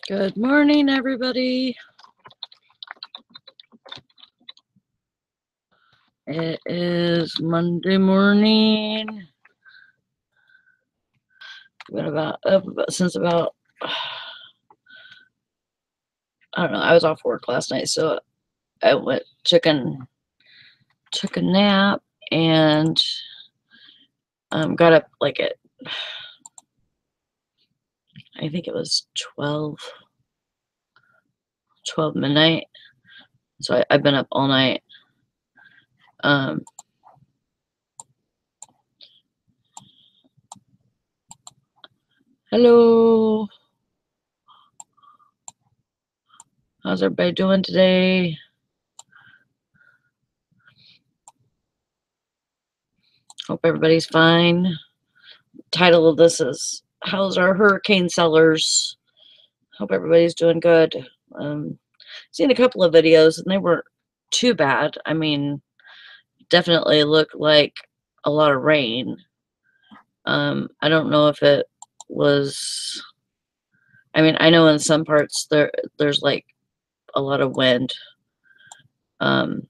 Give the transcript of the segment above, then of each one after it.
Good morning, everybody. It is Monday morning. Been up since about, I don't know, I was off work last night, so I took a nap and got up like at, I think it was 12 midnight. So I've been up all night. Hello. How's everybody doing today? Hope everybody's fine. Title of this is, how's our hurricane sellers? Hope everybody's doing good. Seen a couple of videos and they weren't too bad. I mean, definitely looked like a lot of rain. I don't know if it was, I mean, I know in some parts there's like a lot of wind. But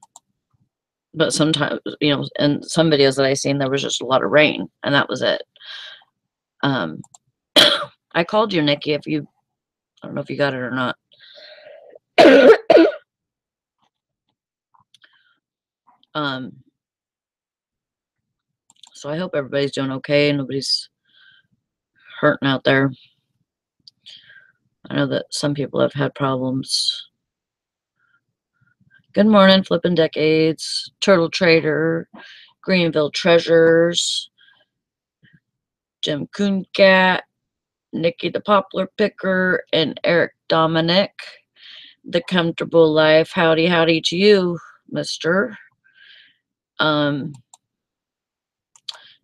sometimes, you know, in some videos that I seen, there was just a lot of rain and that was it. I called you, Nikki, I don't know if you got it or not. So I hope everybody's doing okay. Nobody's hurting out there. I know that some people have had problems. Good morning, Flippin' Decades, Turtle Trader, Greenville Treasures, Jim Cooncat, Nikki the Poplar Picker, and Eric Dominic, The Comfortable Life. Howdy, howdy to you, mister.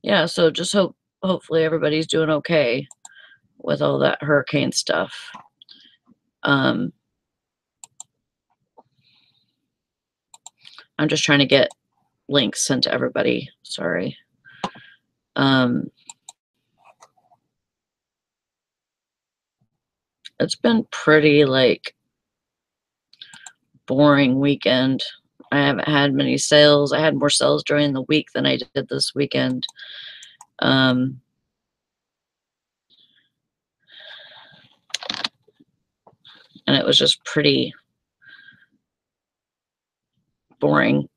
Yeah, so just hopefully everybody's doing okay with all that hurricane stuff. I'm just trying to get links sent to everybody. Sorry. It's been pretty like boring weekend. I haven't had many sales. I had more sales during the week than I did this weekend. And it was just pretty boring.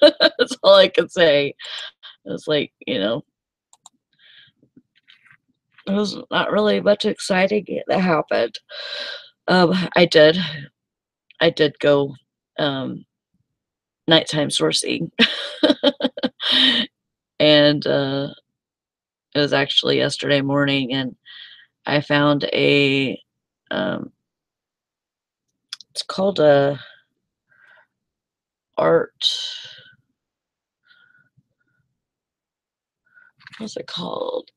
That's all I could say. It was like, you know, there was not really much exciting that happened. I did go nighttime sourcing. And it was actually yesterday morning, and I found a it's called a art, what's it called?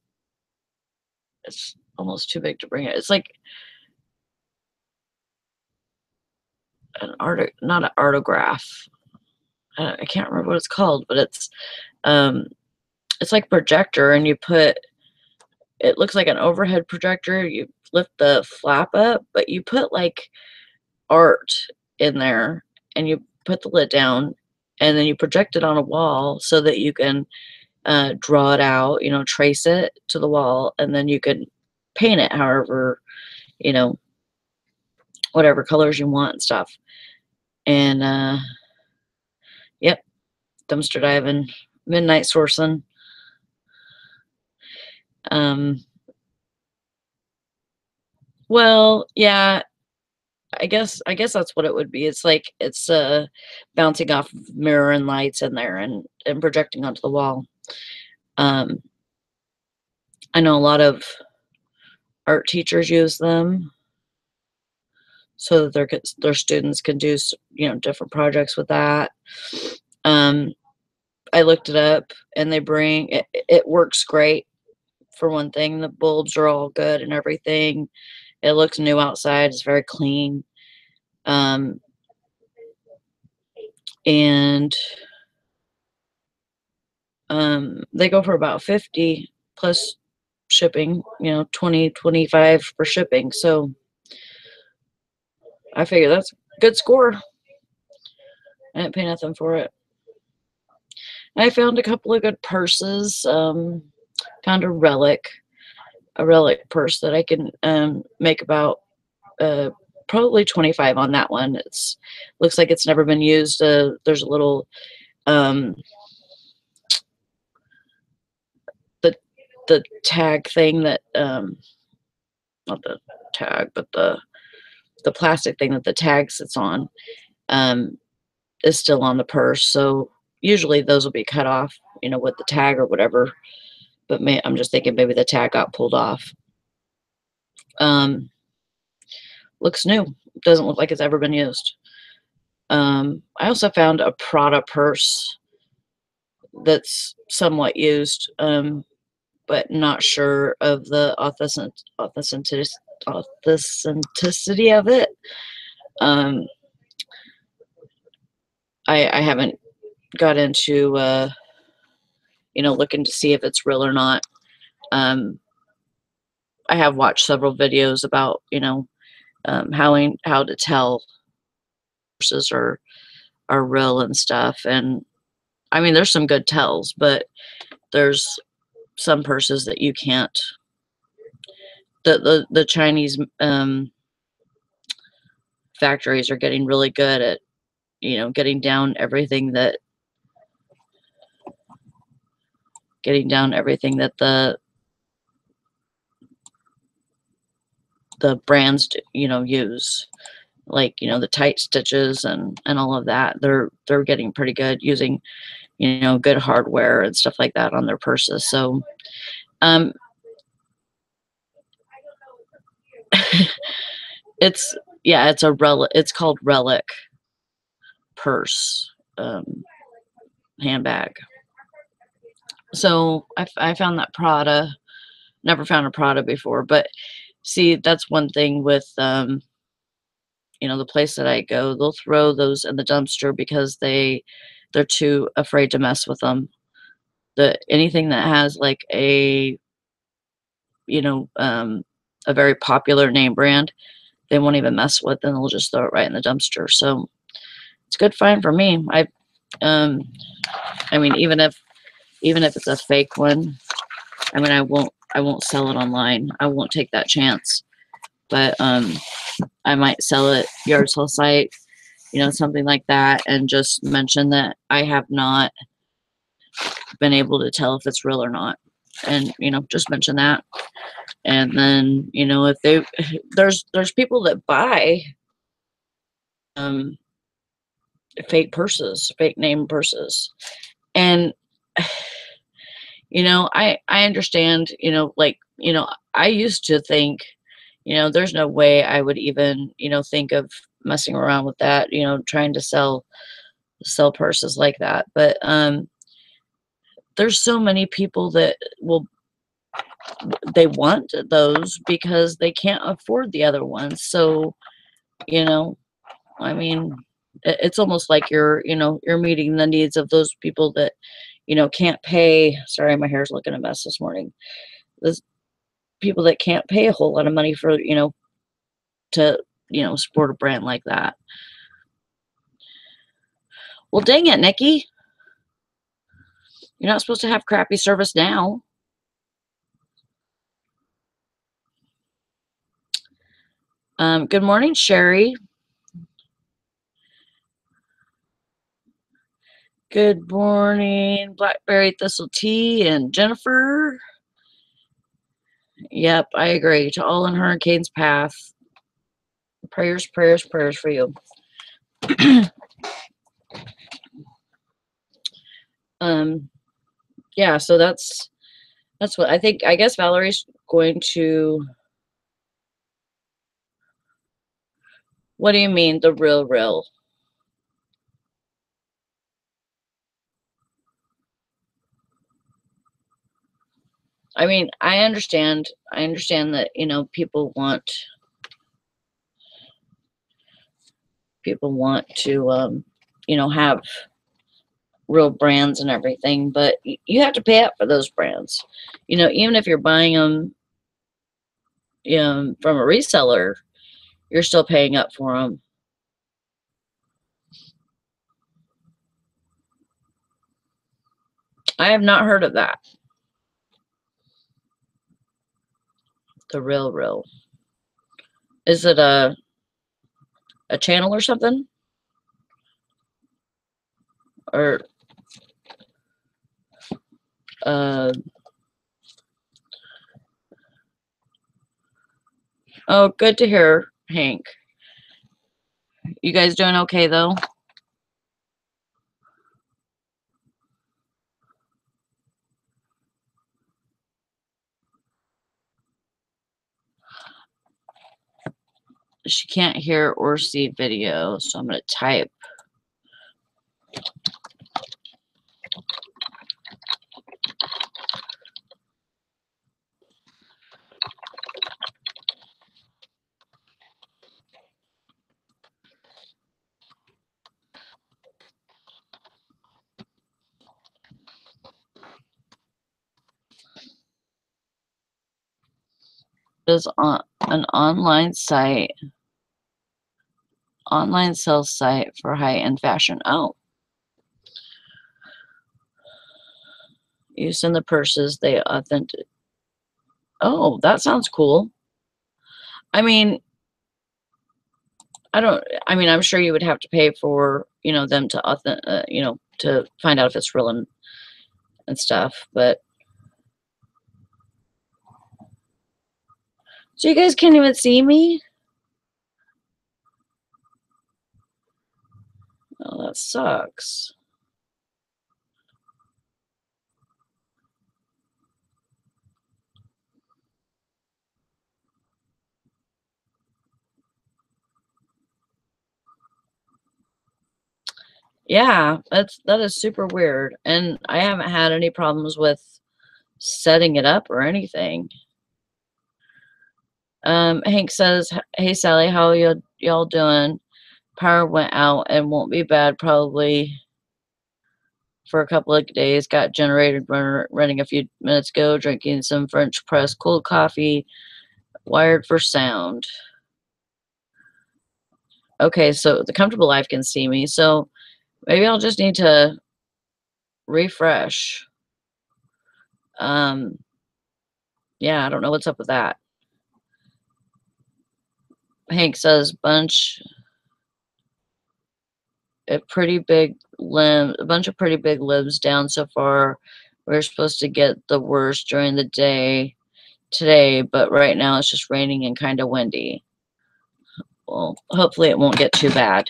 It's almost too big to bring it. It's like an art, not an artograph. I can't remember what it's called, but it's like projector, and you put, it looks like an overhead projector. You lift the flap up, but you put like art in there, and you put the lid down, and then you project it on a wall so that you can draw it out, you know, trace it to the wall, and then you can paint it however, you know, whatever colors you want and stuff. And yep, dumpster diving, midnight sourcing. Well, yeah, I guess that's what it would be. It's like it's bouncing off mirror and lights in there and projecting onto the wall. I know a lot of art teachers use them so that their students can do, you know, different projects with that. I looked it up, and they bring it. It works great. For one thing, the bulbs are all good and everything. It looks new outside. It's very clean. And they go for about 50 plus shipping, you know, 20, 25 for shipping. So I figure that's a good score. I didn't pay nothing for it. I found a couple of good purses. Found a relic purse that I can make about probably 25 on that one. It's looks like it's never been used. There's a little um, the tag thing that not the tag, but the plastic thing that the tag sits on is still on the purse. So usually those will be cut off, you know, with the tag or whatever. But I'm just thinking maybe the tag got pulled off. Looks new. Doesn't look like it's ever been used. I also found a Prada purse that's somewhat used, but not sure of the authenticity of it. I haven't got into you know, looking to see if it's real or not. I have watched several videos about, you know, how to tell purses are real and stuff. And I mean, there's some good tells, but there's some purses that you can't. The Chinese factories are getting really good at, you know, getting down everything that the brands, you know, use, like, you know, the tight stitches and all of that. They're getting pretty good using, you know, good hardware and stuff like that on their purses. So it's it's called Relic purse handbag. So I found that Prada. Never found a Prada before, but see, that's one thing with you know, the place that I go, they'll throw those in the dumpster because they're too afraid to mess with them. Anything that has like a, you know, a very popular name brand, they won't even mess with, and they'll just throw it right in the dumpster. So it's a good find for me. I mean, even if it's a fake one, I mean, I won't sell it online. I won't take that chance. But I might sell it yard sale site, you know, something like that, and just mention that I have not been able to tell if it's real or not. And, you know, just mention that. And then, you know, if there's people that buy fake purses, fake name purses. And you know, I understand, you know, like, you know, I used to think, you know, there's no way I would even, you know, think of messing around with that, you know, trying to sell purses like that. But there's so many people that they want those because they can't afford the other ones. So, you know, I mean, it's almost like you know, you're meeting the needs of those people that, you know, can't pay. Sorry, my hair's looking a mess this morning. Those people that can't pay a whole lot of money for, you know, to, you know, support a brand like that. Well, dang it, Nikki. You're not supposed to have crappy service now. Good morning, Sherry. Good morning, Blackberry Thistle Tea and Jennifer. Yep, I agree. To all in Hurricane's path. Prayers, prayers, prayers for you. Yeah, so that's what I think. I guess Valerie's going to. What do you mean, the real? I mean, I understand that, you know, people want to you know, have real brands and everything, but you have to pay up for those brands. You know, even if you're buying them, you know, from a reseller, you're still paying up for them. I have not heard of that. The Real. Is it a channel or something? Or oh, good to hear, Hank. You guys doing okay though? She can't hear or see video, so I'm gonna type. Is on an online sales site for high-end fashion. Oh, you send the purses, they authentic. Oh, that sounds cool. I mean, I'm sure you would have to pay for, them to to find out if it's real and stuff, but so you guys can't even see me? Oh, that sucks. Yeah, that is super weird, and I haven't had any problems with setting it up or anything. Hank says, "Hey Sally, how y'all doing? Power went out and won't be bad probably for a couple of days. Got generated running a few minutes ago. Drinking some French press cold coffee. Wired for sound." Okay, so the comfortable life can see me. So maybe I'll just need to refresh. Yeah, I don't know what's up with that. Hank says bunch a bunch of pretty big limbs down so far. We're supposed to get the worst during the day today, but right now it's just raining and kind of windy. Well, hopefully it won't get too bad.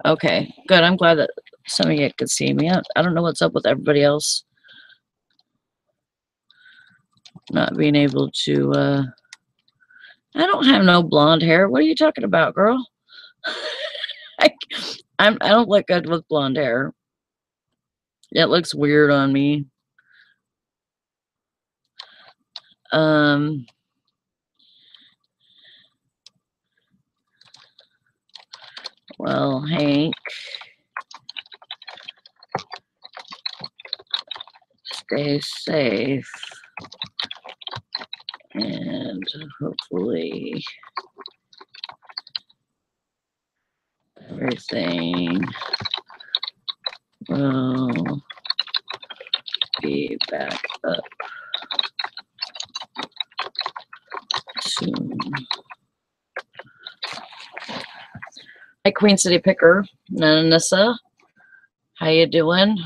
Okay, good. I'm glad that some of you could see me. I don't know what's up with everybody else not being able to. I don't have no blonde hair. What are you talking about, girl? I don't look good with blonde hair. It looks weird on me. Well, Hank, stay safe, and hopefully everything will be back up soon. Hi, Queen City Picker, Nanissa. How you doing?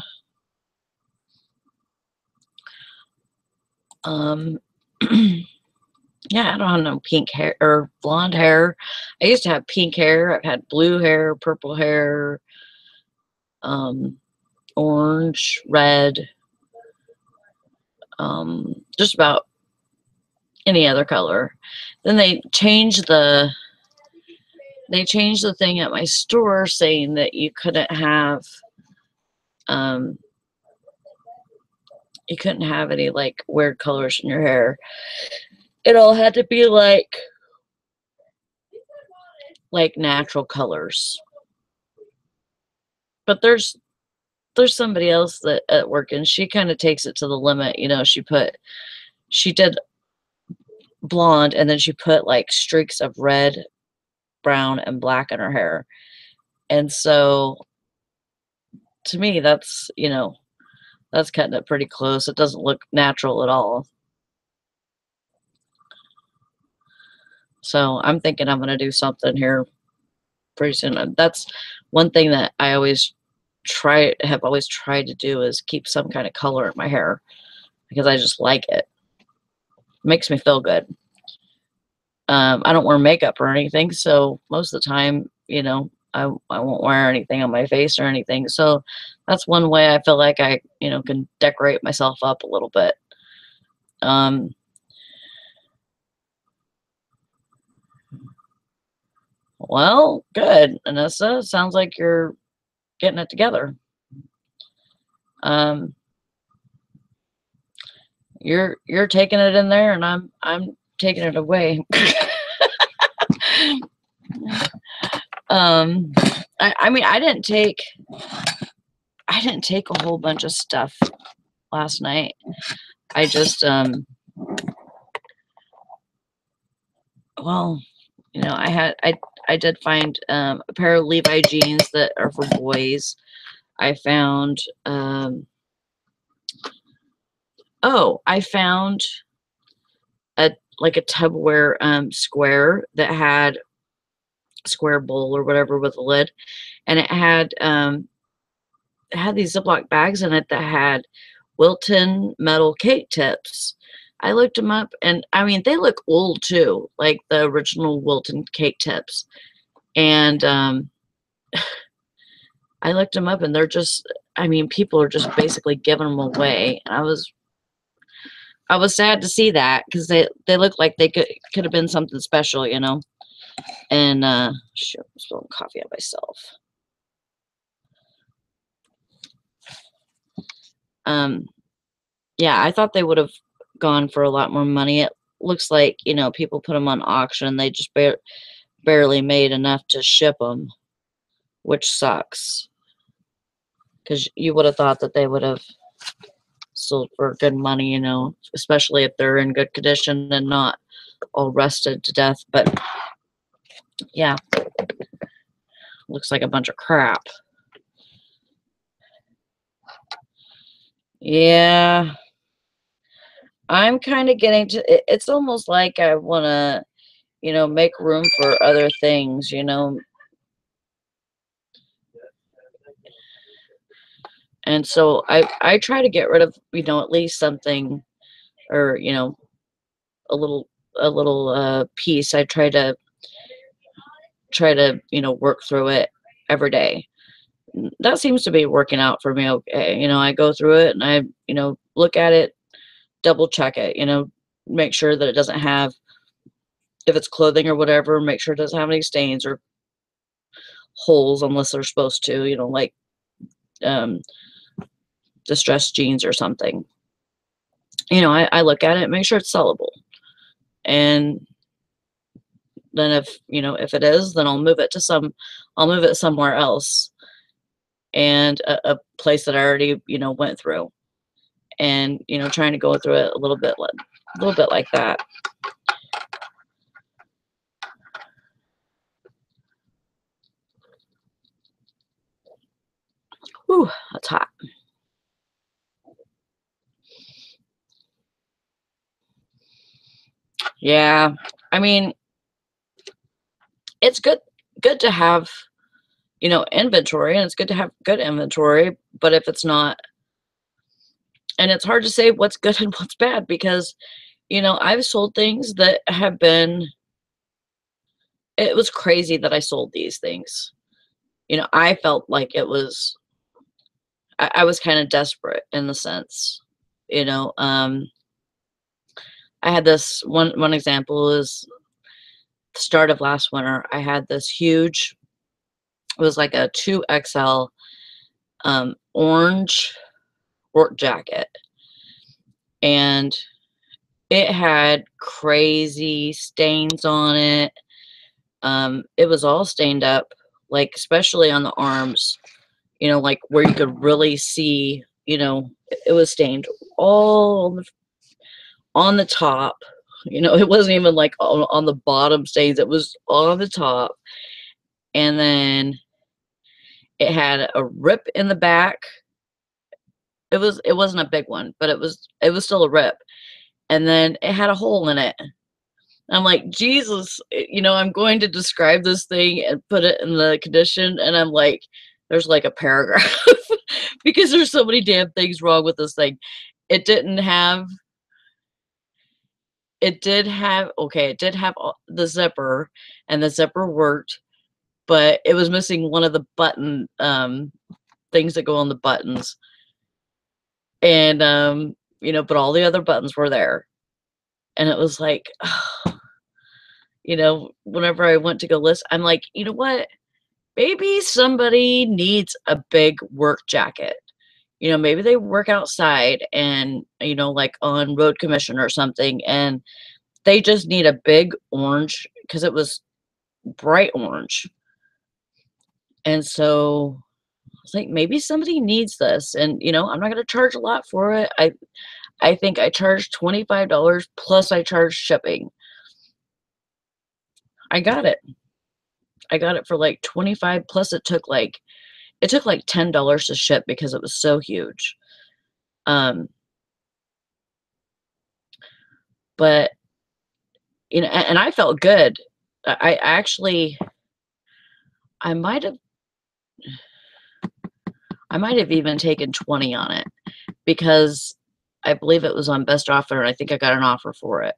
Yeah, I don't have no pink hair or blonde hair. I used to have pink hair. I've had blue hair, purple hair, orange, red, just about any other color. Then they changed the thing at my store saying that you couldn't have any like weird colors in your hair. It all had to be like natural colors. But there's somebody else that at work, and she kind of takes it to the limit. She did blonde, and then she put like streaks of red, brown, and black in her hair. And so to me, that's, That's cutting it pretty close. It doesn't look natural at all. So I'm thinking I'm gonna do something here pretty soon. That's one thing that I always have always tried to do is keep some kind of color in my hair because I just like it. Makes me feel good. I don't wear makeup or anything, so most of the time, I won't wear anything on my face or anything. So that's one way I feel like I, can decorate myself up a little bit. Um, well, good, Anissa. Sounds like you're getting it together. Um, you're taking it in there, and I'm taking it away. I mean, I didn't take a whole bunch of stuff last night. I just well, I did find a pair of Levi jeans that are for boys. I found I found a Tupperware square that had square bowl or whatever with a lid, and it had these Ziploc bags in it that had Wilton metal cake tips. I looked them up, and I mean, they look old too, like the original Wilton cake tips. And I looked them up, and they're just, I mean, people are just basically giving them away. And I was sad to see that because they look like they could have been something special, And shoot, I'm spilling coffee on myself. Yeah, I thought they would have gone for a lot more money. It looks like, people put them on auction. They just barely made enough to ship them, which sucks. Because you would have thought that they would have sold for good money, especially if they're in good condition and not all rusted to death. But yeah, looks like a bunch of crap. Yeah, I'm kind of getting to it's almost like I want to, make room for other things, And so I try to get rid of, at least something, or, a little piece. I try to, work through it every day. That seems to be working out for me okay. I go through it and I, look at it, double check it, make sure that it doesn't have, if it's clothing or whatever, make sure it doesn't have any stains or holes unless they're supposed to, like um, distressed jeans or something. I look at it, make sure it's sellable. And then if it is, then I'll move it somewhere else, and a place that I already, went through, and, trying to go through it a little bit like that. Whew, that's hot. Yeah, I mean, it's good to have, inventory, and it's good to have good inventory, but if it's not, and it's hard to say what's good and what's bad because, I've sold things that have been, it was crazy that I sold these things. I felt like I was kind of desperate in the sense, you know, um, I had this one example is the start of last winter. I had this huge, it was like a 2XL orange work jacket, and it had crazy stains on it. It was all stained up, like especially on the arms, like where you could really see, it was stained all on the top. It wasn't even like on the bottom stains, it was on the top. And then it had a rip in the back, it wasn't a big one, but it was still a rip, and then it had a hole in it. I'm like, "Jesus," I'm going to describe this thing and put it in the condition, and I'm like, there's like a paragraph because there's so many damn things wrong with this thing. It didn't have it did have okay, it did have the zipper, and the zipper worked, but it was missing one of the button, things that go on the buttons. And, but all the other buttons were there. And it was like, whenever I went to go list, I'm like, you know what? Maybe somebody needs a big work jacket. Maybe they work outside and, like on road commission or something, and they just need a big orange because it was bright orange. And so I was like, maybe somebody needs this. And, I'm not going to charge a lot for it. I think I charged $25 plus I charged shipping. I got it. I got it for like 25 plus it took like $10 to ship because it was so huge. But and I felt good. I actually I might have even taken 20 on it because I believe it was on best offer, and I think I got an offer for it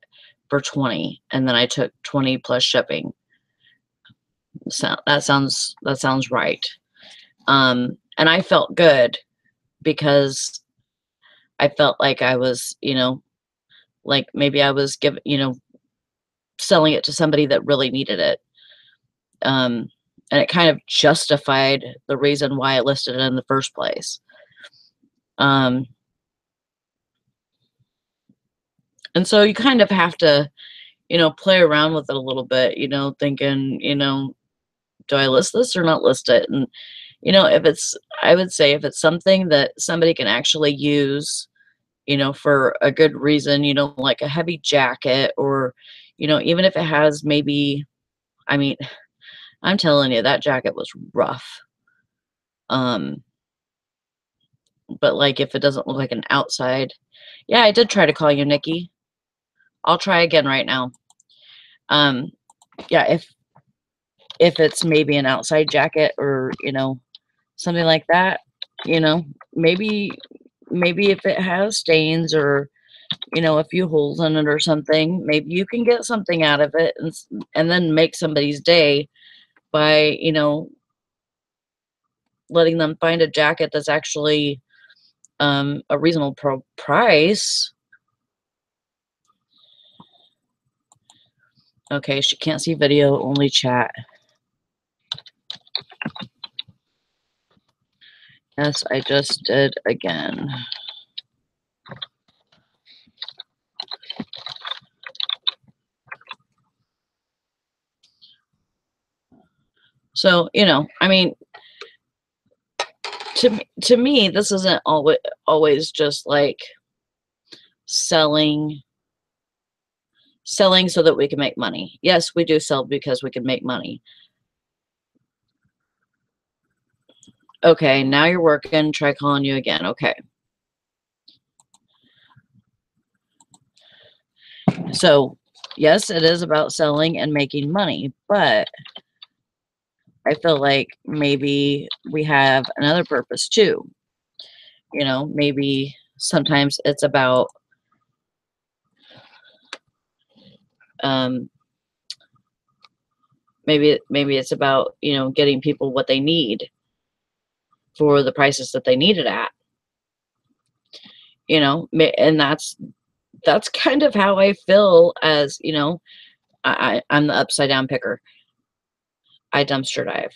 for 20, and then I took 20 plus shipping. So that sounds right. And I felt good because I felt like I was, like maybe I was selling it to somebody that really needed it. And it kind of justified the reason why I listed it in the first place. And so you kind of have to, play around with it a little bit, thinking, do I list this or not list it? And, I would say if it's something that somebody can actually use, for a good reason, like a heavy jacket or, even if it has maybe, I mean, I'm telling you, that jacket was rough. Um, but like if it doesn't look like an outside, yeah, I did try to call you, Nikki. I'll try again right now. Um, yeah, if it's maybe an outside jacket or, something like that, you know, maybe if it has stains or, a few holes in it or something, maybe you can get something out of it and then make somebody's day by, letting them find a jacket that's actually a reasonable price. Okay, she can't see video, only chat. Yes, I just did again. So, I mean, to me, this isn't always just like selling so that we can make money. Yes, we do sell because we can make money. Okay, now you're working. Try calling you again. Okay. So, yes, it is about selling and making money, but I feel like maybe we have another purpose too. Maybe sometimes it's about um, maybe it's about getting people what they need for the prices that they need it at. And that's kind of how I feel as I'm the upside down picker. I dumpster dive.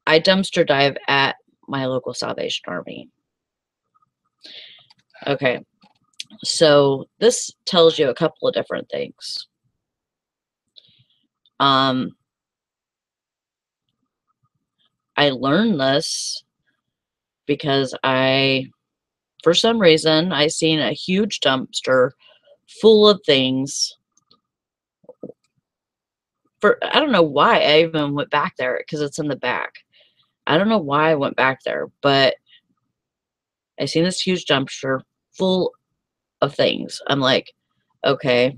I dumpster dive at my local Salvation Army. Okay, so this tells you a couple of different things. I learned this because for some reason, I seen a huge dumpster full of things. I don't know why I even went back there because it's in the back. I don't know why I went back there, but I seen this huge dumpster full of things. I'm like, okay,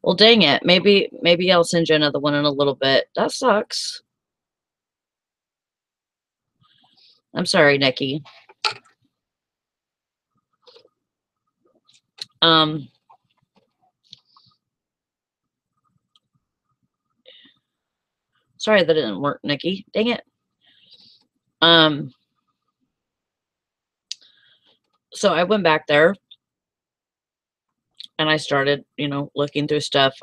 well, dang it. Maybe I'll send you another one in a little bit. That sucks. I'm sorry, Nikki. Um, sorry that didn't work, Nikki. Dang it. Um, so I went back there and I started, looking through stuff.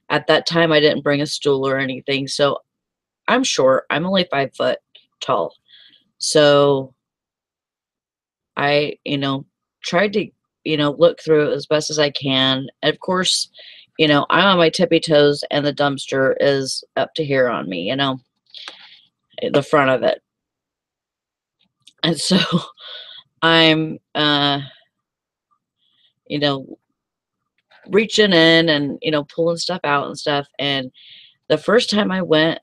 At that time, I didn't bring a stool or anything, so I'm short. I'm only 5 foot tall. So I, tried to, look through it as best as I can. And of course, I'm on my tippy toes and the dumpster is up to here on me, the front of it. And so I'm, you know, reaching in and, pulling stuff out and stuff. And the first time I went,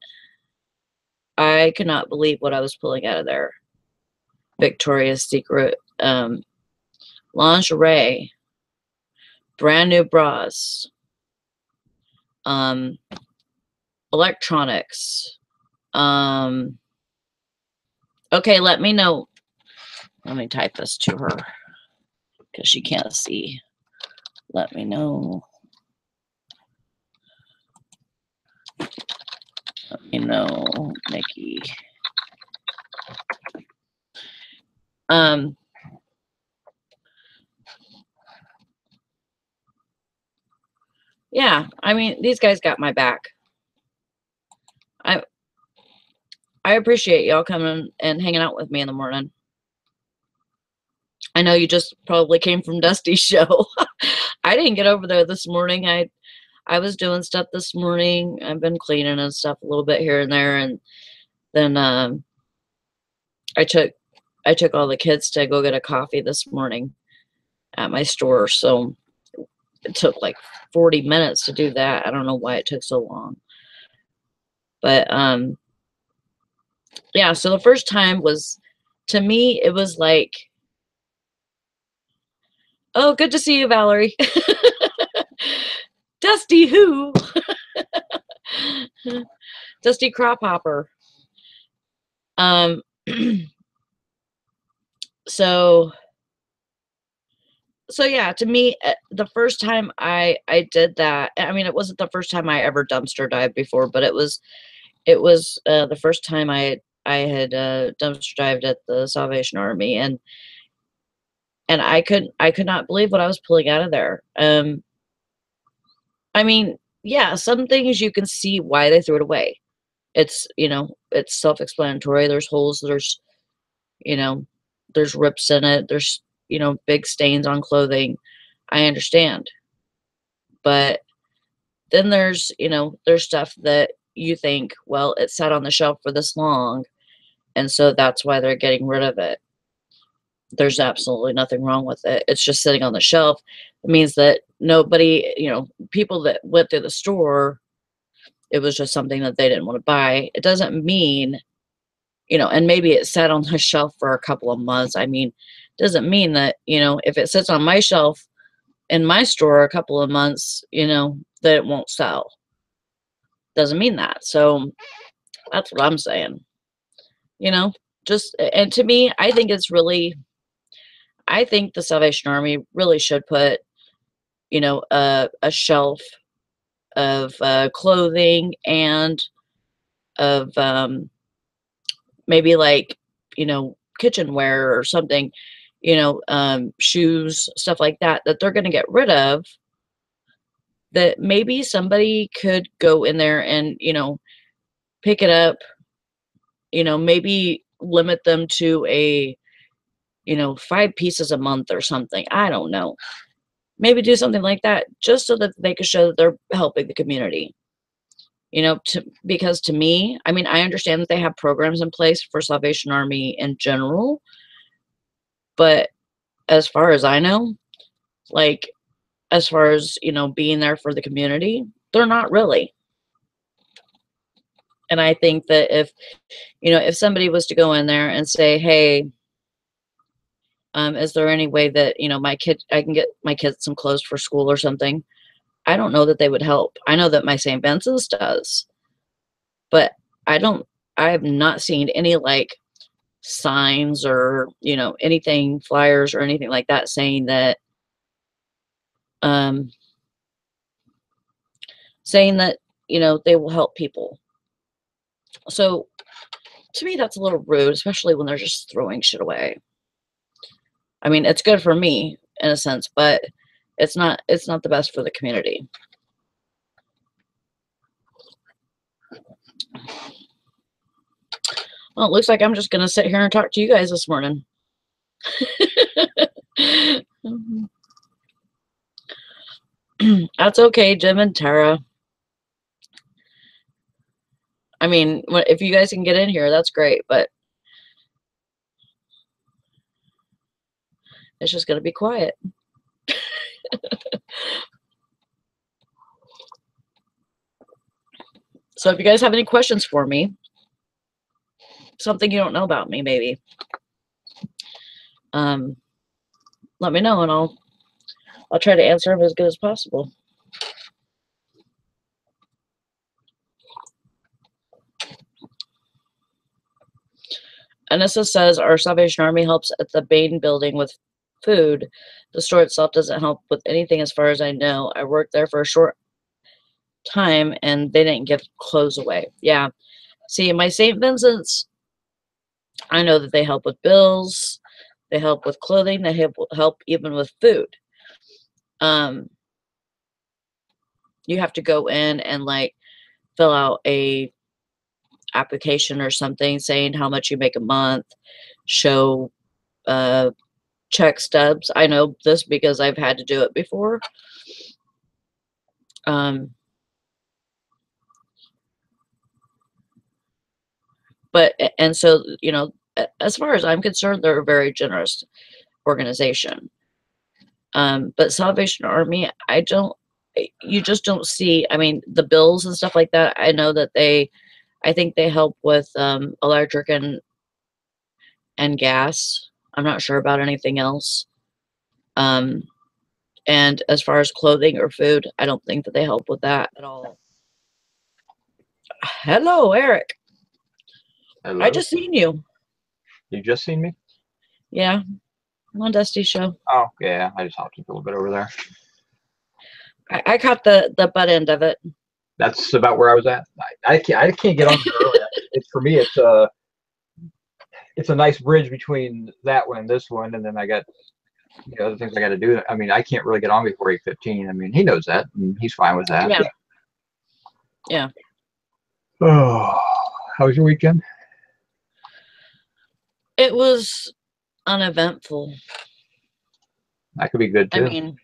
I could not believe what I was pulling out of there. Victoria's Secret lingerie, brand new bras, um, electronics. Okay, let me know. Let me type this to her because she can't see. Let me know. Let me know, Nikki. Yeah, I mean, these guys got my back. I appreciate y'all coming and hanging out with me in the morning. I know you just probably came from Dusty's show. I didn't get over there this morning. I was doing stuff this morning. I've been cleaning and stuff a little bit here and there, and then I took all the kids to go get a coffee this morning at my store. So it took like 40 minutes to do that. I don't know why it took so long. But yeah, so the first time was, to me, it was like, oh, good to see you, Valerie. Dusty who? Dusty Crop Hopper. So yeah, to me, the first time I did that, I mean, it wasn't the first time I ever dumpster dived before, but it was the first time I had dumpster dived at the Salvation Army, and I could not believe what I was pulling out of there. I mean, yeah, some things you can see why they threw it away. It's, it's self-explanatory. There's holes, you know, there's rips in it, there's, big stains on clothing. I understand. But then there's stuff that you think, well, it sat on the shelf for this long, and so that's why they're getting rid of it. There's absolutely nothing wrong with it. It's just sitting on the shelf. It means that nobody, people that went through the store, it was just something that they didn't want to buy. It doesn't mean, and maybe it sat on the shelf for a couple of months. I mean, doesn't mean that, if it sits on my shelf in my store a couple of months, that it won't sell. Doesn't mean that. So that's what I'm saying. And to me, I think the Salvation Army really should put, a shelf of clothing and of maybe like, kitchenware or something, shoes, stuff like that, that they're going to get rid of, that maybe somebody could go in there and, pick it up, maybe limit them to a, 5 pieces a month or something. I don't know. Maybe do something like that just so that they could show that they're helping the community. Because to me, I mean, I understand that they have programs in place for Salvation Army in general, but as far as I know, like, as far as, being there for the community, they're not really. And I think that if somebody was to go in there and say, hey, is there any way that, I can get my kids some clothes for school or something? I don't know that they would help. I know that my St. Vincent's does, but I have not seen any like signs or, anything, flyers or anything like that saying that, um, saying that, they will help people. So to me, that's a little rude, especially when they're just throwing shit away. I mean, it's good for me in a sense, but it's not the best for the community. Well, it looks like I'm just going to sit here and talk to you guys this morning. That's okay, Jim and Tara. I mean, if you guys can get in here, that's great, but it's just going to be quiet. So if you guys have any questions for me, something you don't know about me, maybe, let me know and I'll try to answer them as good as possible. Anissa says our Salvation Army helps at the Bain building with food. The store itself doesn't help with anything as far as I know. I worked there for a short time and they didn't give clothes away. Yeah. See, my St. Vincent's, I know that they help with bills. They help with clothing. They help even with food. You have to go in and like fill out a application or something saying how much you make a month, show check stubs. I know this because I've had to do it before. But and so, as far as I'm concerned, they're a very generous organization. But Salvation Army, you just don't see, I mean, the bills and stuff like that. I know that I think they help with electric and gas. I'm not sure about anything else. And as far as clothing or food, I don't think that they help with that at all. Hello, Eric. Hello. I just seen you. You just seen me? Yeah. I'm on Dusty's show. Oh, yeah. I just hopped a little bit over there. I caught the butt end of it. That's about where I was at. I can't get on there early. It's for me. It's a nice bridge between that one and this one, and then I got other things I got to do. I mean, I can't really get on before 8:15. I mean, he knows that, and he's fine with that. Yeah. Yeah. Oh, how was your weekend? It was uneventful. That could be good too. I mean,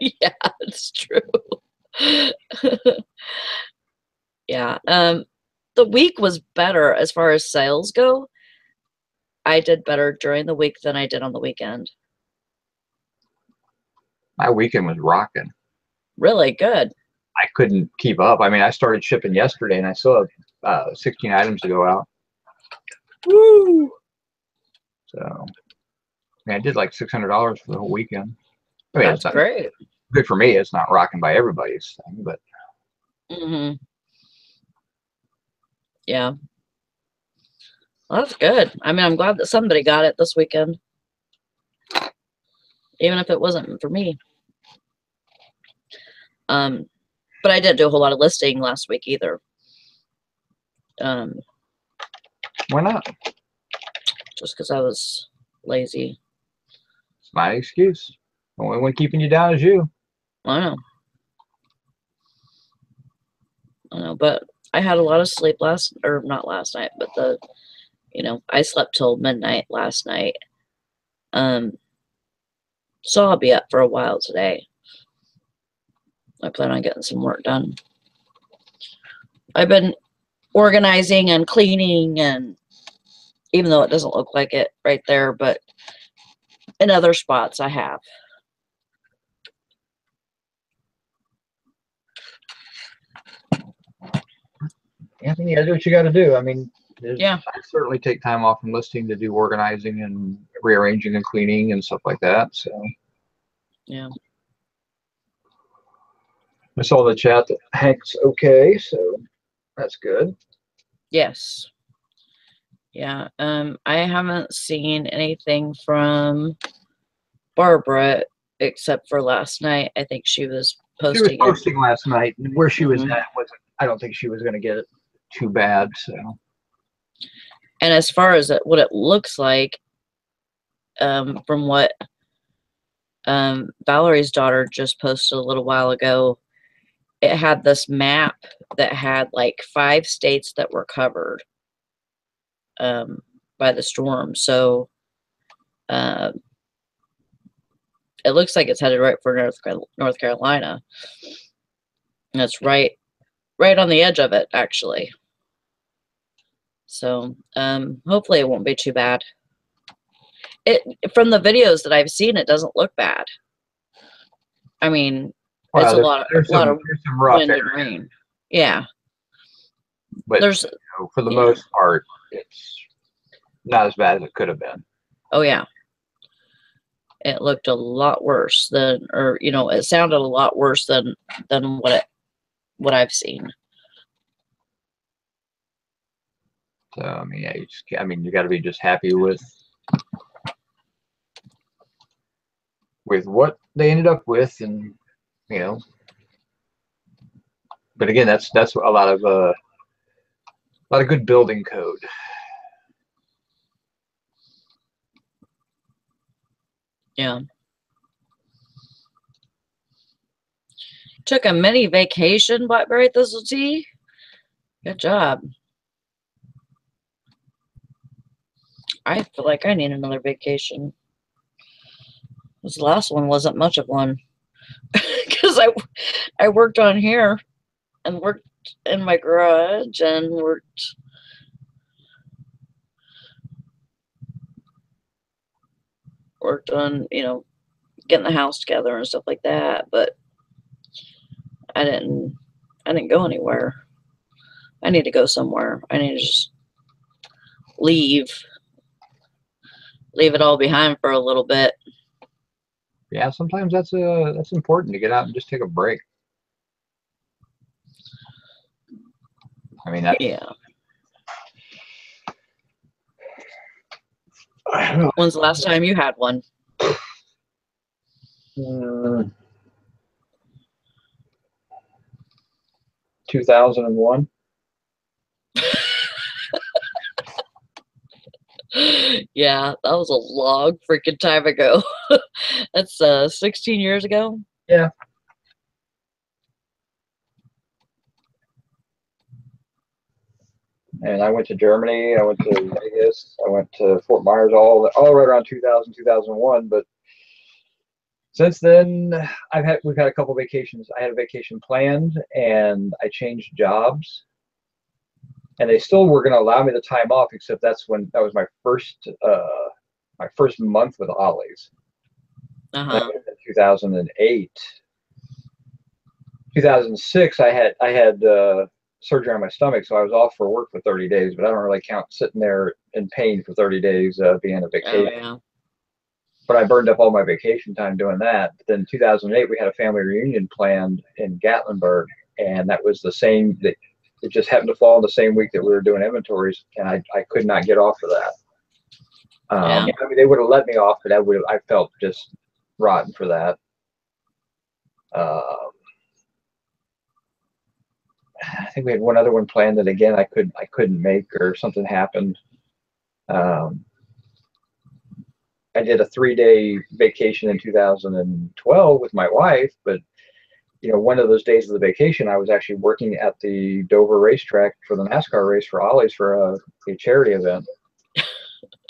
yeah, it's true. Yeah. The week was better as far as sales go. I did better during the week than I did on the weekend. My weekend was rocking. Really good. I couldn't keep up. I mean, I started shipping yesterday, and I still have 16 items to go out. Woo! So, I mean, I did like $600 for the whole weekend. I mean, That's great. Good for me. It's not rocking by everybody's thing, but. Yeah. Well, that's good. I mean, I'm glad that somebody got it this weekend, even if it wasn't for me. But I didn't do a whole lot of listing last week either. Why not? Just because I was lazy. It's my excuse. The only one keeping you down is you. I know, but I had a lot of sleep not last night, but I slept till midnight last night. So I'll be up for a while today. I plan on getting some work done. I've been organizing and cleaning, and even though it doesn't look like it right there, but in other spots I have. I mean, you gotta do what you gotta do. I mean, Yeah. I certainly take time off from listing to do organizing and rearranging and cleaning and stuff like that. So Yeah. I saw in the chat that Hank's okay, so that's good. Yes. Yeah. I haven't seen anything from Barbara except for last night. I think she was She was posting it. posting last night, and where she was Mhm. at wasn't. I don't think she was going to get it too bad. So And as far as what it looks like, from what Valerie's daughter just posted a little while ago, it had this map that had like 5 states that were covered by the storm. So uh, it looks like it's headed right for North Carolina. And it's right on the edge of it, actually. So hopefully it won't be too bad. It from the videos that I've seen, it doesn't look bad. I mean, it's well, a lot there's of some rough wind and areas, rain. Yeah, but there's for the yeah. most part, it's not as bad as it could have been. Oh yeah, it looked a lot worse than, or it sounded a lot worse than what I've seen. So I mean, yeah, you got to be just happy with what they ended up with, and you know. But again, that's a lot of good building code. Yeah. Took a mini vacation, Blackberry Thistle Tea. Good job. I feel like I need another vacation. This last one wasn't much of one because I worked on here and worked in my garage and worked on getting the house together and stuff like that. But I didn't go anywhere. I need to go somewhere. I need to just leave it all behind for a little bit. Yeah, sometimes that's important to get out and just take a break. I mean, Yeah. I don't know. When's the last time you had one? 2001. Yeah, that was a long freaking time ago. That's 16 years ago. Yeah. And I went to Germany. I went to Vegas. I went to Fort Myers. All right around 2000, 2001. But since then, we've had a couple vacations. I had a vacation planned, and I changed jobs. And they still were going to allow me the time off, except that was my first month with Ollie's. Uh-huh. In 2008. 2006, I had surgery on my stomach, so I was off for work for 30 days. But I don't really count sitting there in pain for 30 days being a vacation. Oh, yeah. But I burned up all my vacation time doing that. But then 2008, we had a family reunion planned in Gatlinburg, and that was the same. It just happened to fall in the same week that we were doing inventories, and I could not get off for that. Yeah. I mean, they would have let me off, but I felt just rotten for that. I think we had one other one planned that again I couldn't make, or something happened. I did a 3-day vacation in 2012 with my wife, but one of those days of the vacation, I was actually working at the Dover racetrack for the NASCAR race for Ollie's for a charity event.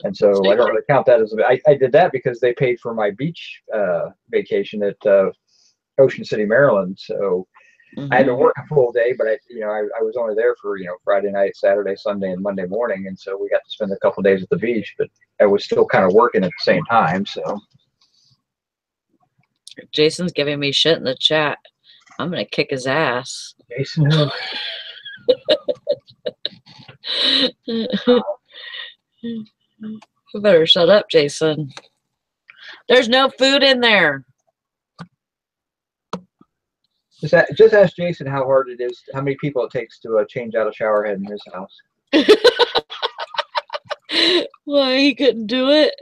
And so I don't really count that as I did that because they paid for my beach vacation at Ocean City, Maryland. So I had to work a full day, but I was only there for Friday night, Saturday, Sunday, and Monday morning, and so we got to spend a couple days at the beach. But I was still kind of working at the same time. So Jason's giving me shit in the chat. I'm gonna kick his ass. Jason, who? You better shut up, Jason. There's no food in there. Just ask Jason how hard it is, how many people it takes to change out a shower head in his house. Why, he couldn't do it?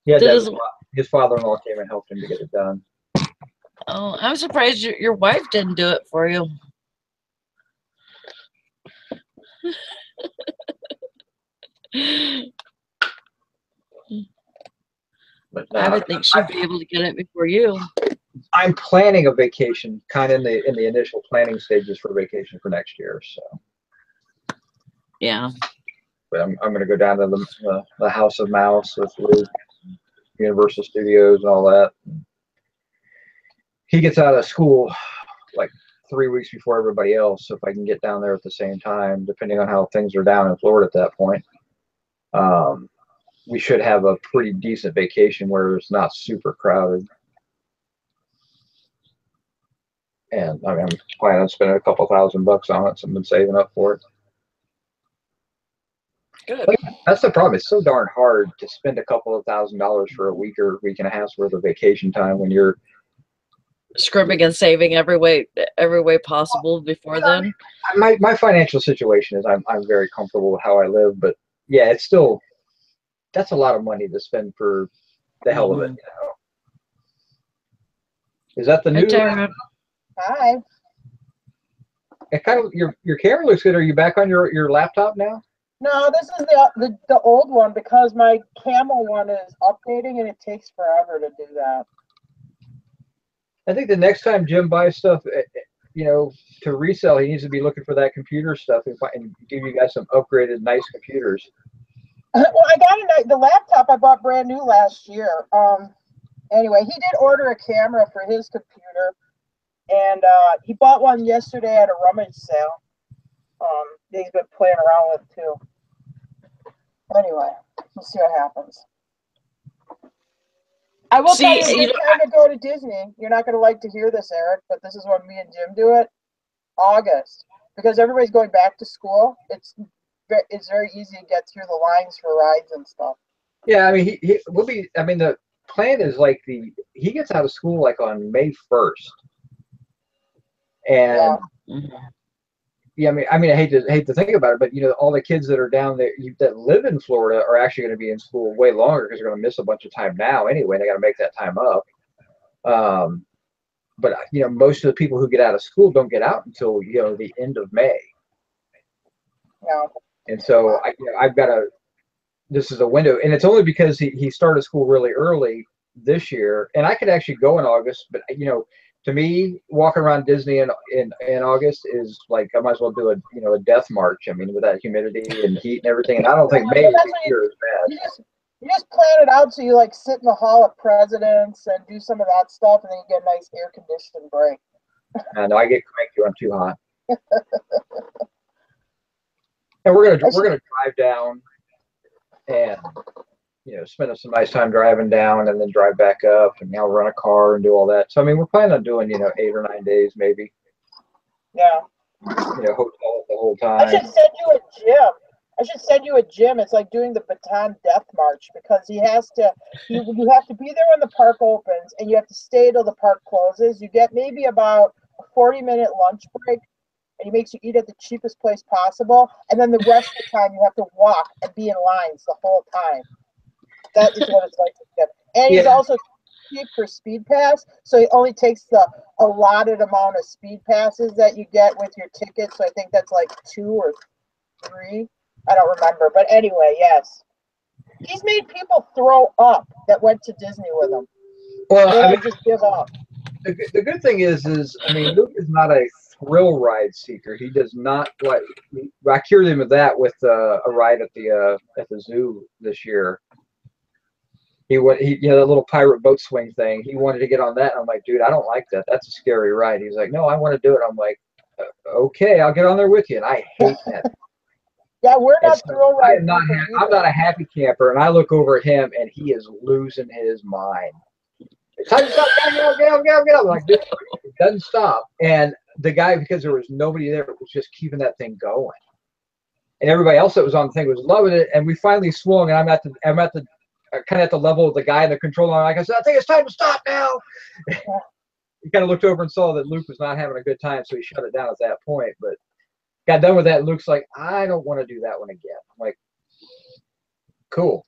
Yeah, Did his father-in-law came and helped him to get it done. Oh, I'm surprised your wife didn't do it for you. But I would think she'd be able to get it before you. I'm planning a vacation, kind of in the initial planning stages for vacation for next year. So yeah, but I'm going to go down to the House of Mouse with Luke, Universal Studios, and all that. He gets out of school like 3 weeks before everybody else, so if I can get down there at the same time, depending on how things are down in Florida at that point, we should have a pretty decent vacation where it's not super crowded. And I mean, I'm planning on spending a couple $1,000 on it, so I've been saving up for it. Good. But that's the problem. It's so darn hard to spend a couple of $1,000 for a week or week and a half's worth of vacation time when you're scrimming and saving every way possible before then. My financial situation is I'm very comfortable with how I live, but yeah, it's still, that's a lot of money to spend for the hell of it. You know? Is that the new? Hi. It kind of your camera looks good. Are you back on your laptop now? No, this is the old one because my Camel one is updating and it takes forever to do that. I think the next time Jim buys stuff, you know, to resell, he needs to be looking for that computer stuff and give you guys some upgraded, nice computers. Well, I got the laptop I bought brand new last year. Anyway, he did order a camera for his computer, and he bought one yesterday at a rummage sale. That he's been playing around with too. Anyway, we'll see what happens. I will tell you, it's time to go to Disney. You're not going to like to hear this, Eric, but this is when me and Jim do it. August, because everybody's going back to school. It's very easy to get through the lines for rides and stuff. Yeah, I mean, he will be. I mean, the plan is like he gets out of school like on May 1st, and yeah, I mean, I hate to think about it, but you know, all the kids that are down there that live in Florida are actually going to be in school way longer because they're going to miss a bunch of time now anyway. They got to make that time up. But you know, most of the people who get out of school don't get out until the end of May. Yeah. And so I've got this is a window, and it's only because he started school really early this year, and I could actually go in August, but to me, walking around Disney in August is like I might as well do a death march. I mean, with that humidity and heat and everything, and I don't think May this year is bad. You just plan it out so you like sit in the Hall of Presidents and do some of that stuff, and then you get a nice air conditioned break. No, I get cranky when I'm too hot. And we're gonna drive down and spend some nice time driving down and then drive back up and now rent a car and do all that. So I mean, we're planning on doing 8 or 9 days maybe. Yeah. Hotel the whole time. I should send you a gym. It's like doing the Baton Death March because you have to be there when the park opens and you have to stay till the park closes. You get maybe about a 40-minute lunch break, and he makes you eat at the cheapest place possible, and then the rest of the time you have to walk and be in lines the whole time. That is what it's like to get. And he's also cheap for Speed Pass, so he only takes the allotted amount of Speed Passes that you get with your ticket. So I think that's like 2 or 3. I don't remember, but anyway, yes, he's made people throw up that went to Disney with him. Well, just give up. The good thing is I mean, Luke is not a thrill ride seeker. He does not like. I cured him of that with a ride at the zoo this year. He that little pirate boat swing thing. He wanted to get on that. And I'm like, dude, I don't like that. That's a scary ride. He's like, no, I want to do it. I'm like, okay, I'll get on there with you. And I hate that. Yeah, we're not thrill ride. I'm not a happy camper, and I look over at him, and he is losing his mind. It's time to stop. Get up. Like, this it doesn't stop. And the guy, because there was nobody there, was just keeping that thing going. and everybody else that was on the thing was loving it. And we finally swung, and I'm at the kind of at the level of the guy in the control line. Like I said, I think it's time to stop now. He kind of looked over and saw that Luke was not having a good time, so he shut it down at that point. But got done with that, and Luke's like, I don't want to do that one again. I'm like, cool.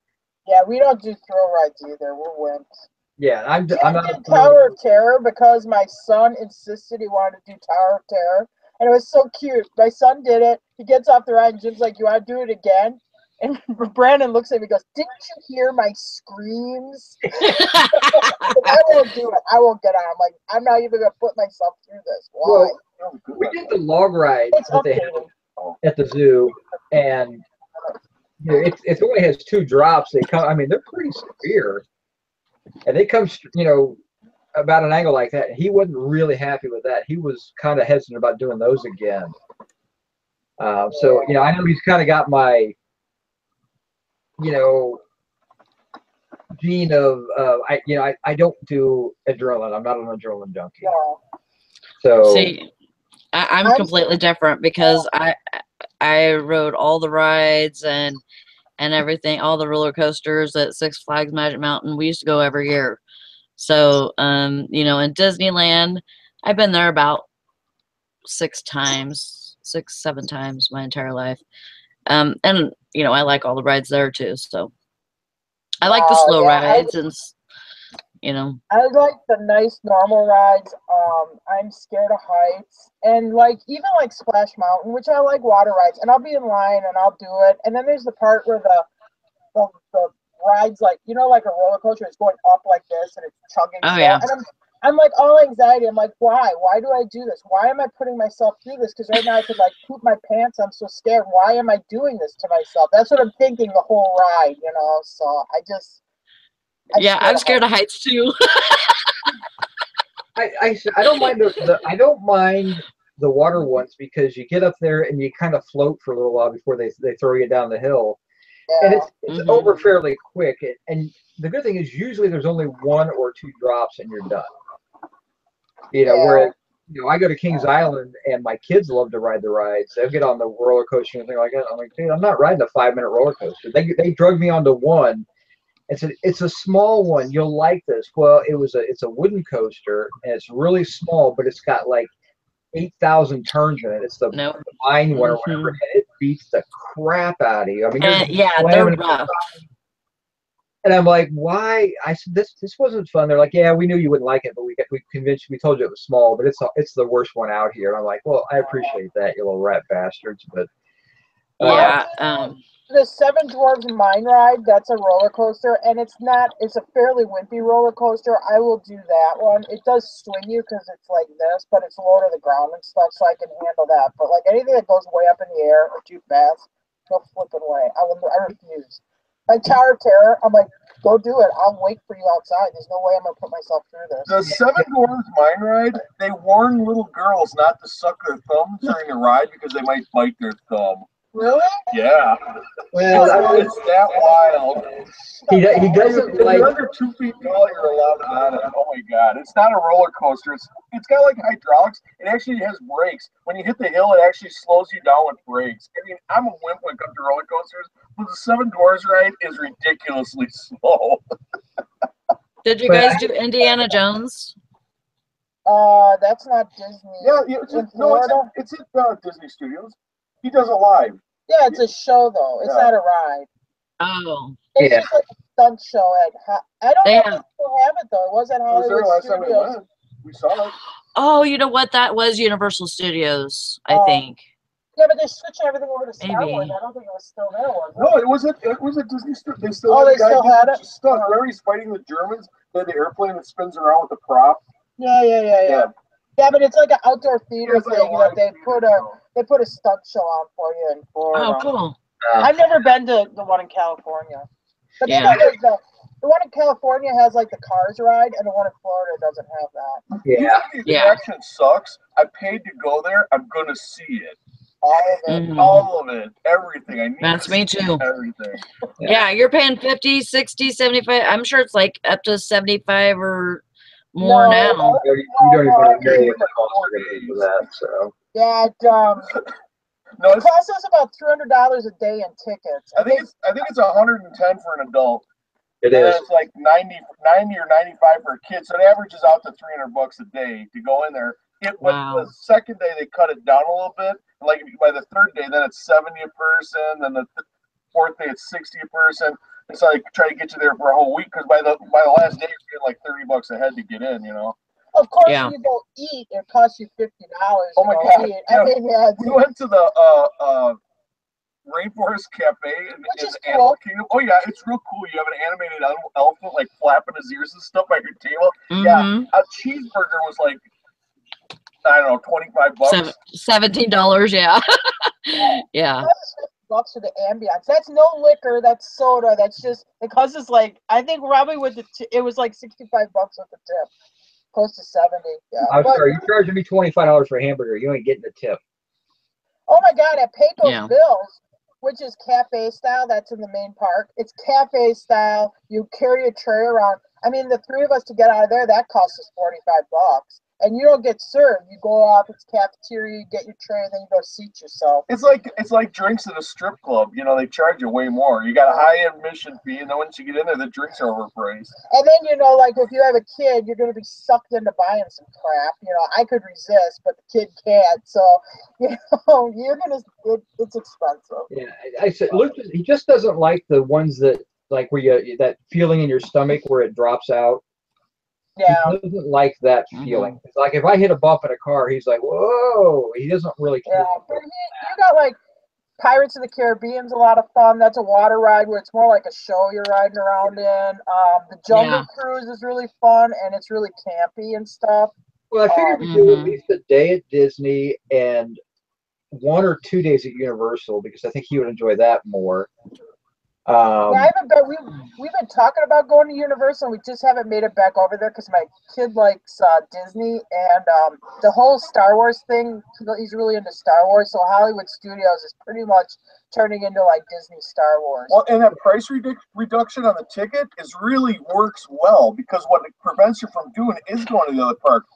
Yeah, we don't do thrill rides either. We're wimps. Yeah, I'm Jim not did Tower of Terror because my son insisted he wanted to do Tower of Terror. And it was so cute. My son did it. He gets off the ride, and Jim's like, you want to do it again? And Brandon looks at me and goes, didn't you hear my screams? I won't do it. I won't get on. I'm like, I'm not even going to put myself through this. Why? Well, we did the log ride It's that they updating. had at the zoo, and you know, it only has 2 drops. They come. I mean, they're pretty severe, and they come, you know, about an angle like that. He wasn't really happy with that. He was kind of hesitant about doing those again. So you know, I know he's kind of got my, you know, gene of I don't do adrenaline. I'm not an adrenaline junkie. No. So See, I'm completely different because I rode all the rides and everything, all the roller coasters at Six Flags Magic Mountain. We used to go every year. So you know, in Disneyland, I've been there about 6 times, 6, 7 times my entire life. And you know, I like all the rides there too. So I like the slow rides, and you know. I like the nice normal rides. I'm scared of heights, and like even like Splash Mountain, which I like water rides, and I'll be in line and I'll do it. And then there's the part where the rides, like, you know, like a roller coaster is going up like this and it's chugging. Oh, yeah. And I'm like all anxiety. I'm like, why? Why do I do this? Why am I putting myself through this? Because right now I could like poop my pants. I'm so scared. Why am I doing this to myself? That's what I'm thinking the whole ride, you know. So I'm scared of heights too. I don't mind I don't mind the water ones because you get up there and you kind of float for a little while before they throw you down the hill. Yeah. And it's over fairly quick. And the good thing is usually there's only 1 or 2 drops and you're done. You know, where, you know, I go to Kings Island and my kids love to ride the rides. They'll get on the roller coaster and things like that. I'm like, dude, I'm not riding a 5-minute roller coaster. They drug me onto one and said, it's a small one. You'll like this. Well, it's a wooden coaster and it's really small, but it's got like 8,000 turns in it. It's the mine one or whatever, and it beats the crap out of you. I mean, they're rough. And I'm like, why? I said, this wasn't fun. They're like, yeah, we knew you wouldn't like it, but we convinced you. We told you it was small, but it's the worst one out here. And I'm like, well, I appreciate that, you little rat bastards, but the Seven Dwarfs Mine Ride, that's a roller coaster, and it's a fairly wimpy roller coaster. I will do that one. It does swing you because it's like this, but it's low to the ground and stuff, so I can handle that. But like anything that goes way up in the air or too fast, no flipping way. I refuse. Like Tower of Terror, I'm like, go do it. I'll wait for you outside. There's no way I'm going to put myself through this. The Seven Dwarfs Mine Ride, they warn little girls not to suck their thumbs during the ride because they might bite their thumb. Really? Yeah. Well, it's that wild. He doesn't if like. you're under 2 feet tall, you're allowed on it. Oh my god! It's not a roller coaster. It's got like hydraulics. It actually has brakes. When you hit the hill, it actually slows you down with brakes. I mean, I'm a wimp when it comes to roller coasters, but the Seven Dwarfs ride is ridiculously slow. Did you guys do Indiana Jones? That's not Disney. Yeah, it's at Disney Studios. He does it live. Yeah, it's a show though. It's not a ride. Oh. It's just like a stunt show I don't know if they still have it though. It was at Hollywood Studios. We saw it. Oh, you know what? That was Universal Studios, I think. Yeah, but they're switching everything over to Star Wars. I don't think it was still there, was it? No, it was at Disney Studios. They still had it? Stuff. Remember he's fighting the Germans? They had the airplane that spins around with the prop. Yeah. Yeah, but it's like an outdoor theater thing that they put a stunt show on for you in Florida. Oh, cool. I've never been to the one in California. But the one in California has like the Cars ride, and the one in Florida doesn't have that. Yeah. The action sucks. I paid to go there. I'm going to see it. All of it. All of it. Everything. That's me too. Everything. Yeah, you're paying 50, 60, 75. I'm sure it's like up to 75 or more now. You don't even know what the costs are going to be for that. So. Yeah, No, It costs us about $300 a day in tickets. I think it's 110 for an adult. It And is. it's like 90 or 95 for a kid. So it averages out to $300 a day to go in there. But Wow. the second day they cut it down a little bit. Like by the third day, then it's 70 a person. Then the fourth day it's 60 a person. It's like try to get you there for a whole week because by the last day you're getting like $30 a head to get in. Of course, Yeah. when you go eat, it costs you $50. Oh my God! Eat. Yeah. I mean, yeah, We went to the Rainforest Cafe in is the Animal cool. Kingdom. Oh yeah, it's real cool. You have an animated elephant like flapping his ears and stuff by your table. Yeah, Mm-hmm. a cheeseburger was like I don't know, $25. $17. Yeah. Yeah. $50 for the ambiance. That's no liquor. That's soda. That's just it costs us like I think probably with it was like $65 with the tip, close to 70. Yeah. I'm But sorry, you're charging me $25 for a hamburger. You ain't getting a tip. oh my God, at Pecos Yeah. Bills, which is cafe style, that's in the main park. It's cafe style. You carry a tray around. I mean, the three of us to get out of there, that costs us $45. And you don't get served. You go up, it's cafeteria, you get your tray, and then you go seat yourself. It's like drinks at a strip club. They charge you way more. You got a high admission fee, and then once you get in there, the drinks are overpriced. And then, like if you have a kid, you're going to be sucked into buying some crap. I could resist, but the kid can't. So, you're going to, it's expensive. Yeah, I said, Luke, he just doesn't like the ones that like where you that feeling in your stomach where it drops out. Yeah. He doesn't like that feeling. It's like if I hit a bump in a car, he's like, "Whoa!" He doesn't really care. Yeah, but you got like Pirates of the Caribbean's a lot of fun. That's a water ride where it's more like a show you're riding around in. The Jungle Cruise is really fun and it's really campy and stuff. Well, I figured we do at least a day at Disney and 1 or 2 days at Universal because I think he would enjoy that more. Yeah, I haven't been. We've been talking about going to Universal. We just haven't made it back over there because my kid likes Disney and the whole Star Wars thing. He's really into Star Wars, so Hollywood Studios is pretty much turning into like Disney Star Wars. Well, and that price reduction on the ticket really works well because what it prevents you from doing is going to the other park.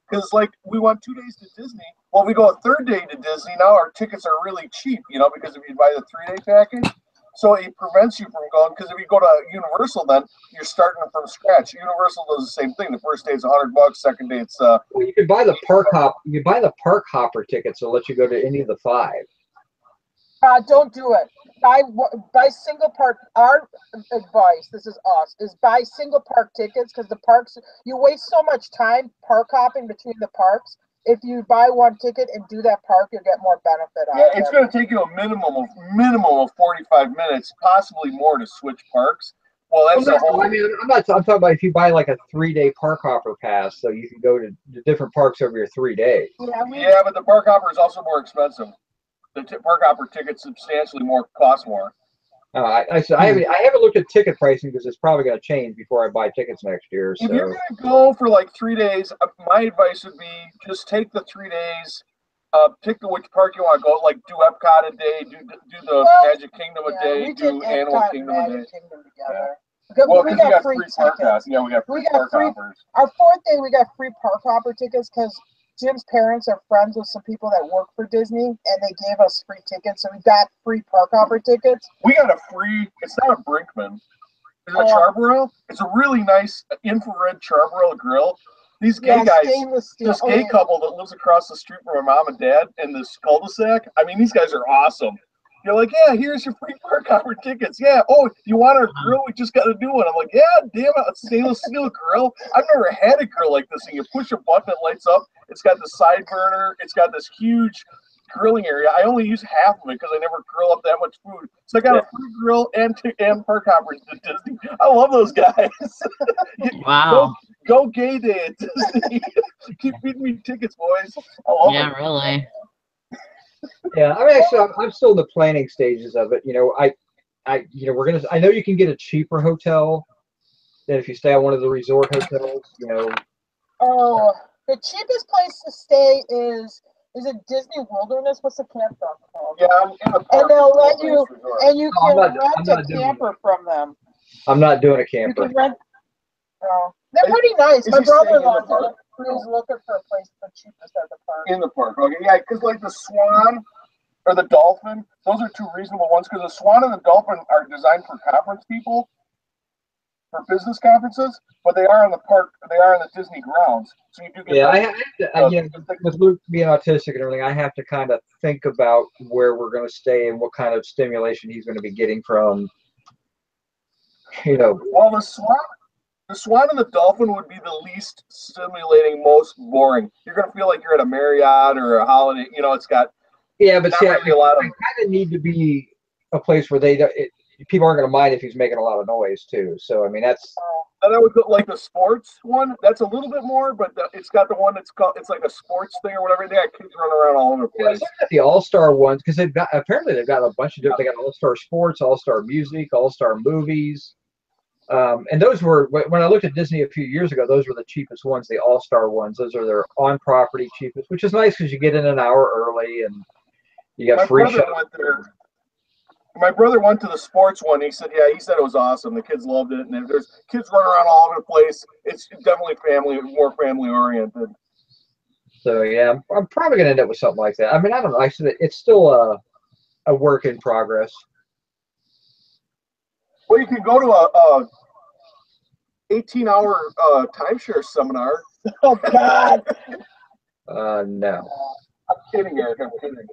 Because like we went 2 days to Disney. Well, we go a third day to Disney. Now our tickets are really cheap, because if you buy the 3-day package. So it prevents you from going because if you go to Universal, then you're starting from scratch. Universal does the same thing. The first day it's $100. Second day it's Well, you can buy the park hop. You buy the park hopper tickets. They'll let you go to any of the 5. Don't do it. Buy single park. Our advice, this is us, is buy single park tickets because the parks you waste so much time park hopping between the parks. If you buy one ticket and do that park, you'll get more benefit out of it. Yeah, it's going to take you a minimum of 45 minutes, possibly more, to switch parks. Well, that's the whole. I mean, I'm talking about if you buy like a 3-day park hopper pass, so you can go to different parks over your 3 days. Yeah, but the park hopper is also more expensive. The park hopper tickets substantially cost more. I haven't looked at ticket pricing because it's probably going to change before I buy tickets next year. So. If you're going to go for like 3 days, my advice would be just take the 3 days, pick which park you want to go. Like do Epcot a day, do the Magic Kingdom a day, do Animal Kingdom a day. Well, because we got free park hoppers. Yeah, we got free park hoppers. Our fourth day, we got free park hopper tickets because Jim's parents are friends with some people that work for Disney, and they gave us free tickets, so we got free park hopper tickets. We got a free. It's not a Brinkman. It's a Charbroil. It's a really nice infrared Charbroil grill. These gay guys, this gay couple that lives across the street from my mom and dad in this cul-de-sac. I mean, these guys are awesome. You're like, yeah, here's your free park hopper tickets. Yeah. Oh, you want our grill? We just got to do one. I'm like, yeah, damn it, a stainless steel grill. I've never had a grill like this. And you push a button, it lights up. It's got the side burner. It's got this huge grilling area. I only use half of it because I never grill up that much food. So I got a free grill and park hoppers at Disney. I love those guys. Wow. Go gay day at Disney. Keep feeding me tickets, boys. I love it. Really. Yeah, I mean, actually, I'm still in the planning stages of it. I know you can get a cheaper hotel than if you stay at one of the resort hotels. Oh, the cheapest place to stay is it Disney Wilderness? What's the campground called? Yeah, I'm in the park. And they'll let you, and you can rent a camper from them. I'm not doing a camper. You can rent. They're pretty nice. My brother-in-law was looking for a place the cheapest at the park. In the park, okay, yeah, because like the Swan, or the Dolphin. Those are two reasonable ones because the Swan and the Dolphin are designed for conference people, for business conferences, but they are on the park. They are on the Disney grounds, so you do get. Yeah, I have to, again, with Luke being autistic and everything, I have to kind of think about where we're going to stay and what kind of stimulation he's going to be getting from, you know. Well, the Swan and the Dolphin would be the least stimulating, most boring. You're going to feel like you're at a Marriott or a Holiday. You know, it's got. Yeah, but see, really a lot of. I kind of need to be a place where people aren't going to mind if he's making a lot of noise too. So I mean, that's. And I would go like the sports one. That's a little bit more, but it's got the one that's called. It's like a sports thing or whatever. They got kids running around all over the place. Yeah, got the All-Star ones because they've got a bunch of different. They got All-Star Sports, All-Star Music, All-Star Movies. And those were, when I looked at Disney a few years ago, those were the cheapest ones, the All-Star ones. Those are their on-property cheapest, which is nice because you get in an hour early and you got free shows. My brother went to the sports one. He said it was awesome. The kids loved it. And there's kids running around all over the place. It's definitely more family oriented. So, yeah, I'm probably going to end up with something like that. I mean, I don't know. I said it's still a work in progress. Well, you can go to a 18-hour timeshare seminar. Oh, God. No. I'm kidding, Eric. I'm kidding.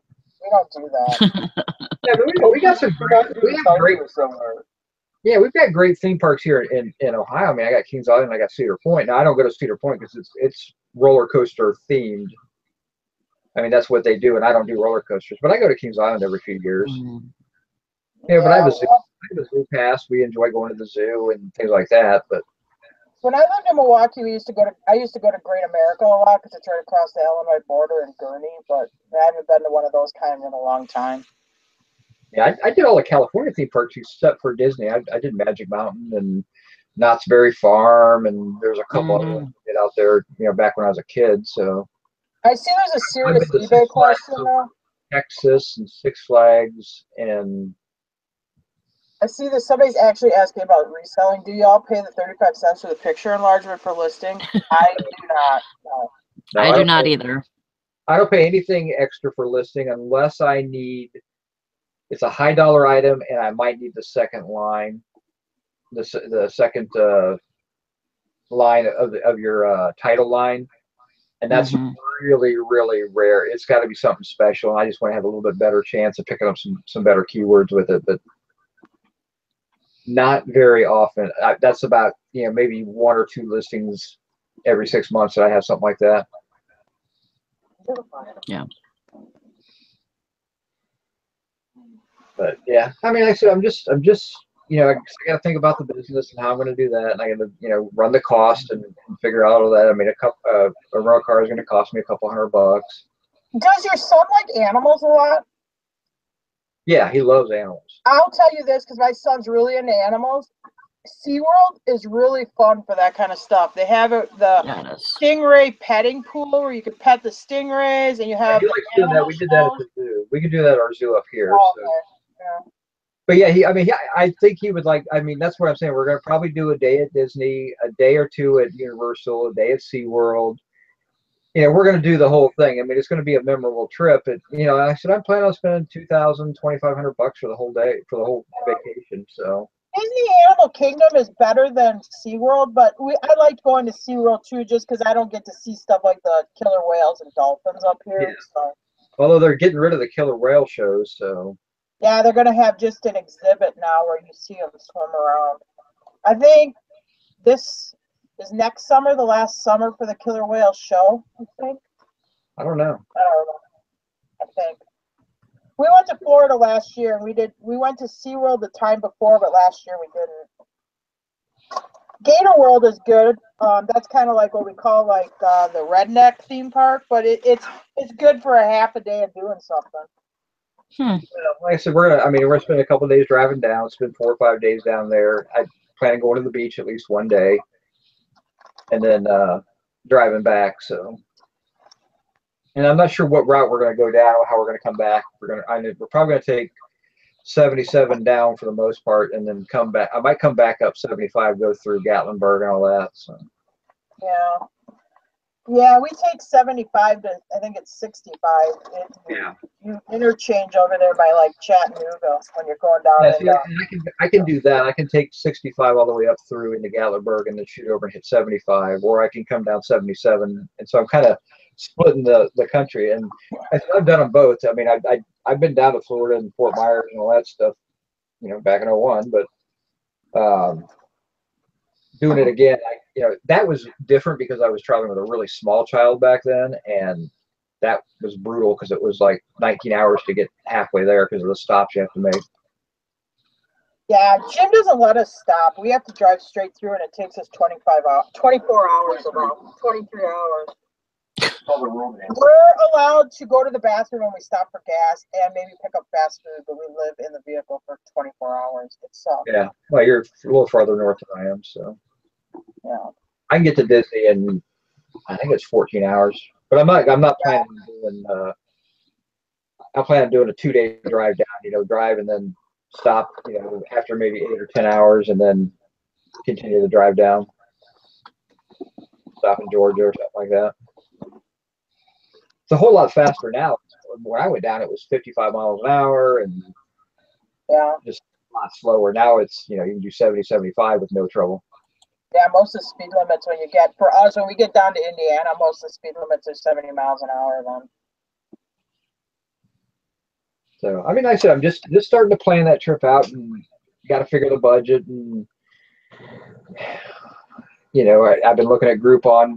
We don't do that. Yeah, but we got some we've got great theme parks here in Ohio. I mean, I got Kings Island, I got Cedar Point. Now I don't go to Cedar Point because it's roller coaster themed. I mean, that's what they do, and I don't do roller coasters. But I go to Kings Island every few years. Mm-hmm. Yeah, but I have a zoo pass. We enjoy going to the zoo and things like that. But when I lived in Milwaukee, I used to go to Great America a lot because it's right across the Illinois border in Gurnee. But I haven't been to one of those kind in a long time. Yeah, I did all the California theme parks except for Disney. I did Magic Mountain and Knott's Berry Farm, and there's a couple of them that out there, back when I was a kid. So I see there's a serious eBay question though. Texas and Six Flags, and I see that somebody's actually asking about reselling. Do y'all pay the 35 cents for the picture enlargement for listing? I do not. No, I do not either. I don't pay anything extra for listing unless I need. It's a high dollar item, and I might need the second line, the second line of your title line, and that's really, really rare. It's got to be something special, and I just want to have a little bit better chance of picking up some better keywords with it, but not very often. That's about maybe 1 or 2 listings every 6 months that I have something like that. Yeah. But yeah, I mean, like I said, I'm just, I got to think about the business and how I'm going to do that, and I got to, run the cost and figure out all that. I mean, a rental car is going to cost me a couple $100. Does your son like animals a lot? Yeah, he loves animals. I'll tell you this because my son's really into animals. SeaWorld is really fun for that kind of stuff. They have the stingray petting pool where you can pet the stingrays, and you have. Yeah, he likes doing that. We did that at the zoo. We could do that at our zoo up here. Oh, so. okay. Yeah. But yeah, I think he would like. I mean, that's what I'm saying. We're gonna probably do a day at Disney, a day or 2 at Universal, a day at SeaWorld. We're going to do the whole thing. I mean, it's going to be a memorable trip. And, I said, I'm planning on spending $2,000, $2,500 for the whole day, for the whole vacation. So Disney Animal Kingdom is better than SeaWorld, but I liked going to SeaWorld too, just because I don't get to see stuff like the killer whales and dolphins up here. Yeah. So. Although they're getting rid of the killer whale shows, so. Yeah, they're going to have just an exhibit now where you see them swim around. I think this is next summer, the last summer for the killer whale show, I think. I don't know. I think. We went to Florida last year, and we went to SeaWorld the time before, but last year we didn't. Gator World is good. That's kind of like what we call like the redneck theme park, but it's good for a half a day of doing something. Like I said, we're gonna spend a couple of days driving down, spend 4 or 5 days down there. I plan on going to the beach at least one day, and then driving back. So, and I'm not sure what route we're going to go down or how we're going to come back. We're probably going to take 77 down for the most part, and then come back. I might come back up 75, go through Gatlinburg and all that. So. Yeah. Yeah, we take 75 to, I think it's 65. Yeah. You interchange over there by like Chattanooga when you're going down Yeah, see, into. I can do that. I can take 65 all the way up through into Gatlinburg and then shoot over and hit 75, or I can come down 77. And so I'm kind of splitting the country. And I've done them both. I mean, I've been down to Florida and Fort Myers and all that stuff, you know, back in '01. But doing it again, you know, that was different because I was traveling with a really small child back then, and that was brutal because it was like 19 hours to get halfway there because of the stops you have to make. Yeah, Jim doesn't let us stop. We have to drive straight through, and it takes us 24 hours, about 23 hours. We're allowed to go to the bathroom when we stop for gas and maybe pick up fast food, but we live in the vehicle for 24 hours. It sucks. Yeah, well, you're a little farther north than I am, so Yeah. I can get to Disney in I think it's 14 hours. But I'm not planning on doing. I plan on doing a 2-day drive down. You know, drive and then stop. You know, after maybe 8 or 10 hours, and then continue the drive down. Stop in Georgia or something like that. It's a whole lot faster now. When I went down, it was 55 miles an hour and just a lot slower. Now it's, you know, you can do 70, 75 with no trouble. Yeah, most of the speed limits when you get, for us, when we get down to Indiana, most of the speed limits are 70 miles an hour then. So, I mean, like I said, I'm just starting to plan that trip out, and got to figure the budget. And, you know, I've been looking at Groupon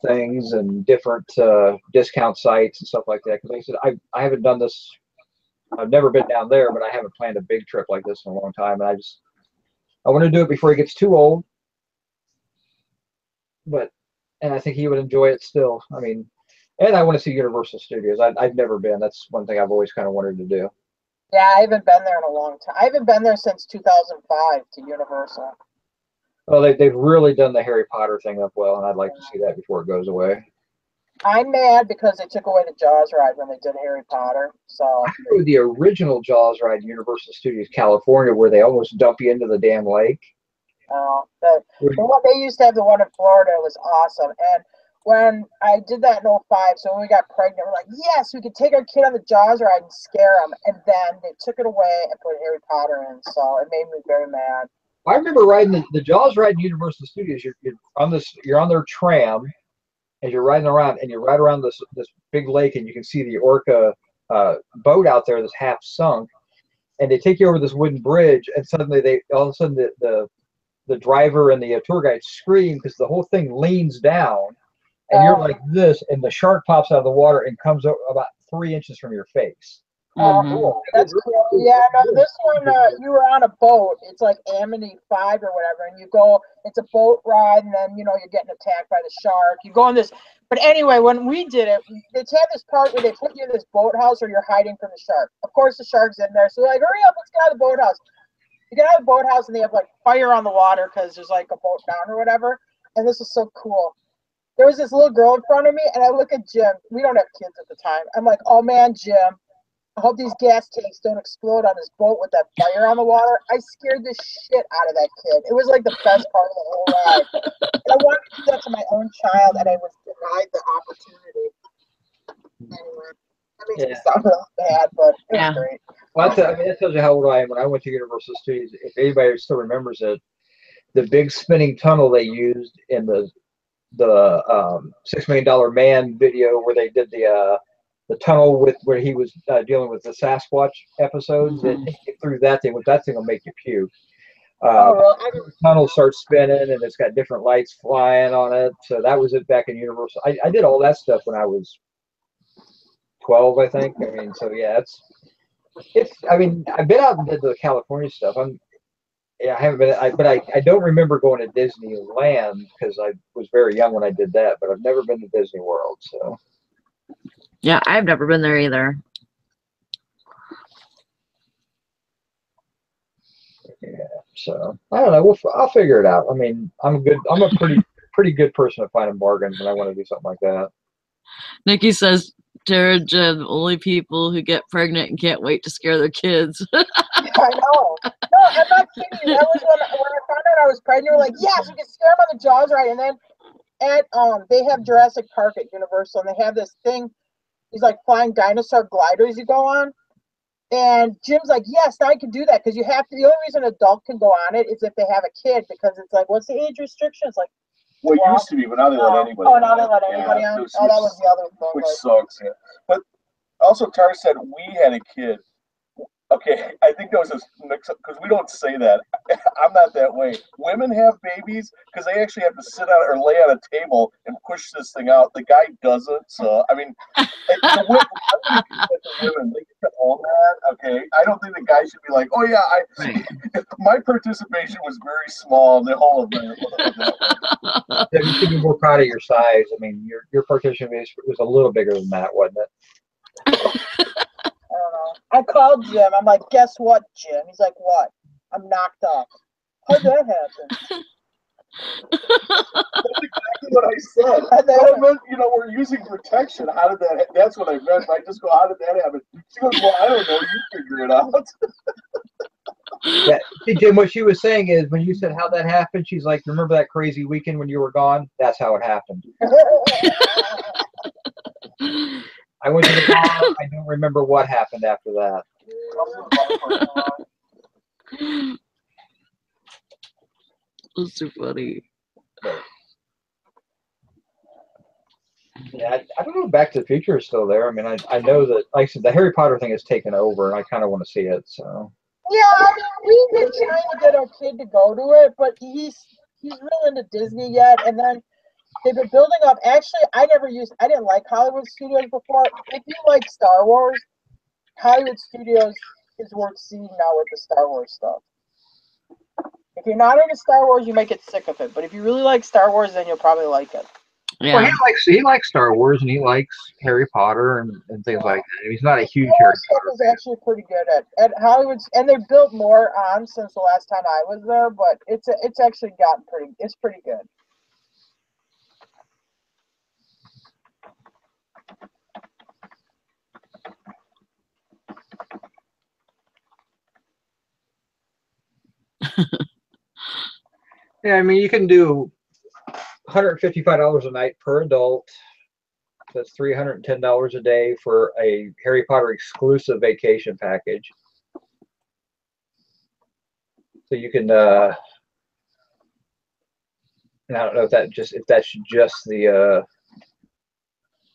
things and different discount sites and stuff like that. Because like I said, I haven't done this. I've never been down there, but I haven't planned a big trip like this in a long time. And I want to do it before he gets too old. And I think he would enjoy it still. I mean, and I want to see Universal Studios. I've never been. That's one thing I've always kind of wanted to do. Yeah, I haven't been there in a long time. I haven't been there since 2005 to Universal. Well, they've really done the Harry Potter thing up well, and I'd like to see that before it goes away. I'm mad because they took away the Jaws ride when they did Harry Potter. So I remember the original Jaws ride in Universal Studios California, where they almost dump you into the damn lake. The one they used to have, the one in Florida, was awesome. And when I did that in '05, so when we got pregnant, we're like, yes, we could take our kid on the Jaws ride and scare him. And then they took it away and put Harry Potter in. So it made me very mad. I remember riding the Jaws ride in Universal Studios. You're on their tram as you're riding around, and you ride around this big lake, and you can see the orca boat out there that's half sunk. And they take you over this wooden bridge, and suddenly all of a sudden the driver and the tour guide scream because the whole thing leans down, and you're like this, and the shark pops out of the water and comes up about 3 inches from your face. Cool. That's cool. Yeah, no, this one, you were on a boat. It's like Amity 5 or whatever, and you go, it's a boat ride, and then, you know, you're getting attacked by the shark. You go on this. But anyway, when we did it, they had this part where they put you in this boathouse where you're hiding from the shark. Of course, the shark's in there. So they're like, hurry up, let's get out of the boathouse. You get out of the boathouse, and they have, like, fire on the water because there's, like, a boat down or whatever. And this is so cool. There was this little girl in front of me, and I look at Jim. We don't have kids at the time. I'm like, oh, man, Jim. I hope these gas tanks don't explode on this boat with that fire on the water. I scared the shit out of that kid. It was like the best part of the whole ride. And I wanted to do that to my own child, and I was denied the opportunity. Anyway, that makes me sound real bad, but it was great. Well, that tells you how old I am. When I went to Universal Studios, if anybody still remembers it, the big spinning tunnel they used in the $6 Million Man video where they did the tunnel where he was dealing with the Sasquatch episodes. Mm-hmm. Through that thing will make you puke. The tunnel starts spinning, and it's got different lights flying on it. So that was it back in Universal. I did all that stuff when I was 12, I think. I mean, so yeah, I mean, I've been out and did the California stuff. I haven't been, but I don't remember going to Disneyland because I was very young when I did that. But I've never been to Disney World, so. Yeah, I've never been there either. Yeah, so I don't know. I'll figure it out. I mean, I'm a pretty good person at finding bargains when I want to do something like that. Nikki says, Tara, Jim, only people who get pregnant and can't wait to scare their kids. I know. No, I'm not kidding. That was when I found out I was pregnant. We're like, yes, we can scare them on the Jaws ride. at they have Jurassic Park at Universal, and they have this thing. These like flying dinosaur gliders you go on. And Jim's like, yes, now I can do that because you have to. The only reason an adult can go on it is if they have a kid, because it's like, what's the age restriction? It's like, well, it used to be, but now they let anybody. Oh, now they let anybody on. Which, Oh, that was the other thing. Which sucks. Yeah. But also, Tar said we had a kid. Okay, I think there was this mix-up because we don't say that. I'm not that way. Women have babies because they actually have to sit on or lay on a table and push this thing out. The guy doesn't. So I mean, the women they get to own that. Okay, I don't think the guy should be like, oh yeah, my participation was very small in the whole event. Yeah, you should be more proud of your size. I mean, your participation was a little bigger than that, wasn't it? I don't know. I called Jim. I'm like, guess what, Jim? He's like, what? I'm knocked up. How'd that happen? That's exactly what I said. I meant, we're using protection. How did that? That's what I meant. I just go, how did that happen? She goes, well, I don't know. You figure it out. Yeah, see, Jim, what she was saying is when you said how that happened, she's like, remember that crazy weekend when you were gone? That's how it happened. I went to the bar. I don't remember what happened after that. That's too funny. Yeah, I don't know. Back to the Future is still there. I mean, I know that, like I said, the Harry Potter thing has taken over, and I kind of want to see it. So. Yeah, I mean, we've been trying to get our kid to go to it, but he's real into Disney yet, and then they've been building up. Actually, I didn't like Hollywood Studios before. If you like Star Wars, Hollywood Studios is worth seeing now with the Star Wars stuff. If you're not into Star Wars, you might get sick of it. But if you really like Star Wars, then you'll probably like it. Yeah. Well, he likes Star Wars and he likes Harry Potter and things like that. He's not a huge Harry stuff Potter is actually pretty good at Hollywood, and they've built more on since the last time I was there. But it's actually gotten pretty good. Yeah, I mean, you can do $155 a night per adult. That's $310 a day for a Harry Potter exclusive vacation package. So you can, and I don't know if that's just the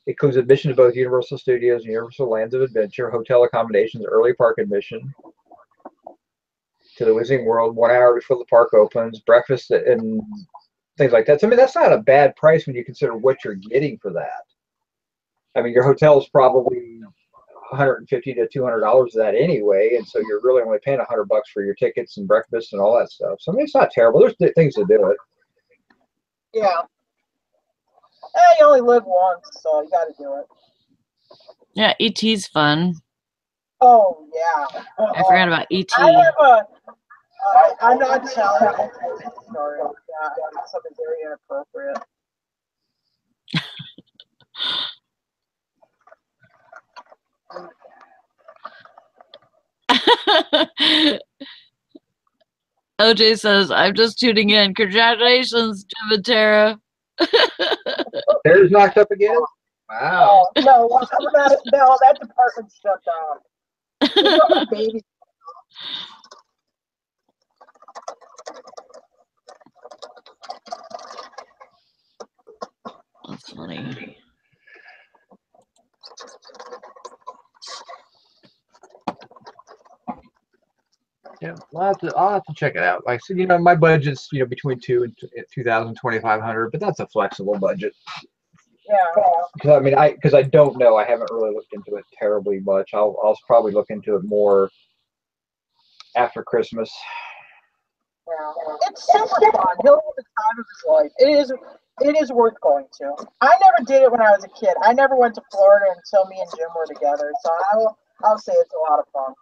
includes admission to both Universal Studios and Universal Lands of Adventure, hotel accommodations, early park admission to the Wizarding World 1 hour before the park opens, breakfast and things like that. So, I mean, that's not a bad price when you consider what you're getting for that. I mean, your hotel is probably $150 to $200 of that anyway, and so you're really only paying $100 for your tickets and breakfast and all that stuff. So, I mean, it's not terrible. There's things to do it. Yeah. You only live once, so you got to do it. Yeah, E.T.'s fun. Oh yeah. I forgot about E.T. I have I'm not telling a story. Yeah, it's something very inappropriate. OJ says, I'm just tuning in. Congratulations, Jim and Tara. Tara's knocked up again? Wow. No, that department shut down. Baby. That's funny. Yeah, I'll have to check it out. Like I said, my budget's between $2,000 and $2,500, but that's a flexible budget. Yeah. Because I don't know. I haven't really looked into it terribly much. I'll probably look into it more after Christmas. Yeah. It's super fun. He'll have the time of his life. It is worth going to. I never did it when I was a kid. I never went to Florida until me and Jim were together. So I'll say it's a lot of fun.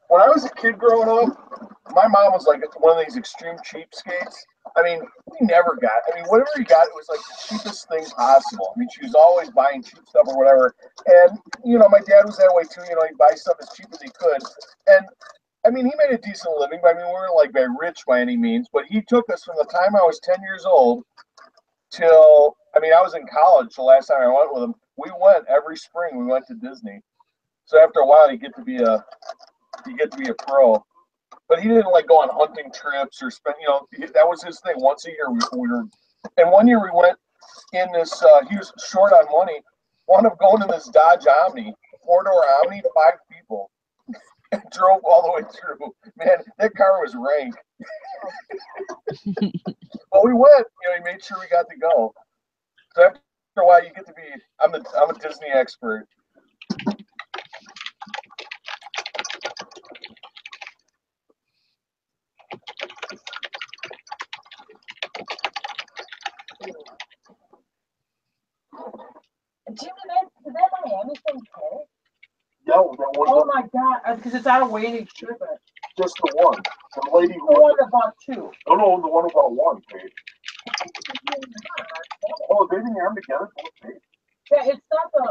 When I was a kid growing up, my mom was like one of these extreme cheapskates. I mean, we never got. I mean, whatever he got, it was like the cheapest thing possible. I mean, she was always buying cheap stuff or whatever. And you know, my dad was that way too. You know, he'd buy stuff as cheap as he could. And I mean, he made a decent living. But I mean, we weren't like very rich by any means. But he took us from the time I was 10 years old till I mean, I was in college. The last time I went with him, we went every spring. We went to Disney. So after a while, you get to be a pro. But he didn't like go on hunting trips or spend, you know, that was his thing. Once a year we were, and one year we went in this, he was short on money, wound up going in this Dodge Omni, 4-door Omni, 5 people, and drove all the way through. Man, that car was rank. But we went, you know, he made sure we got to go. So after a while you get to be, I'm a Disney expert. Jimmy, did that Miami thing pay? No, that one. Oh my God, because it's out of waiting ship it. Just the one. The lady The one that bought 2. No, the one who bought 1 paid. Oh, they didn't have them together. Both paid. Yeah, it's not the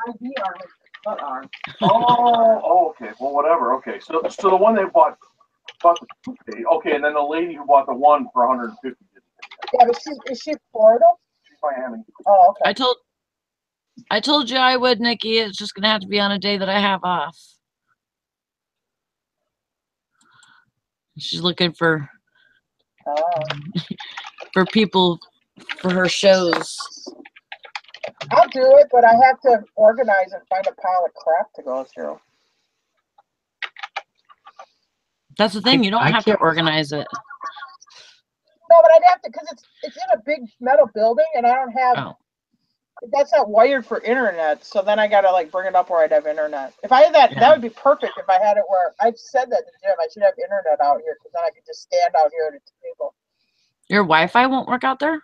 ID arm, it's the cut arm. Oh, okay. Well, whatever. Okay, so the one they bought the 2 paid. Okay, and then the lady who bought the 1 for 150 didn't pay. Yeah, but is she Florida? She's Miami. Oh, okay. I told you I would, Nikki. It's just gonna have to be on a day that I have off. She's looking for people for her shows. I'll do it, but I have to organize and find a pile of crap to go through. That's the thing. You don't have to organize it. No, but I'd have to, because it's in a big metal building, and I don't have. Oh. That's not wired for internet, so then I gotta like bring it up where I'd have internet. If I had that, Yeah. that would be perfect. If I had it where I've said that to Jim, I should have internet out here, because then I could just stand out here at a table. Your Wi-Fi won't work out there?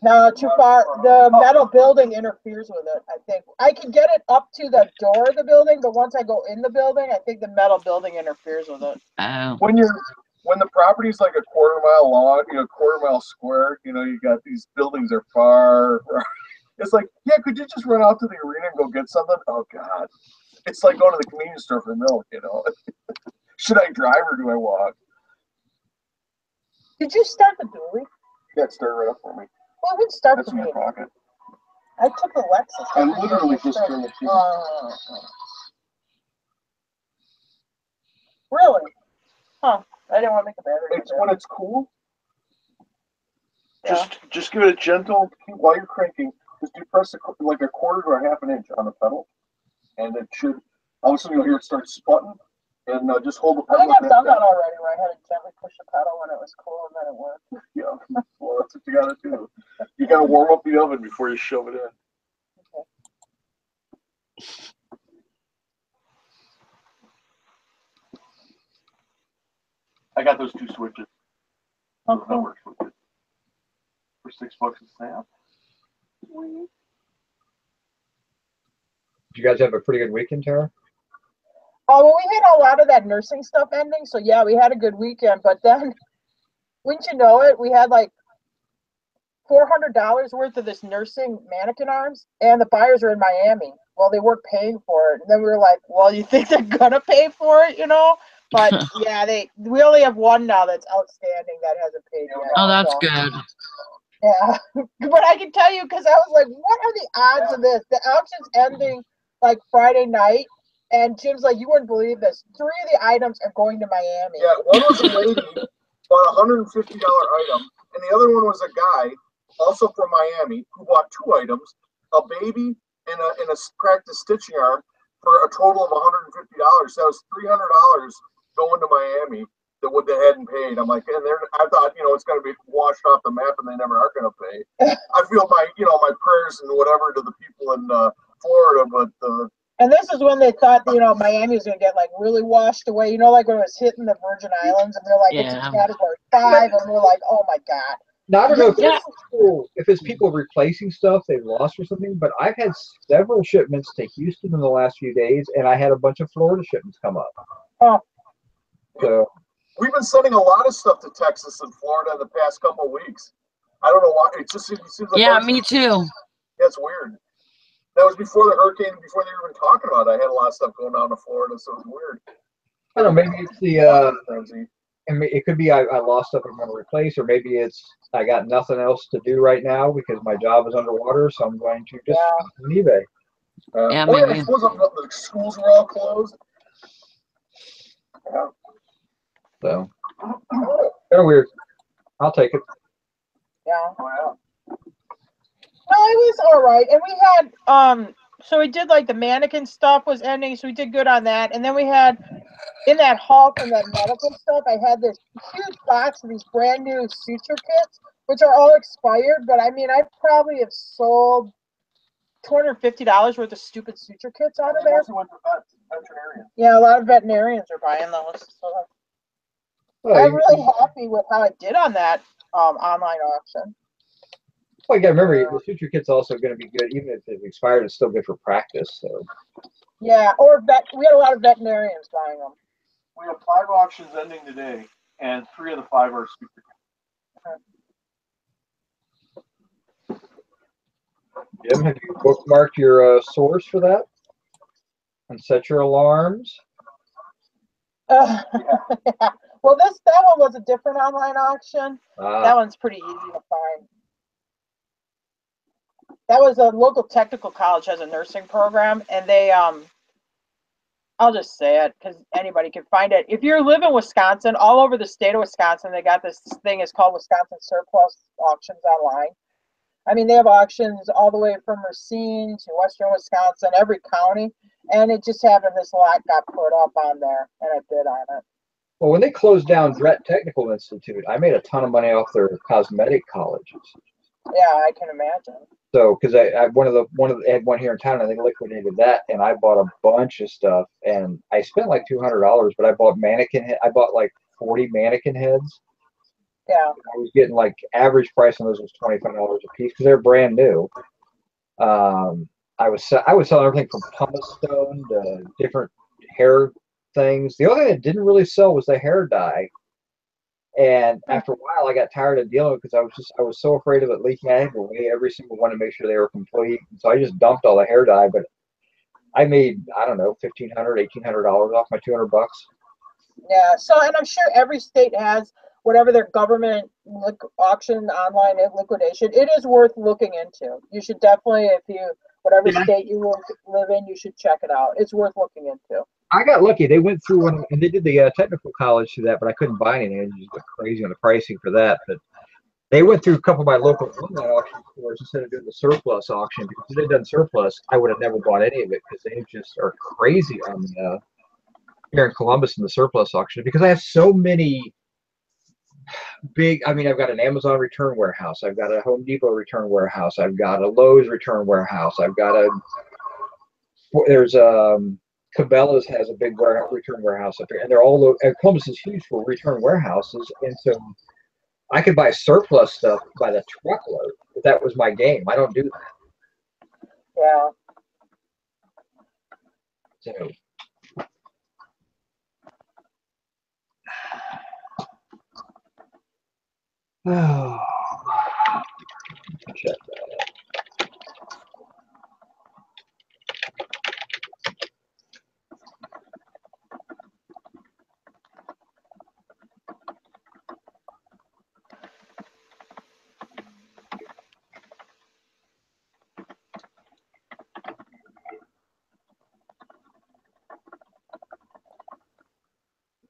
No, too far. The metal building interferes with it. I think I can get it up to the door of the building, but once I go in the building, I think the metal building interferes with it. Oh. When the property's like a quarter-mile long, you know, quarter-mile square, you know, you got these buildings are far. It's like, yeah, could you just run out to the arena and go get something? Oh God, it's like going to the convenience store for milk. You know, should I drive or do I walk? Did you start the dually? Yeah, it started right up for me. Well, we start That's the in my dually. pocket. I took the Lexus. I literally just turned the key. Really? Huh. I didn't want to make a battery. It's when it's cool. Just give it a gentle while you're cranking. Just depress like a quarter to a half an inch on the pedal, and it should. All of a sudden you'll hear it start sputting, and just hold the pedal. I think I've done that already, where I had to gently push the pedal when it was cool, and then it worked. Yeah, well, that's what you gotta do. You gotta warm up the oven before you shove it in. Okay. I got those 2 switches. Oh, That cool. works with it. For $6 a snap. Sweet. Did you guys have a pretty good weekend, Tara? Oh, well, we had a lot of that nursing stuff ending, so yeah, we had a good weekend. But then, wouldn't you know it, we had like $400 worth of this nursing mannequin arms, and the buyers are in Miami. Well, they weren't paying for it, and then we were like, "Well, you think they're gonna pay for it, you know?" But yeah, we only have one now that's outstanding that hasn't paid yet. Oh, that's so. good. Yeah, but I can tell you, because I was like, "What are the odds of this?" The auction's ending like Friday night. And Jim's like, you wouldn't believe this. 3 of the items are going to Miami. Yeah, one was a lady, bought a $150 item, and the other one was a guy, also from Miami, who bought 2 items, a baby and a practice stitching arm for a total of $150. So that was $300 going to Miami that they hadn't paid. I'm like, and I thought, you know, it's going to be washed off the map, and they never are going to pay. I feel my prayers and whatever to the people in Florida, but. And this is when they thought, you know, Miami was going to get, like, really washed away. You know, like when it was hitting the Virgin Islands, and they're like, it's in category 5, and we're like, oh, my God. Now, I don't know if it's people replacing stuff they've lost or something, but I've had several shipments to Houston in the last few days, and I had a bunch of Florida shipments come up. Oh. So We've been sending a lot of stuff to Texas and Florida in the past couple of weeks. I don't know why. It just seems like Yeah, me too. That's weird. That was before the hurricane, before they were even talking about it. I had a lot of stuff going down to Florida, so it was weird. I don't know, maybe it's the and it could be I lost stuff I'm going to replace, or maybe it's I got nothing else to do right now because my job is underwater, so I'm going to just shop on eBay. Yeah, oh yeah, maybe. the schools were all closed. Yeah. So kind of weird. I'll take it. Yeah. Oh, No, it was all right. And we had so we did like the mannequin stuff was ending, so we did good on that. And then we had in that haul from that medical stuff, I had this huge box of these brand new suture kits, which are all expired, but I mean I probably have sold $250 worth of stupid suture kits out of there. Yeah, a lot of veterinarians are buying those. So I'm really happy with how I did on that online auction. Well, you got to remember, the suture kit's also going to be good, even if it's expired. It's still good for practice. So. Yeah, or we had a lot of veterinarians buying them. We have 5 auctions ending today, and 3 of the 5 are super. Jim, have you bookmarked your source for that and set your alarms? Yeah. Well, that one was a different online auction. That one's pretty easy to find. That was a local technical college has a nursing program, and they I'll just say it because anybody can find it. If you live in Wisconsin, all over the state of Wisconsin, they got this thing. It's called Wisconsin Surplus Auctions Online. I mean, they have auctions all the way from Racine to Western Wisconsin, every county, and it just happened this lot got put up on there, and I bid on it. Well, when they closed down Brett Technical Institute, I made a ton of money off their cosmetic colleges. Yeah, I can imagine. So, because I they had one here in town, and they liquidated that, and I bought a bunch of stuff, and I spent like $200, but I bought I bought like 40 mannequin heads. Yeah. I was getting like average price on those was $25 a piece because they're brand new. I was selling everything from pumice stone to different hair things. The only thing that didn't really sell was the hair dye. And after a while, I got tired of dealing with it because I was so afraid of it leaking. I had to weigh every single one to make sure they were complete. And so I just dumped all the hair dye, but I made, I don't know, $1,500, $1,800 off my $200. Yeah. So, and I'm sure every state has whatever their government auction online liquidation. It is worth looking into. You should definitely, whatever state you live in, you should check it out. It's worth looking into. I got lucky. They went through one, and they did the technical college through that, but I couldn't buy anything. I just got crazy on the pricing for that. But they went through a couple of my local online auction stores instead of doing the surplus auction, because if they'd done surplus, I would have never bought any of it because they just are crazy on the here in Columbus in the surplus auction, because I have so many big. I mean, I've got an Amazon return warehouse, I've got a Home Depot return warehouse, I've got a Lowe's return warehouse, there's Cabela's has a big return warehouse up here, and they're all Columbus is huge for return warehouses, and so I could buy surplus stuff by the truckload if that was my game. I don't do that. Yeah. So. Oh, check that out.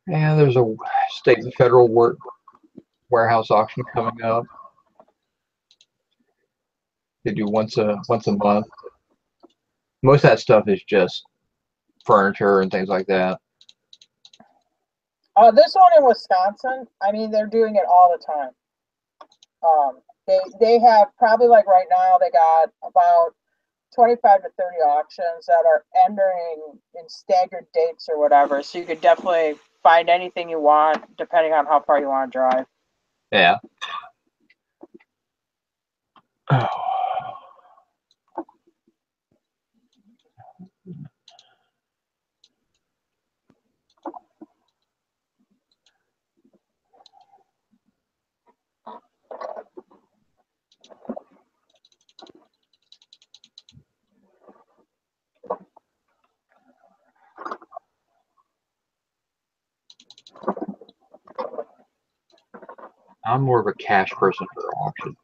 Yeah, there's a state and federal warehouse auction coming up. They do once a month. Most of that stuff is just furniture and things like that. This one in Wisconsin, I mean, they're doing it all the time. They have probably, like right now, they got about 25 to 30 auctions that are entering in staggered dates or whatever. So you could definitely find anything you want depending on how far you want to drive. Yeah. Oh. I'm more of a cash person for auction.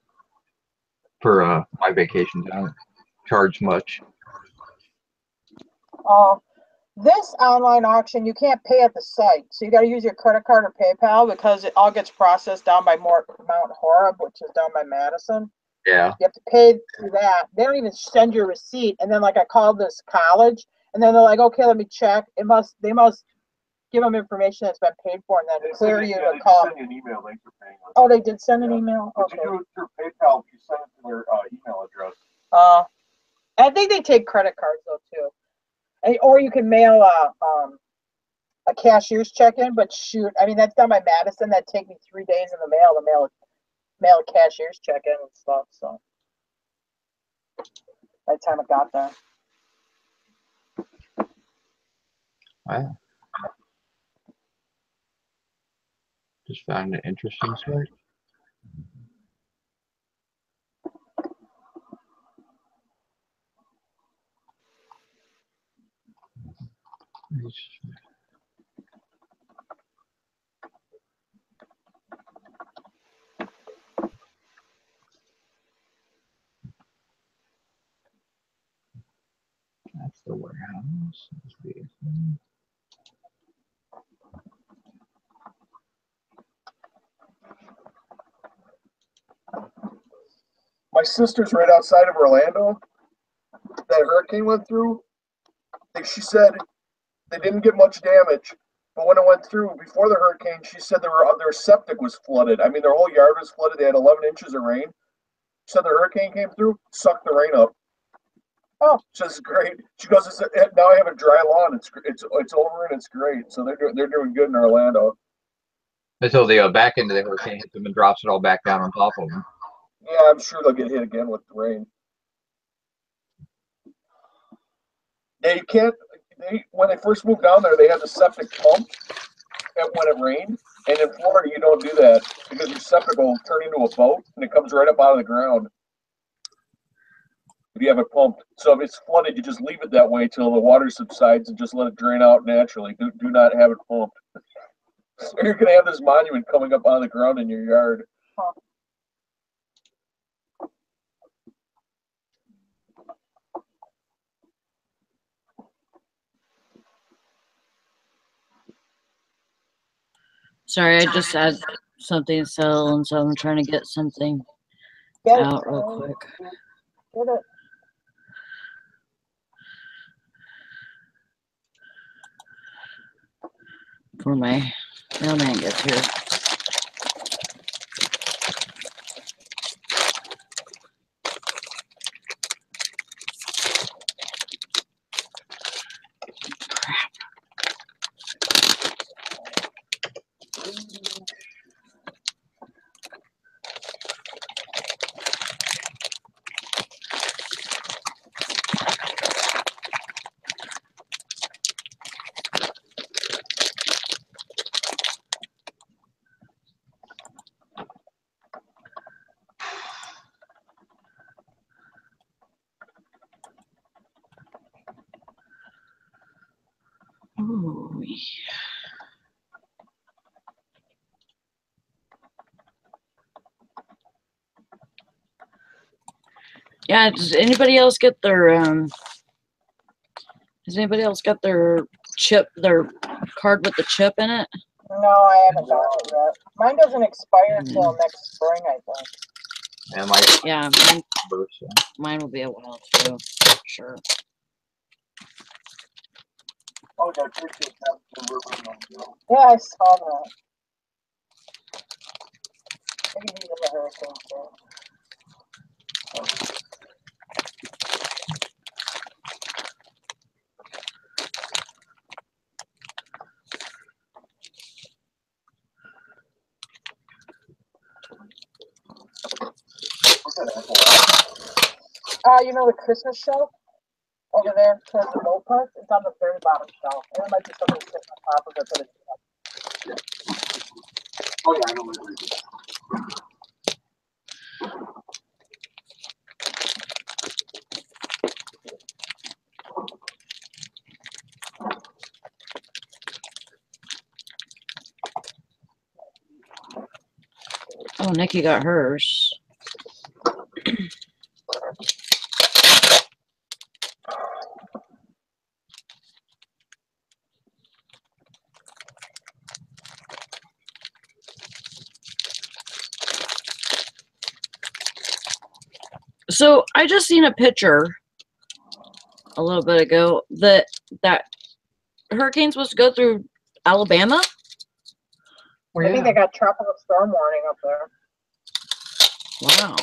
For my vacations, I don't charge much. This online auction, you can't pay at the site, so you got to use your credit card or PayPal because it all gets processed down by Mount Horeb, which is down by Madison. Yeah. You have to pay through that. They don't even send you a receipt. And then, like, I called this college, and then they're like, "Okay, let me check." They must give them information that's been paid for, and then clear you to call. They send you an email. Thanks for paying. Oh, they did send an email. But Okay. you do it through PayPal. You send it to their email address. I think they take credit cards though too. Or you can mail a cashier's check in, but shoot, I mean that's done by Madison. That'd take me 3 days in the mail to mail a cashier's check in and stuff. So by the time it got there. Wow. Just found an interesting site. That's the warehouse. My sister's right outside of Orlando. That hurricane went through. She said they didn't get much damage, but when it went through before the hurricane, she said their septic was flooded. I mean, their whole yard was flooded. They had 11 inches of rain. She said the hurricane came through, sucked the rain up. Oh, she says great. She goes, now I have a dry lawn. It's over and it's great. So they're doing good in Orlando. Until the back end of the hurricane hits them and drops it all back down on top of them. Yeah, I'm sure they'll get hit again with the rain. They can't. When they first moved down there, they had the septic pump when it rained. And in Florida, you don't do that because your septic will turn into a boat and it comes right up out of the ground. If you have it pumped. So if it's flooded, you just leave it that way till the water subsides and just let it drain out naturally. Do not have it pumped. Or you're going to have this monument coming up out of the ground in your yard. Sorry, I just had something to sell, and so I'm trying to get something out real quick. Get it. Before my mailman gets here. Ooh. Yeah, does anybody else get their has anybody else got their card with the chip in it? No, I haven't got it yet. Mine doesn't expire till next spring, I think. Yeah, mine will be a while too, sure. Oh, yeah, yeah, I saw that. Maybe he's in the hurricane too. You know the Christmas shelf over there towards the boat park? It's on the very bottom shelf. And it might be something sitting on top of it, but it's Oh, yeah, I know what it is. Oh, Nikki got hers. So I just seen a picture a little bit ago that hurricane's supposed to go through Alabama. Well, I think they got tropical storm warning up there. Wow.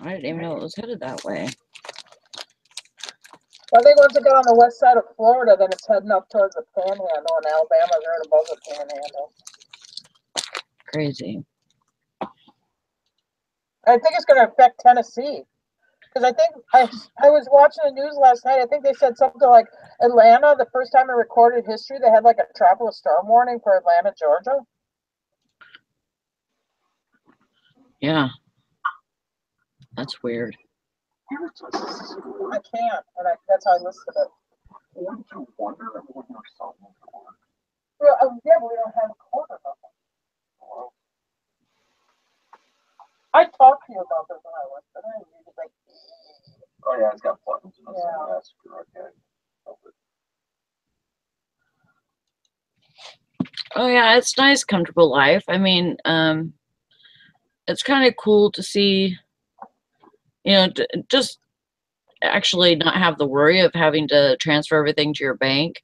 I didn't even know it was headed that way. Well, I think once it got on the west side of Florida, then it's heading up towards the Panhandle, and Alabama's right above the Panhandle. Crazy. I think it's going to affect Tennessee. Because I think I was watching the news last night. I think they said something like Atlanta, the first time in recorded history, they had like a tropical storm warning for Atlanta, Georgia. Yeah. That's weird. I can't, and that's how I listed it. Wouldn't you wonder if it was something? Well, yeah, but we don't have a code or nothing. I talked to you about this when I was, but I didn't like. Oh yeah, it's got plugins in it. Yeah. That's okay. Oh yeah, it's nice, comfortable life. I mean, it's kind of cool to see, you know, just actually not have the worry of having to transfer everything to your bank.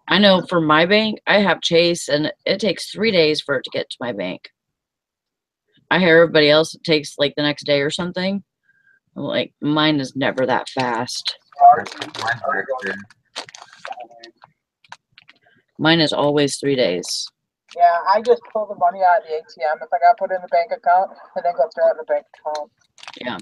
I know for my bank, I have Chase, and it takes 3 days for it to get to my bank. I hear everybody else it takes like the next day or something. Like mine is never that fast. Mine is always 3 days. Yeah, I just pull the money out of the ATM if I got to put it in the bank account, and then go throw it in the bank account. Yeah.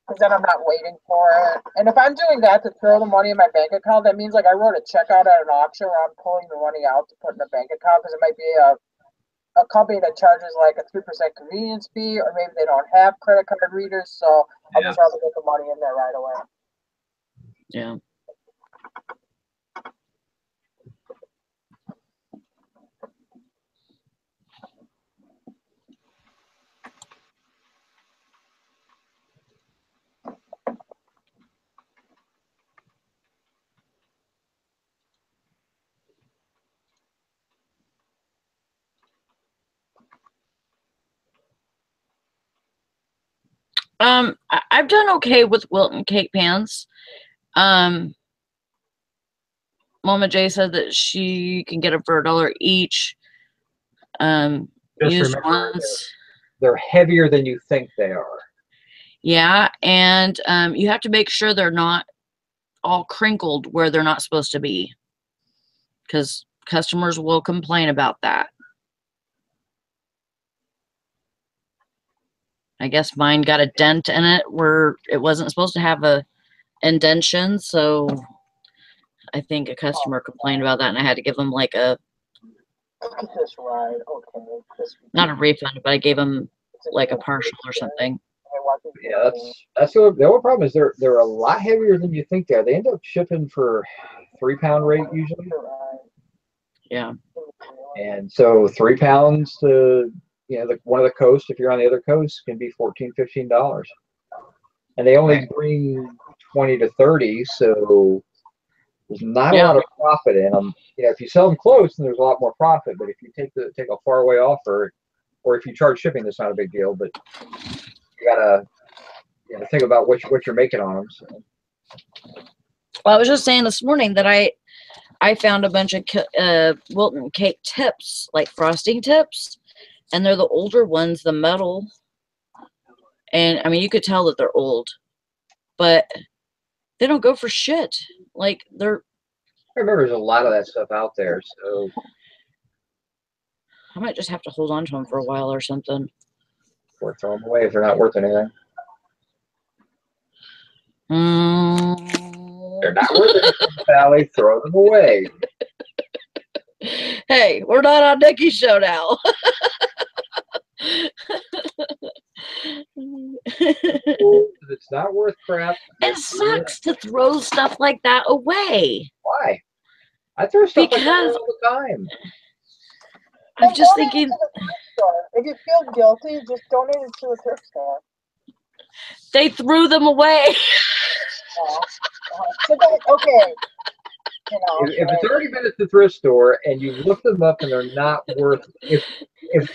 Because then I'm not waiting for it. And if I'm doing that to throw the money in my bank account, that means like I wrote a check out at an auction where I'm pulling the money out to put in a bank account, because it might be a company that charges like a 3% convenience fee, or maybe they don't have credit card readers. So I'll just rather get the money in there right away. Yeah. I've done okay with Wilton cake pans. Mama J said that she can get them for $1 each. Just Used remember, ones. they're heavier than you think they are. Yeah, and you have to make sure they're not all crinkled where they're not supposed to be, because customers will complain about that. I guess mine got a dent in it where it wasn't supposed to have a indentation, so I think a customer complained about that, and I had to give them like a, This ride, okay. not a refund, but I gave them like a partial or something. Yeah, that's the only problem is they're a lot heavier than you think they are. They end up shipping for £3 rate usually. Yeah. And so 3 pounds to one of the coast, if you're on the other coast, can be $14, $15. And they only bring 20 to 30, so there's not a lot of profit in them. If you sell them close, then there's a lot more profit. But if you take a far away offer, or if you charge shipping, that's not a big deal. But you gotta think about what you're making on them. So. Well, I was just saying this morning that I found a bunch of Wilton cake tips, like frosting tips, and they're the older ones, the metal. And I mean, you could tell that they're old, but they don't go for shit. Like I remember there's a lot of that stuff out there, so I might just have to hold on to them for a while or something. Or throw them away if they're not worth anything. They're not worth anything, Sally. Throw them away. Hey, we're not on Nikki's show now. It's not worth crap. And it sucks to throw stuff like that away. Why? I throw stuff like that Because all the time. I'm Then just donate it thinking to the thrift store. If you feel guilty, just donate it to a thrift store. they threw them away. So that, okay, you know. If it's already been at the thrift store and you look them up and they're not worth, if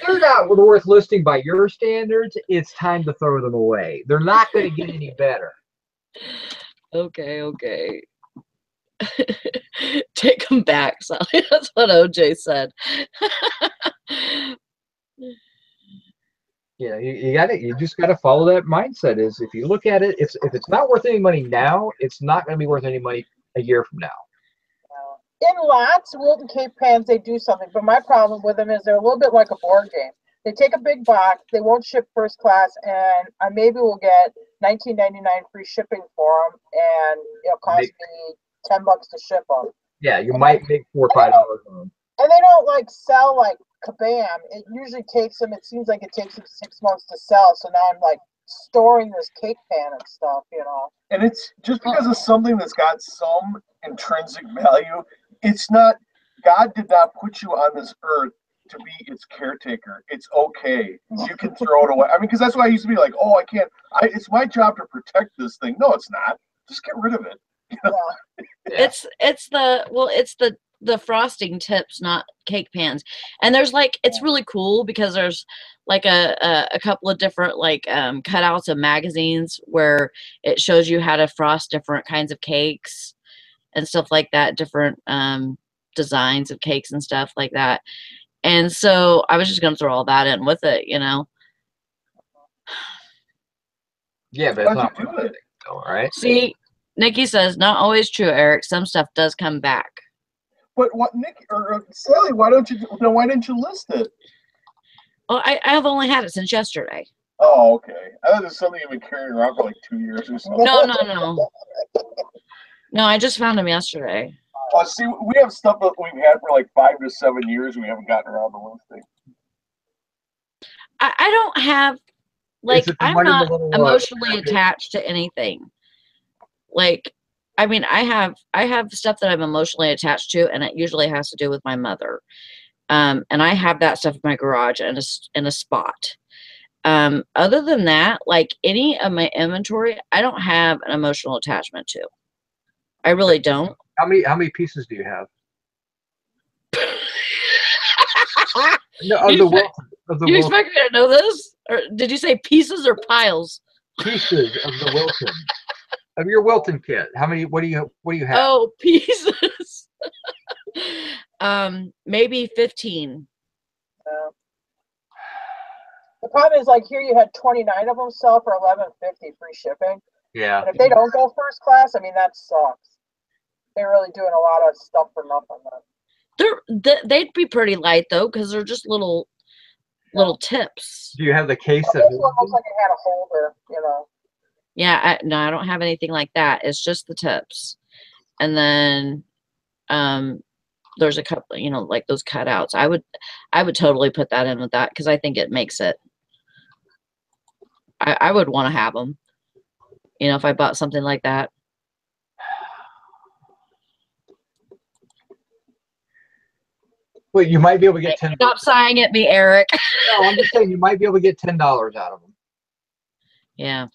they're not worth listing by your standards, it's time to throw them away. They're not going to get any better. Okay. Take them back, Sally. That's what OJ said. You know, you just got to follow that mindset. Is if you look at it, if it's not worth any money now, it's not going to be worth any money a year from now. In lots, Wilton Cape Pans, they do something, but my problem with them is they're a little bit like a board game. They take a big box, they won't ship first class, and I maybe will get $19.99 free shipping for them, and it'll cost me $10 to ship them. Yeah, you might make $4 or $5 on them. And they don't like sell like kabam. It usually takes them. It seems like it takes them 6 months to sell. So now I'm like storing this cake pan and stuff, you know. And it's just because of something that's got some intrinsic value. It's not. God did not put you on this earth to be its caretaker. It's okay. You can throw it away. I mean, because that's why I used to be like, oh, I can't. It's my job to protect this thing. No, it's not. Just get rid of it. You know? Yeah. It's the frosting tips, not cake pans. And there's like, it's really cool because there's like a couple of different like cutouts of magazines where it shows you how to frost different kinds of cakes and stuff like that, different designs of cakes and stuff like that. And so I was just gonna throw all that in with it, you know. Yeah, but it's not do it. all right. See, Nikki says not always true, Eric. Some stuff does come back. But what, Nick or Sally? Why didn't you list it? Well, I have only had it since yesterday. Oh, okay. I thought it was something you've been carrying around for like 2 years or something. No. No, I just found them yesterday. See, we have stuff that we've had for like 5 to 7 years. We haven't gotten around to listing. I don't have, like, I'm not emotionally okay. attached to anything. Like, I mean, I have stuff that I'm emotionally attached to, and it usually has to do with my mother. And I have that stuff in my garage in a spot. Other than that, like any of my inventory, I don't have an emotional attachment to. I really don't. How many pieces do you have? No, You expect me to know this? Or did you say pieces or piles? Pieces of the Wilton. Of your Wilton kit. How many? What do you have? Oh, pieces. Maybe 15. The problem is, like, here you had 29 of them sell for $11.50 free shipping. Yeah. And if they don't go first class, I mean, that sucks. They're really doing a lot of stuff for nothing. They'd be pretty light though, because they're just little tips. Do you have the case This one looks like it had a holder, you know. Yeah, no, I don't have anything like that. It's just the tips, and then there's a couple, you know, like those cutouts. I would totally put that in with that because I think it makes it. I would want to have them, you know, if I bought something like that. Well, you might be able to get $10. Stop sighing at me, Eric. No, I'm just saying you might be able to get $10 out of them. Yeah.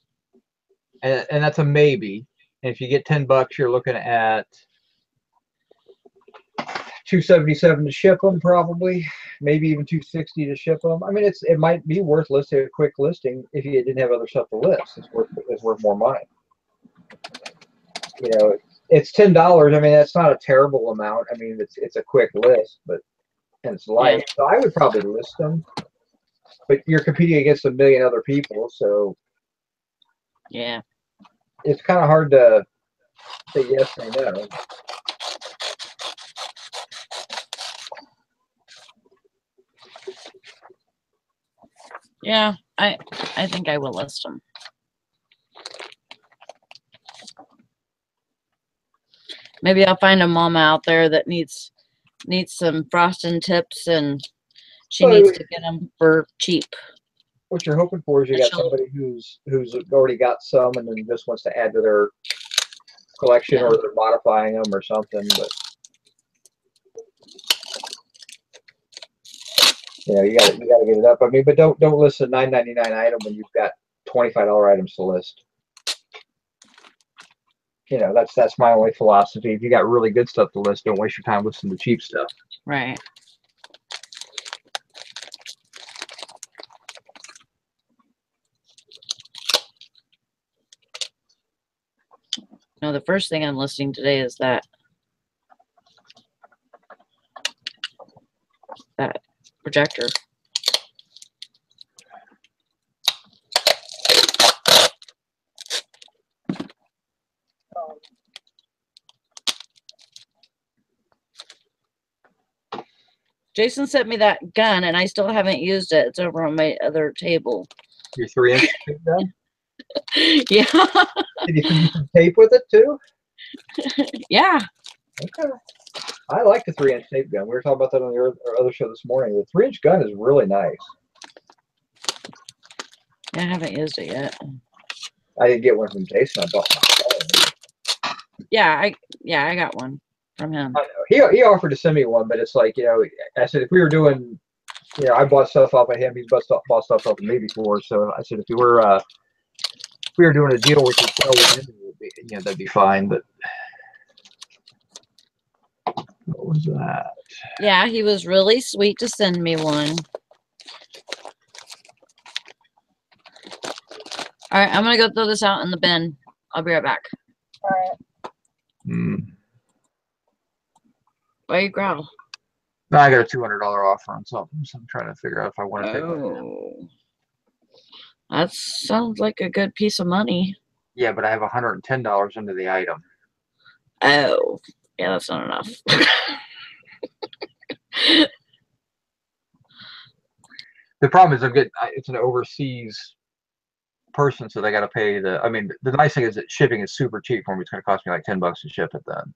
And that's a maybe. And if you get $10, you're looking at $277 to ship them, probably. Maybe even $260 to ship them. I mean, it might be worth listing a quick listing if you didn't have other stuff to list. It's worth more money. You know, it's $10. I mean, that's not a terrible amount. I mean, it's a quick list, but and it's light. Yeah. So I would probably list them. But you're competing against a million other people, so yeah, it's kind of hard to say yes or no. Yeah, I think I will list them. Maybe I'll find a mama out there that needs some frosting tips, and she needs to get them for cheap. What you're hoping for is you got somebody who's already got some and then just wants to add to their collection, Yeah. or they're modifying them or something. But you know, you got to get it up. I mean, but don't list a $9.99 item when you've got $25 items to list. You know, that's my only philosophy. If you got really good stuff to list, don't waste your time listening to cheap stuff. Right. No, the first thing I'm listing today is that projector. Jason sent me that gun, and I still haven't used it. It's over on my other table. Your 3-inch tape gun? Yeah. Did you use some tape with it too? Yeah. Okay. I like the 3-inch tape gun. We were talking about that on the other show this morning. The 3-inch gun is really nice. I haven't used it yet. I didn't get one from Jason. I bought one. Yeah, I got one from him. I know. He offered to send me one, but it's like, you know, I said if we were doing, you know, I bought stuff off of him. He's bought stuff off of me before. So I said if we were doing a deal, we could sell one. You know, that'd be fine. But what was that? Yeah, he was really sweet to send me one. All right, I'm gonna go throw this out in the bin. I'll be right back. All right. Why you growl? No, I got a $200 offer on something, so I'm trying to figure out if I want to take it. Oh, that sounds like a good piece of money. Yeah, but I have $110 into the item. Oh, yeah, that's not enough. The problem is it's an overseas person, so they got to pay the. I mean, the nice thing is that shipping is super cheap for me. It's going to cost me like $10 to ship it then.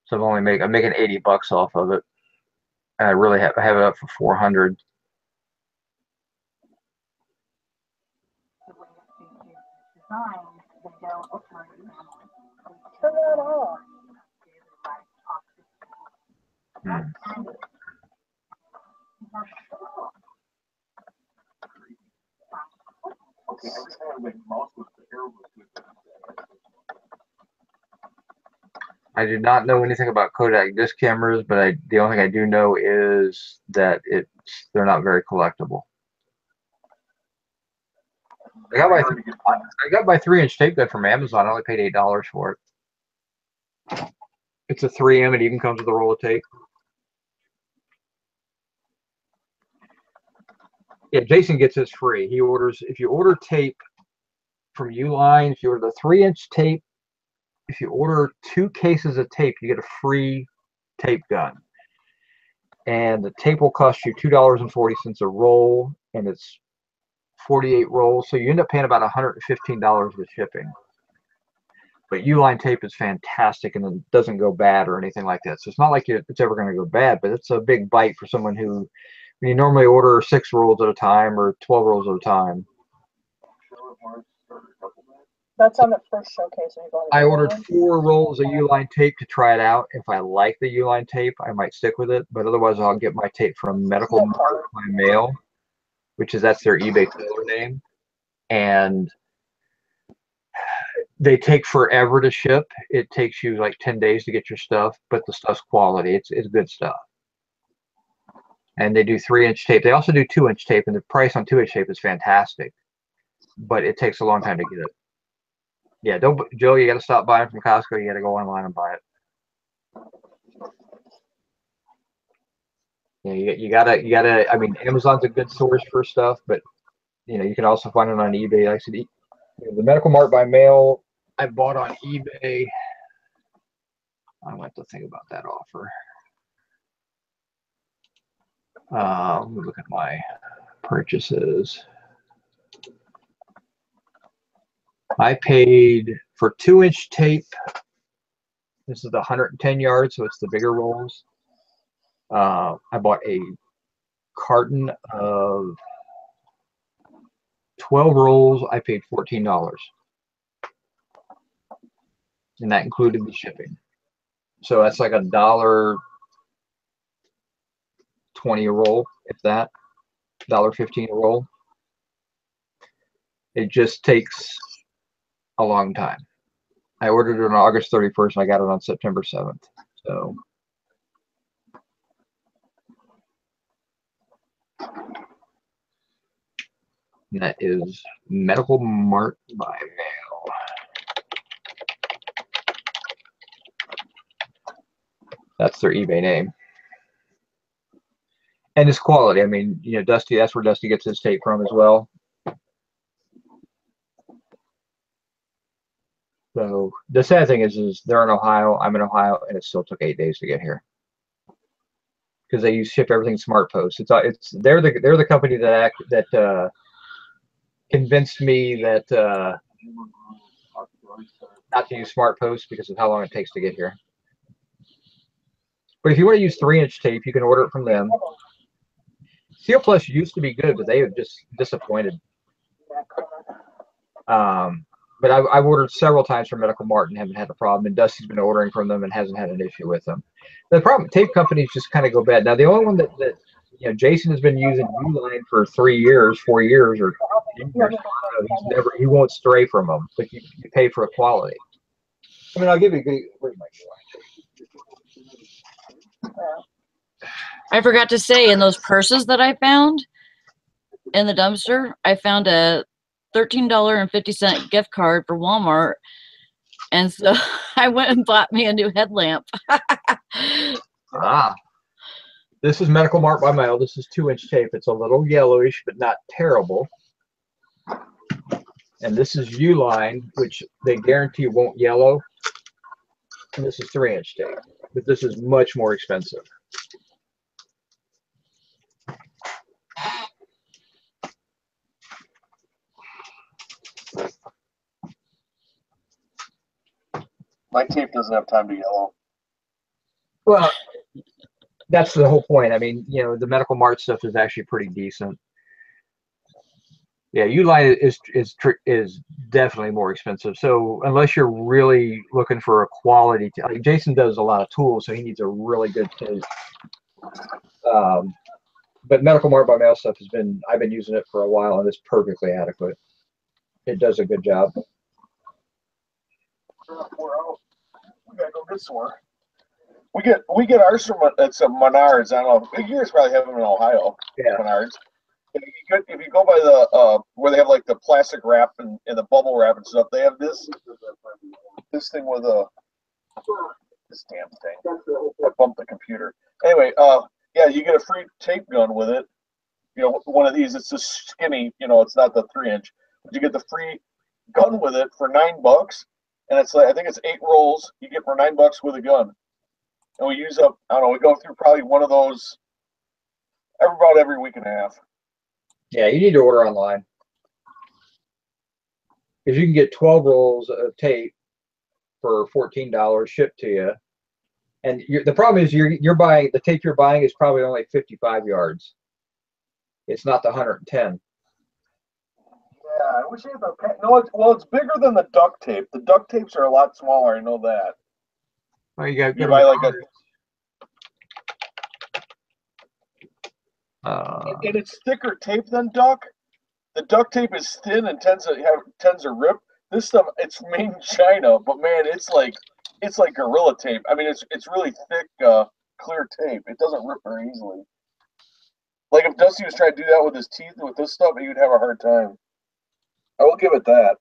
So I'm making $80 off of it, and I really have it up for 400. Turn that off. Okay, every time I make mouse with the arrow with it. I do not know anything about Kodak disc cameras, but the only thing I do know is that they're not very collectible. I got my 3-inch tape gun from Amazon. I only paid $8 for it. It's a 3M. It even comes with a roll of tape. Yeah, Jason gets this free. He orders, if you order tape from Uline, if you order the 3-inch tape, if you order 2 cases of tape, you get a free tape gun. And the tape will cost you $2.40 a roll, and it's 48 rolls, so you end up paying about $115 with shipping. But Uline tape is fantastic, and it doesn't go bad or anything like that. So it's not like it's ever going to go bad, but it's a big bite for someone who, when you normally order 6 rolls at a time or 12 rolls at a time. That's on the first showcase. I ordered 4 rolls of Uline tape to try it out. If I like the Uline tape, I might stick with it, but otherwise I'll get my tape from Medical Mart by Mail, that's their eBay seller name, and they take forever to ship. It takes you like 10 days to get your stuff, but the stuff's quality. It's good stuff. And they do 3-inch tape. They also do 2-inch tape, and the price on 2-inch tape is fantastic, but it takes a long time to get it. Yeah, Joe, you got to stop buying from Costco. You got to go online and buy it. Yeah, you gotta. I mean, Amazon's a good source for stuff, but you know, you can also find it on eBay. Like I said, the Medical Mart by Mail, I bought on eBay. I'll have to think about that offer. Let me look at my purchases. I paid for 2-inch tape. This is the 110 yards, so it's the bigger rolls. I bought a carton of 12 rolls. I paid $14. and that included the shipping. So that's like $1.20 a roll, if that, $1.15 a roll. It just takes a long time. I ordered it on August 31st and I got it on September 7th. So and that is Medical Mart by mail. That's their eBay name. And it's quality. I mean, you know, Dusty, that's where Dusty gets his tape from as well. So the sad thing is they're in Ohio, I'm in Ohio, and it still took 8 days to get here. Because they ship everything Smart Post. They're the company that convinced me that not to use Smart Post because of how long it takes to get here. But if you want to use 3-inch tape, you can order it from them. Seal Plus used to be good, but they have just disappointed. But I've ordered several times from Medical Mart and haven't had a problem. And Dusty's been ordering from them and hasn't had an issue with them. The problem, tape companies just kind of go bad. Now the only one that you know, Jason has been using Uline for 3 years, 4 years, or 10 years. He won't stray from them, but you pay for quality. I mean, I'll give you a good. Where's my I forgot to say, in those purses that I found in the dumpster, I found a $13.50 gift card for Walmart. And so I went and bought me a new headlamp. This is Medical Mart by mail. This is 2-inch tape. It's a little yellowish, but not terrible. And this is Uline, which they guarantee won't yellow. And this is 3-inch tape, but this is much more expensive. My tape doesn't have time to yellow. Well, that's the whole point. I mean, you know, the Medical Mart stuff is actually pretty decent. Yeah, Uline is definitely more expensive. So unless you're really looking for a quality, like Jason does a lot of tools, so he needs a really good tape. But Medical Mart by mail stuff I've been using it for a while, and it's perfectly adequate. It does a good job. We gotta go get some more. We get ours from Menards. I don't know. You guys probably have them in Ohio. Yeah. Menards. If you go by the where they have like the plastic wrap and the bubble wrap and stuff, they have this thing with this damn thing. I bumped the computer. Anyway, yeah, you get a free tape gun with it. You know, one of these. It's just skinny. You know, it's not the 3-inch, but you get the free gun with it for $9, and it's like I think it's 8 rolls you get for $9 with a gun. And we use up. I don't know. We go through probably one of those about every week and a half. Yeah, you need to order online. Because you can get 12 rolls of tape for $14 shipped to you. And the problem is you're buying, the tape you're buying is probably only 55 yards. It's not the 110. Yeah, I wish I had the. No, it's bigger than the duct tape. The duct tapes are a lot smaller. I know that. Oh, you buy like a. And it's thicker tape than duct. The duct tape is thin and tends to rip. This stuff, it's made in China, but man, it's like Gorilla Tape. I mean, it's really thick, clear tape. It doesn't rip very easily. Like if Dusty was trying to do that with his teeth with this stuff, he would have a hard time. I will give it that.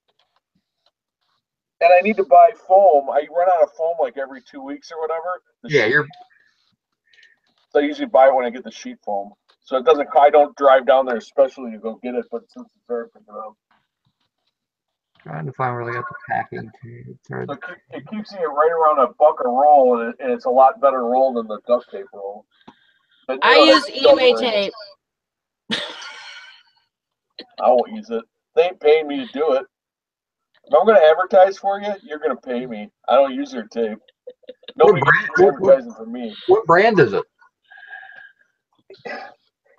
And I need to buy foam. I run out of foam like every 2 weeks or whatever. So I usually buy it when I get the sheet foam. So it doesn't. I don't drive down there especially to go get it, but since it's there, pick it up. Trying to find where they got the packing tape. So it keeps you right around $1 a roll, and it's a lot better roll than the duct tape roll. But, I use eBay tape. I won't use it. They ain't paying me to do it. If I'm going to advertise for you, you're going to pay me. I don't use your tape. Nobody gets advertising for me. What brand is it?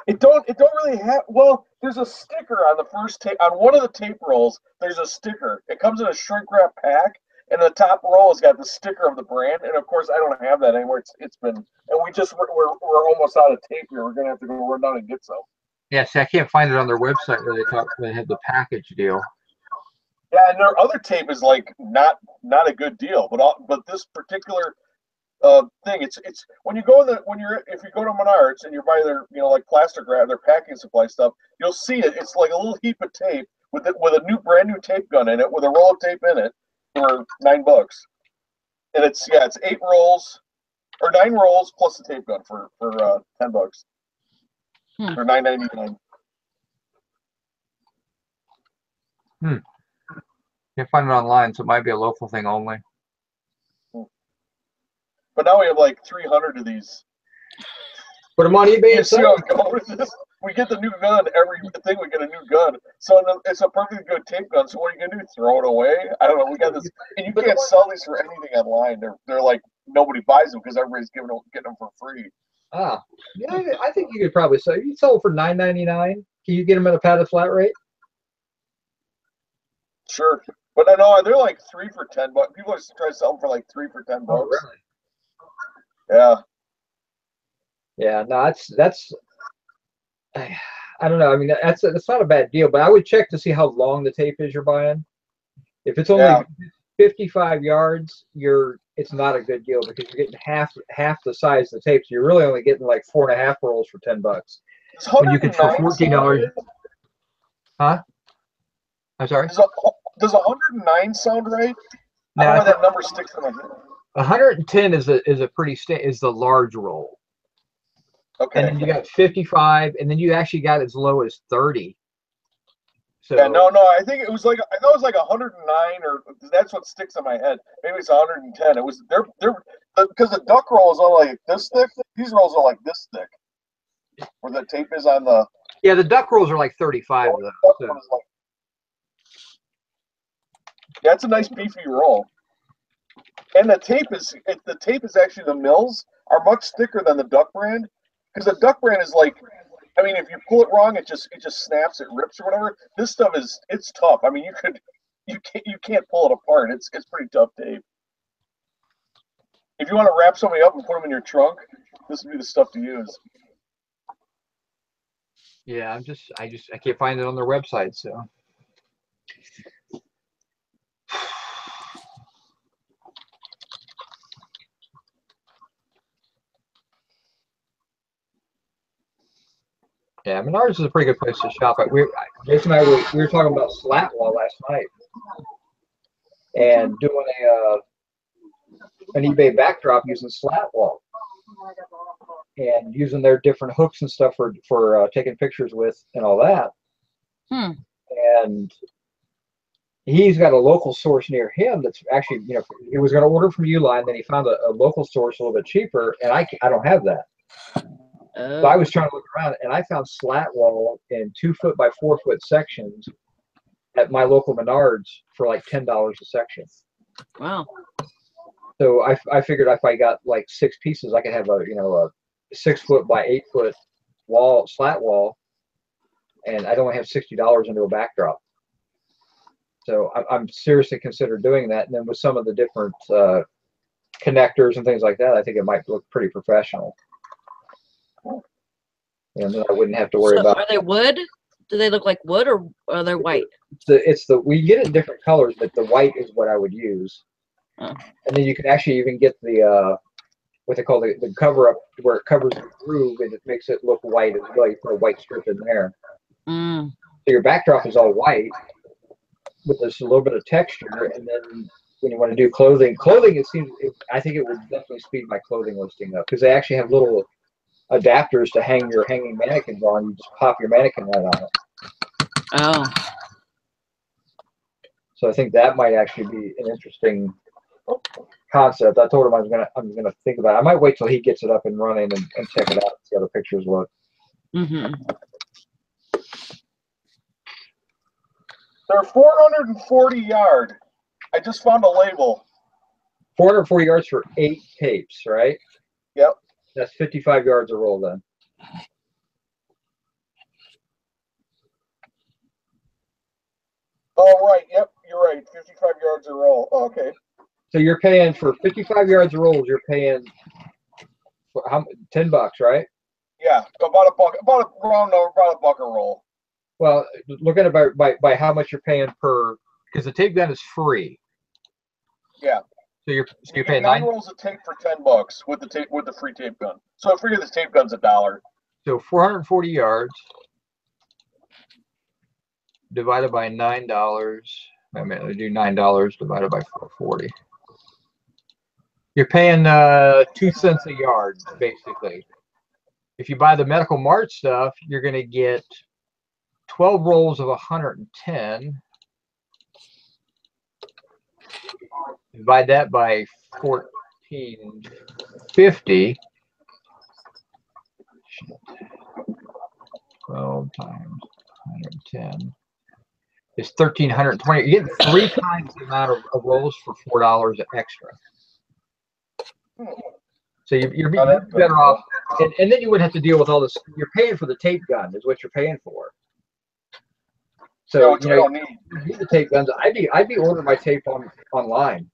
It don't really have. Well, there's a sticker on the first tape on one of the tape rolls. There's a sticker. It comes in a shrink wrap pack, and the top roll has got the sticker of the brand. And of course, I don't have that anymore. It's been, and we're almost out of tape here. We're gonna have to go run down and get some. Yeah, see, I can't find it on their website where they have the package deal. Yeah, and their other tape is like not a good deal, but this particular thing, it's when you go if you go to Menards and you buy their like plastic wrap, their packing supply stuff, you'll see it. It's like a little heap of tape with a brand new tape gun in it with a roll of tape in it for $9, and it's 8 rolls or 9 rolls plus the tape gun for $10 or $9.99. Can't find it online, so it might be a local thing only. But now we have like 300 of these. Put them on eBay and See sell how it goes? We get the new gun. Every thing we get a new gun. So it's a perfectly good tape gun. So what are you gonna do? Throw it away? I don't know. We got this, and you can't sell these for anything online. They're like nobody buys them because everybody's getting them for free. Ah, yeah, I think you could probably sell. You sell them for $9.99. Can you get them at a padded flat rate? Sure, but I know they're like 3 for $10. People try to sell them for like 3 for $10. Oh, really? Yeah. Yeah, no, that's I don't know. I mean, that's not a bad deal, but I would check to see how long the tape is you're buying. If it's only 55 yards, it's not a good deal because you're getting half the size of the tape. So you're really only getting like 4.5 rolls for $10. When you could for $14. Huh? I'm sorry. Does 109 sound right? No, I don't know why that number sticks in my head. 110 is the large roll. Okay. And then you got 55, and then you actually got as low as 30. So yeah, no, I think it was like 109, or that's what sticks in my head. Maybe it's 110. It was they're because the duck roll is only like this thick. These rolls are like this thick, where the tape is on the. Yeah, the duck rolls are like 35 though. So. Yeah, it's a nice beefy roll. And the tape is actually, the mills are much thicker than the duck brand, because the duck brand is like, I mean, if you pull it wrong, it just snaps, it rips or whatever. This stuff it's tough. I mean, you can't pull it apart. It's pretty tough tape. If you want to wrap somebody up and put them in your trunk, this would be the stuff to use. Yeah, I can't find it on their website, so. Yeah, Menards is a pretty good place to shop. Jason and I we were talking about slat wall last night, and doing an eBay backdrop using slat wall, and using their different hooks and stuff for taking pictures with and all that. And he's got a local source near him that's actually, he was going to order from Uline, then he found a local source a little bit cheaper, and I don't have that. So I was trying to look around, and I found slat wall in 2 foot by 4 foot sections at my local Menards for like $10 a section. Wow. So I figured if I got like 6 pieces, I could have a 6 foot by 8 foot slat wall, and I'd only have $60 into a backdrop. So I'm seriously considering doing that, and then with some of the different connectors and things like that, I think it might look pretty professional. And then I wouldn't have to worry about. Are they wood? Do they look like wood, or are they white? We get it in different colors, but the white is what I would use. And then you can actually even get the what they call the cover up, where it covers the groove and it makes it look white as well. You put a white strip in there. So your backdrop is all white with just a little bit of texture, and then when you want to do clothing, I think it would definitely speed my clothing listing up, because they actually have little adapters to hang your hanging mannequins on. You just pop your mannequin right on it. Oh. So I think that might actually be an interesting concept. I told him I'm gonna think about it. I might wait till he gets it up and running and check it out and see how the pictures look. They're 440 yard. I just found a label. 440 yards for 8 tapes, right? Yep. That's 55 yards a roll then. Oh, right. Yep, you're right. 55 yards a roll. Oh, okay. So you're paying for 55 yards of rolls. You're paying for how, $10, right? Yeah, about a buck, about a round number, about a buck a roll. Well, look at it by how much you're paying per, because the tape gun is free. Yeah. So you're You paying get 9 rolls of tape for $10 with the free tape gun. So I figure this tape gun's $1. So 440 yards divided by $9. I mean, I do $9 divided by 440. You're paying 2 cents a yard, basically. If you buy the Medical Mart stuff, you're going to get 12 rolls of 110. Divide that by 1450. 12 times 110 is 1,320. You're getting 3 times the amount of rolls for $4 extra. So you're better off, and then you wouldn't have to deal with all this. You're paying for the tape gun, is what you're paying for. So you don't need the tape guns. I'd be ordering my tape online.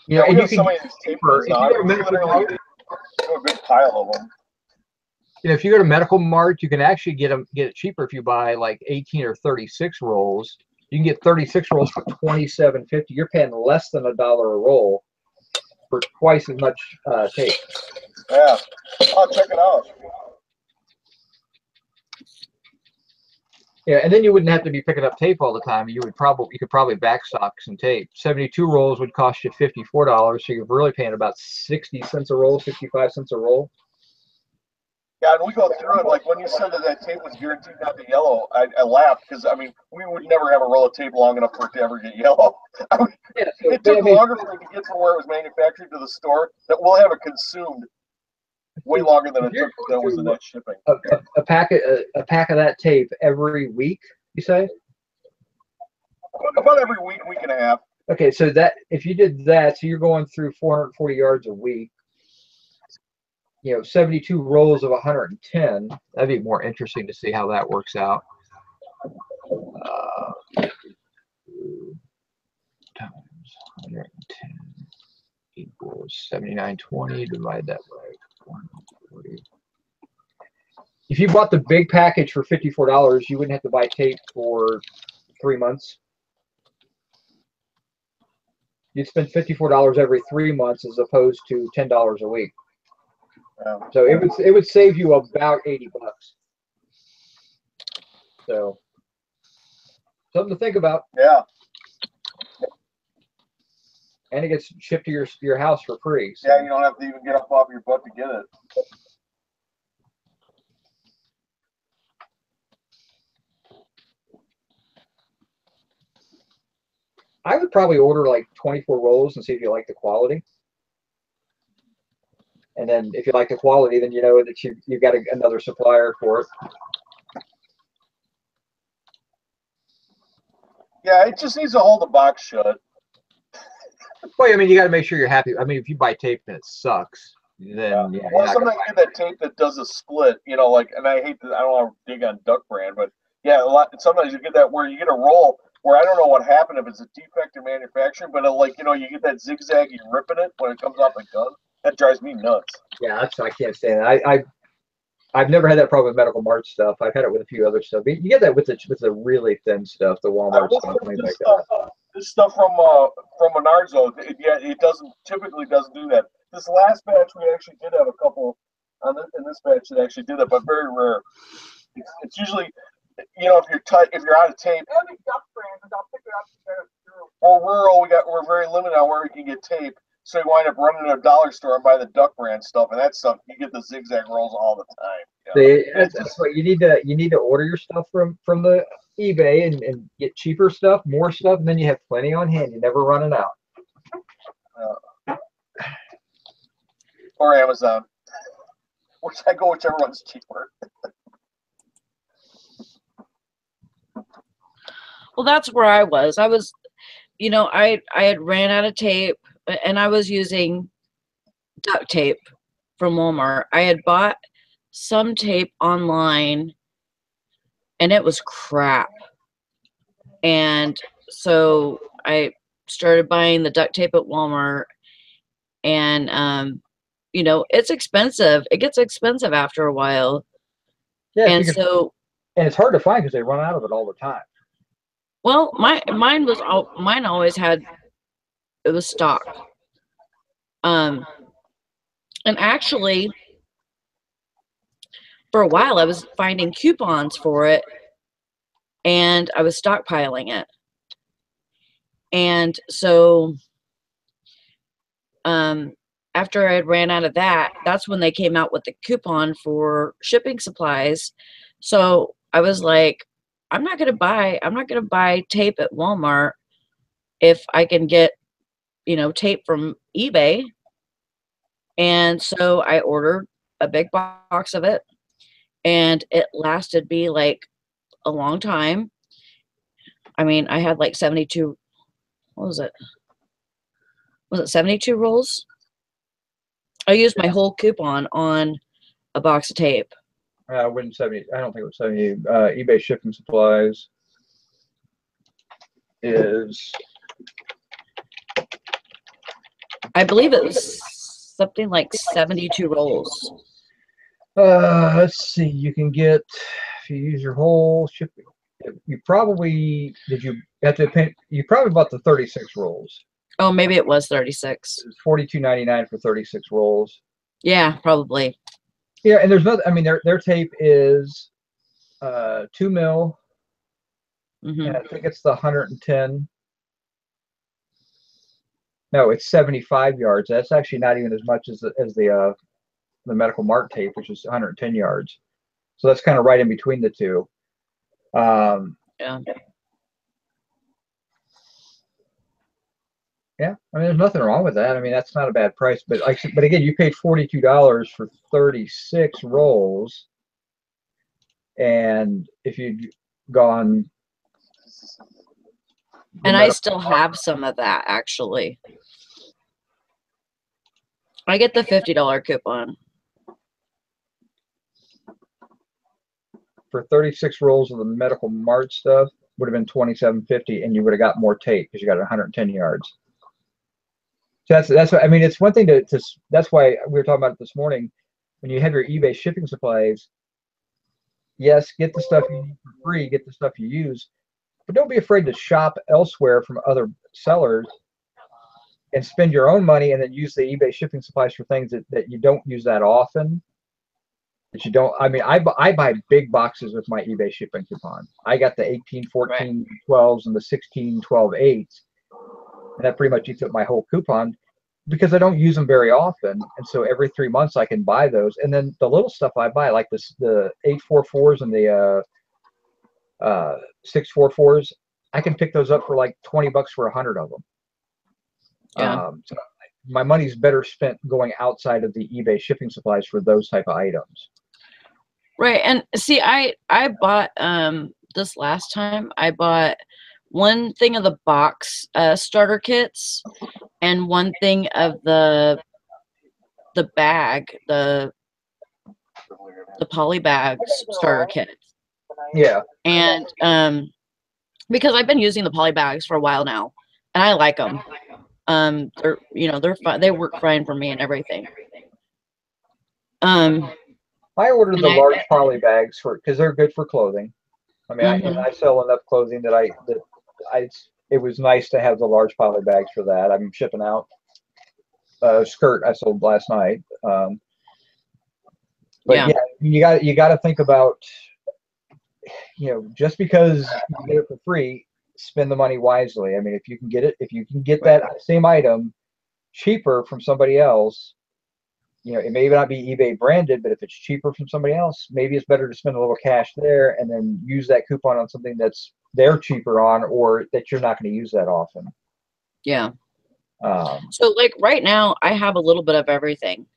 You know, and you can get cheaper if you go to Medical Mart. A big pile of them. You know, if you go to Medical Mart, you can actually get it cheaper if you buy like 18 or 36 rolls. You can get 36 rolls for $27.50. You're paying less than $1 a roll for twice as much tape. Yeah, I'll check it out. Yeah, and then you wouldn't have to be picking up tape all the time. You could probably backstock some tape. 72 rolls would cost you $54, so you're really paying about 60 cents a roll, 65 cents a roll. Yeah, and we go through it. Like when you said that tape was guaranteed not to yellow, I laughed because I mean we would never have a roll of tape long enough for it to ever get yellow. I mean, Yeah, it took longer for it to get from where it was manufactured to the store that we'll have it consumed way longer than it took that was the net shipping. A pack of that tape every week, you say? About every week, week and a half. Okay, so that if you did that, so you're going through 440 yards a week. You know, 72 rolls of 110. That'd be more interesting to see how that works out. Times 110 equals 79.20. Divide that by 140. If you bought the big package for $54, you wouldn't have to buy tape for 3 months. You'd spend $54 every 3 months as opposed to $10 a week. So it would save you about $80. So something to think about. Yeah. And it gets shipped to your house for free. So. Yeah, you don't have to even get up off your butt to get it. I would probably order like 24 rolls and see if you like the quality. And then if you like the quality, then you know that you've got another supplier for it. Yeah, it just needs to hold the box shut. Well, I mean, you got to make sure you're happy. I mean, if you buy tape and it sucks, then yeah. Well, sometimes you get that tape that does a split, you know, like, and I hate to, I don't want to dig on Duck Brand, but yeah, sometimes you get that where you get a roll where I don't know what happened if it's a defect in manufacturing, but like, you know, you get that zigzaggy ripping it when it comes off the gun. That drives me nuts. Yeah, I can't stand it. I've never had that problem with Medical Mart stuff. I've had it with a few other stuff. You get that with the really thin stuff, the Walmart stuff, things like that. This stuff from Menards, though, it typically doesn't do that. This last batch, we actually did have a couple in this batch that actually did it, but very rare. It's usually, you know, if you're out of tape. Well, rural, we're very limited on where we can get tape. So you wind up running to a dollar store and buy the Duck Brand stuff, and that stuff you get the zigzag rolls all the time. You know? That's what you need to order your stuff from the eBay and get cheaper stuff, more stuff, and then you have plenty on hand. You're never running out. Or Amazon, whichever one's cheaper. Well, that's where I was. You know, I had ran out of tape, and I was using duct tape from Walmart. I had bought some tape online, and it was crap. And so I started buying the duct tape at Walmart, and you know, it's expensive. It gets expensive after a while. Yeah, And because so, and it's hard to find because they run out of it all the time. well, mine always had, it was stock. Um, and actually, for a while, I was finding coupons for it, and I was stockpiling it. And so, after I had ran out of that, that's when they came out with the coupon for shipping supplies. So I was like, I'm not gonna buy tape at Walmart if I can get, you know, tape from eBay. And so I ordered a big box of it, and it lasted me like a long time. I mean, I had like 72, what was it? Was it 72 rolls? I used my whole coupon on a box of tape. I wouldn't 70. I don't think it was 70. eBay shipping supplies is I believe it was something like 72 rolls. let's see. You can get if you use your whole shipping. You probably you have to pay. You probably bought the 36 rolls. Oh, maybe it was 36. It's $42.99 for 36 rolls. Yeah, probably. Yeah, and there's nothing. I mean, their tape is 2 mil, and I think it's the 110. No, it's 75 yards. That's actually not even as much as the Medical Mart tape, which is 110 yards. So that's kind of right in between the two. Yeah. Yeah, I mean, there's nothing wrong with that. I mean, that's not a bad price. But but again, you paid $42 for 36 rolls, and if you'd gone, And I still have some of that, actually. I get the $50 coupon. for 36 rolls of the Medical Mart stuff, would have been $27.50, and you would have got more tape because you got 110 yards. So that's what I mean. It's one thing to that's why we were talking about it this morning. When you have your eBay shipping supplies, yes, get the stuff you need for free, get the stuff you use, but don't be afraid to shop elsewhere from other sellers and spend your own money and then use the eBay shipping supplies for things that you don't use that often. That you don't. I mean, I buy big boxes with my eBay shipping coupon. I got the 18, 14, 12s and the 16, 12, 8s. And that pretty much eats up my whole coupon because I don't use them very often. And so every 3 months I can buy those. And then the little stuff I buy, like the 844s and the 644s, I can pick those up for like $20 for 100 of them. Yeah. So my money's better spent going outside of the eBay shipping supplies for those type of items. Right. And see, I bought this last time, I bought one thing of the box starter kits and one thing of the bag, the poly bags starter kits. Yeah. And because I've been using the poly bags for a while now, and I like them. They're, you know, they're fine. They work fine for me and everything. I ordered the large poly bags because they're good for clothing. I mean, I sell enough clothing that it was nice to have the large poly bags for that. I'm shipping out a skirt I sold last night. But yeah, you got to think about, you know, just because you get it for free, spend the money wisely. I mean, if you can get that same item cheaper from somebody else, you know, it may not be eBay branded, but if it's cheaper from somebody else, maybe it's better to spend a little cash there and then use that coupon on something that's they're cheaper on or that you're not going to use that often. Yeah. So like right now I have a little bit of everything.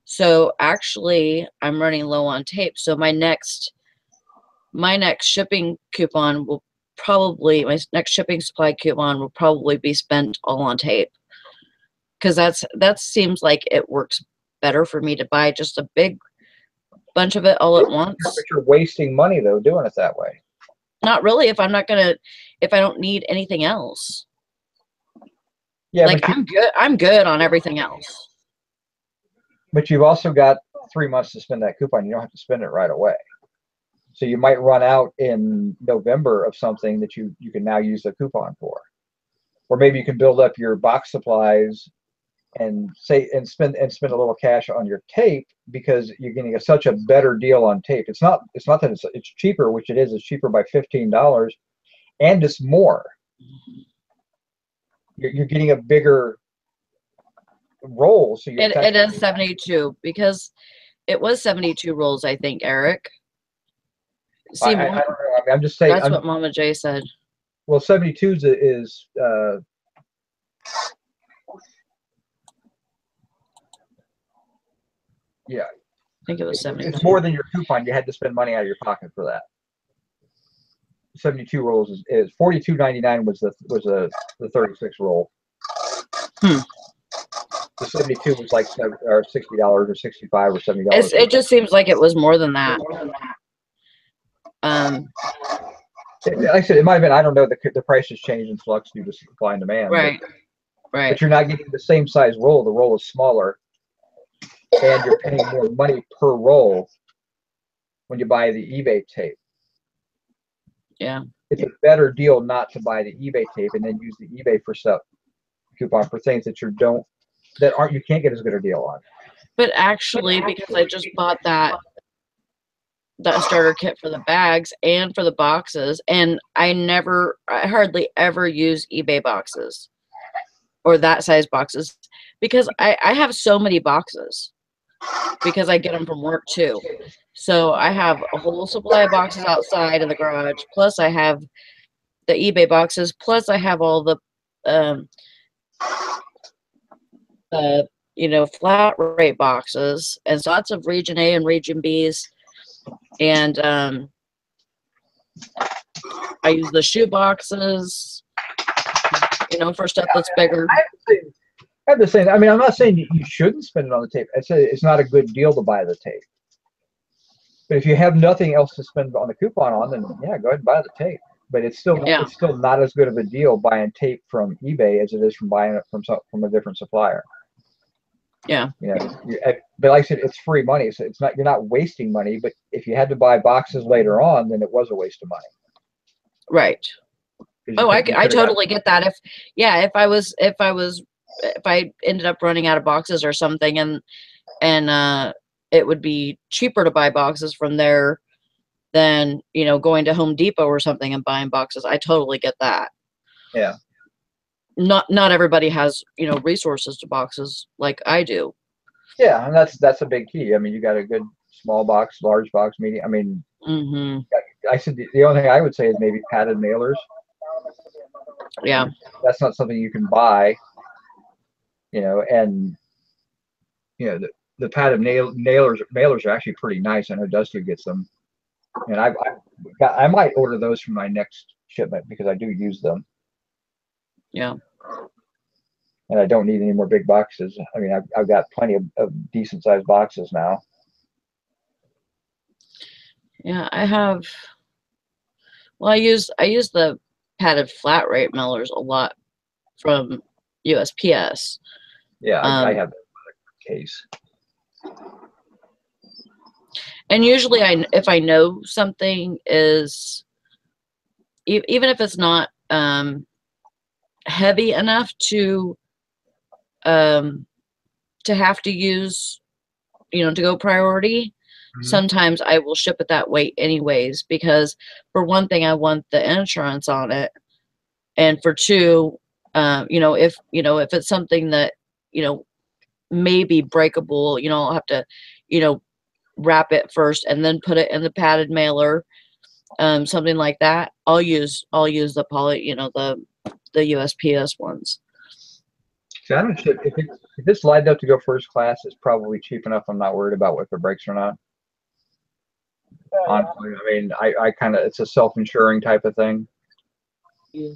So actually I'm running low on tape. So my next shipping coupon will probably, my next shipping supply coupon will probably be spent all on tape. Because that seems like it works better for me to buy just a big bunch of it all at once. But you're wasting money though doing it that way. Not really if I don't need anything else. Yeah, Like I'm good on everything else. but you've also got 3 months to spend that coupon. You don't have to spend it right away. So you might run out in November of something that you can now use the coupon for. Or maybe you can build up your box supplies and spend a little cash on your tape because you're getting such a better deal on tape. It's not that it's cheaper, which it is. It's cheaper by $15, and it's more. You're getting a bigger roll, so It is 72 because it was 72 rolls, I think, Eric. See, I don't know. I mean, I'm just saying. That's what Mama J said. Well, 72 is yeah. I think it was 72. It's more than your coupon. You had to spend money out of your pocket for that. 72 rolls is $42.99 was the 36 roll. The 72 was like $60 or $65 or $70. It just seems like it was more than that. Like I said, it might have been. I don't know. The price has changed in flux due to supply and demand. Right. Right. But you're not getting the same size roll. The roll is smaller, and you're paying more money per roll when you buy the eBay tape. Yeah. It's a better deal not to buy the eBay tape and then use the eBay for stuff coupon for things that you can't get as good a deal on. But actually, because I just bought that starter kit for the bags and for the boxes, and I hardly ever use eBay boxes or that size boxes because I have so many boxes because I get them from work too. So I have a whole supply of boxes outside in the garage, plus I have the eBay boxes, plus I have all the flat rate boxes, and so lots of region A and region B's. And I use the shoe boxes, for stuff that's bigger. I have to say, I mean, I'm not saying you shouldn't spend it on the tape. I say it's not a good deal to buy the tape. But if you have nothing else to spend on the coupon on, then yeah, go ahead and buy the tape. But it's still not as good of a deal buying tape from eBay as it is from buying it from a different supplier. Yeah. But like I said, it's free money, so you're not wasting money. But if you had to buy boxes later on, then it was a waste of money. Right. Oh, I totally get that. If I ended up running out of boxes or something, and it would be cheaper to buy boxes from there than going to Home Depot or something and buying boxes. I totally get that. Yeah. Not everybody has resources to boxes like I do. Yeah, and that's a big key. I mean, you got a good small box, large box, medium. I mean, I said the only thing I would say is maybe padded mailers. Yeah, that's not something you can buy. And the padded mailers are actually pretty nice. I know Dusty gets them, and I might order those for my next shipment because I do use them. Yeah. And I don't need any more big boxes. I mean, I've got plenty of decent sized boxes now. Yeah, I have. Well, I use the padded flat rate mailers a lot from USPS. Yeah, I have a case. And usually, if I know something is, even if it's not heavy enough to have to use, to go priority, sometimes I will ship it that way anyways, because for one thing, I want the insurance on it. And for two, if it's something that, may be breakable, I'll have to, wrap it first and then put it in the padded mailer, something like that. I'll use the poly, the USPS ones. See, I don't ship if it's lined up to go first class. It's probably cheap enough. I'm not worried about if it breaks or not. Honestly, I mean, I kind of, it's a self-insuring type of thing. Hey,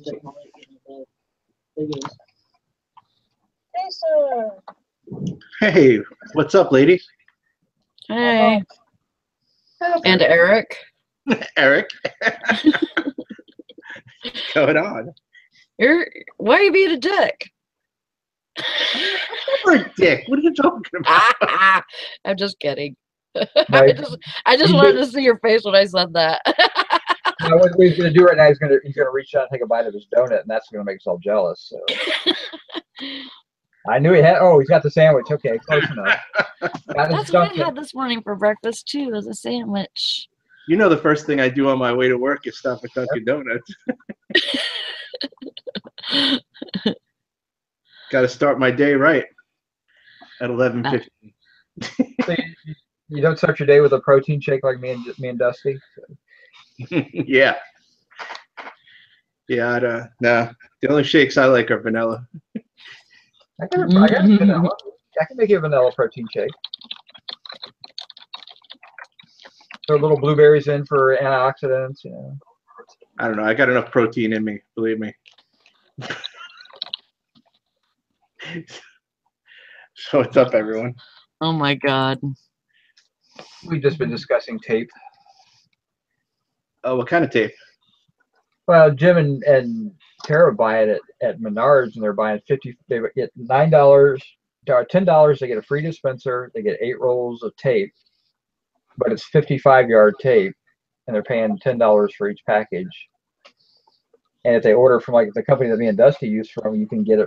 sir. Hey, what's up, ladies? Hey. And Eric. Eric. Going on. Why are you being a dick? Never a dick. What are you talking about? I'm just kidding. No, I just wanted to see your face when I said that. no, what he's gonna do right now, he's gonna reach out and take a bite of his donut, and that's gonna make us all jealous. So. I knew he had. Oh, he's got the sandwich. Okay, close enough. That's what I had this morning for breakfast too, as a sandwich. You know, the first thing I do on my way to work is stop at Dunkin' Donuts. Got to start my day right at 11:50. So you don't start your day with a protein shake like me and Dusty. So. Yeah. Yeah. No. The only shakes I like are vanilla. I got vanilla. I can make you a vanilla protein shake. Throw little blueberries in for antioxidants, you know. I don't know. I got enough protein in me, believe me. So what's up, everyone? Oh my God. We've just been discussing tape. Oh, what kind of tape? Well, Jim and Tara buy it at Menards, and they're buying 50. They get $9 or $10. They get a free dispenser. They get 8 rolls of tape, but it's 55-yard tape, and they're paying $10 for each package. And if they order from like the company that me and Dusty use from, you can get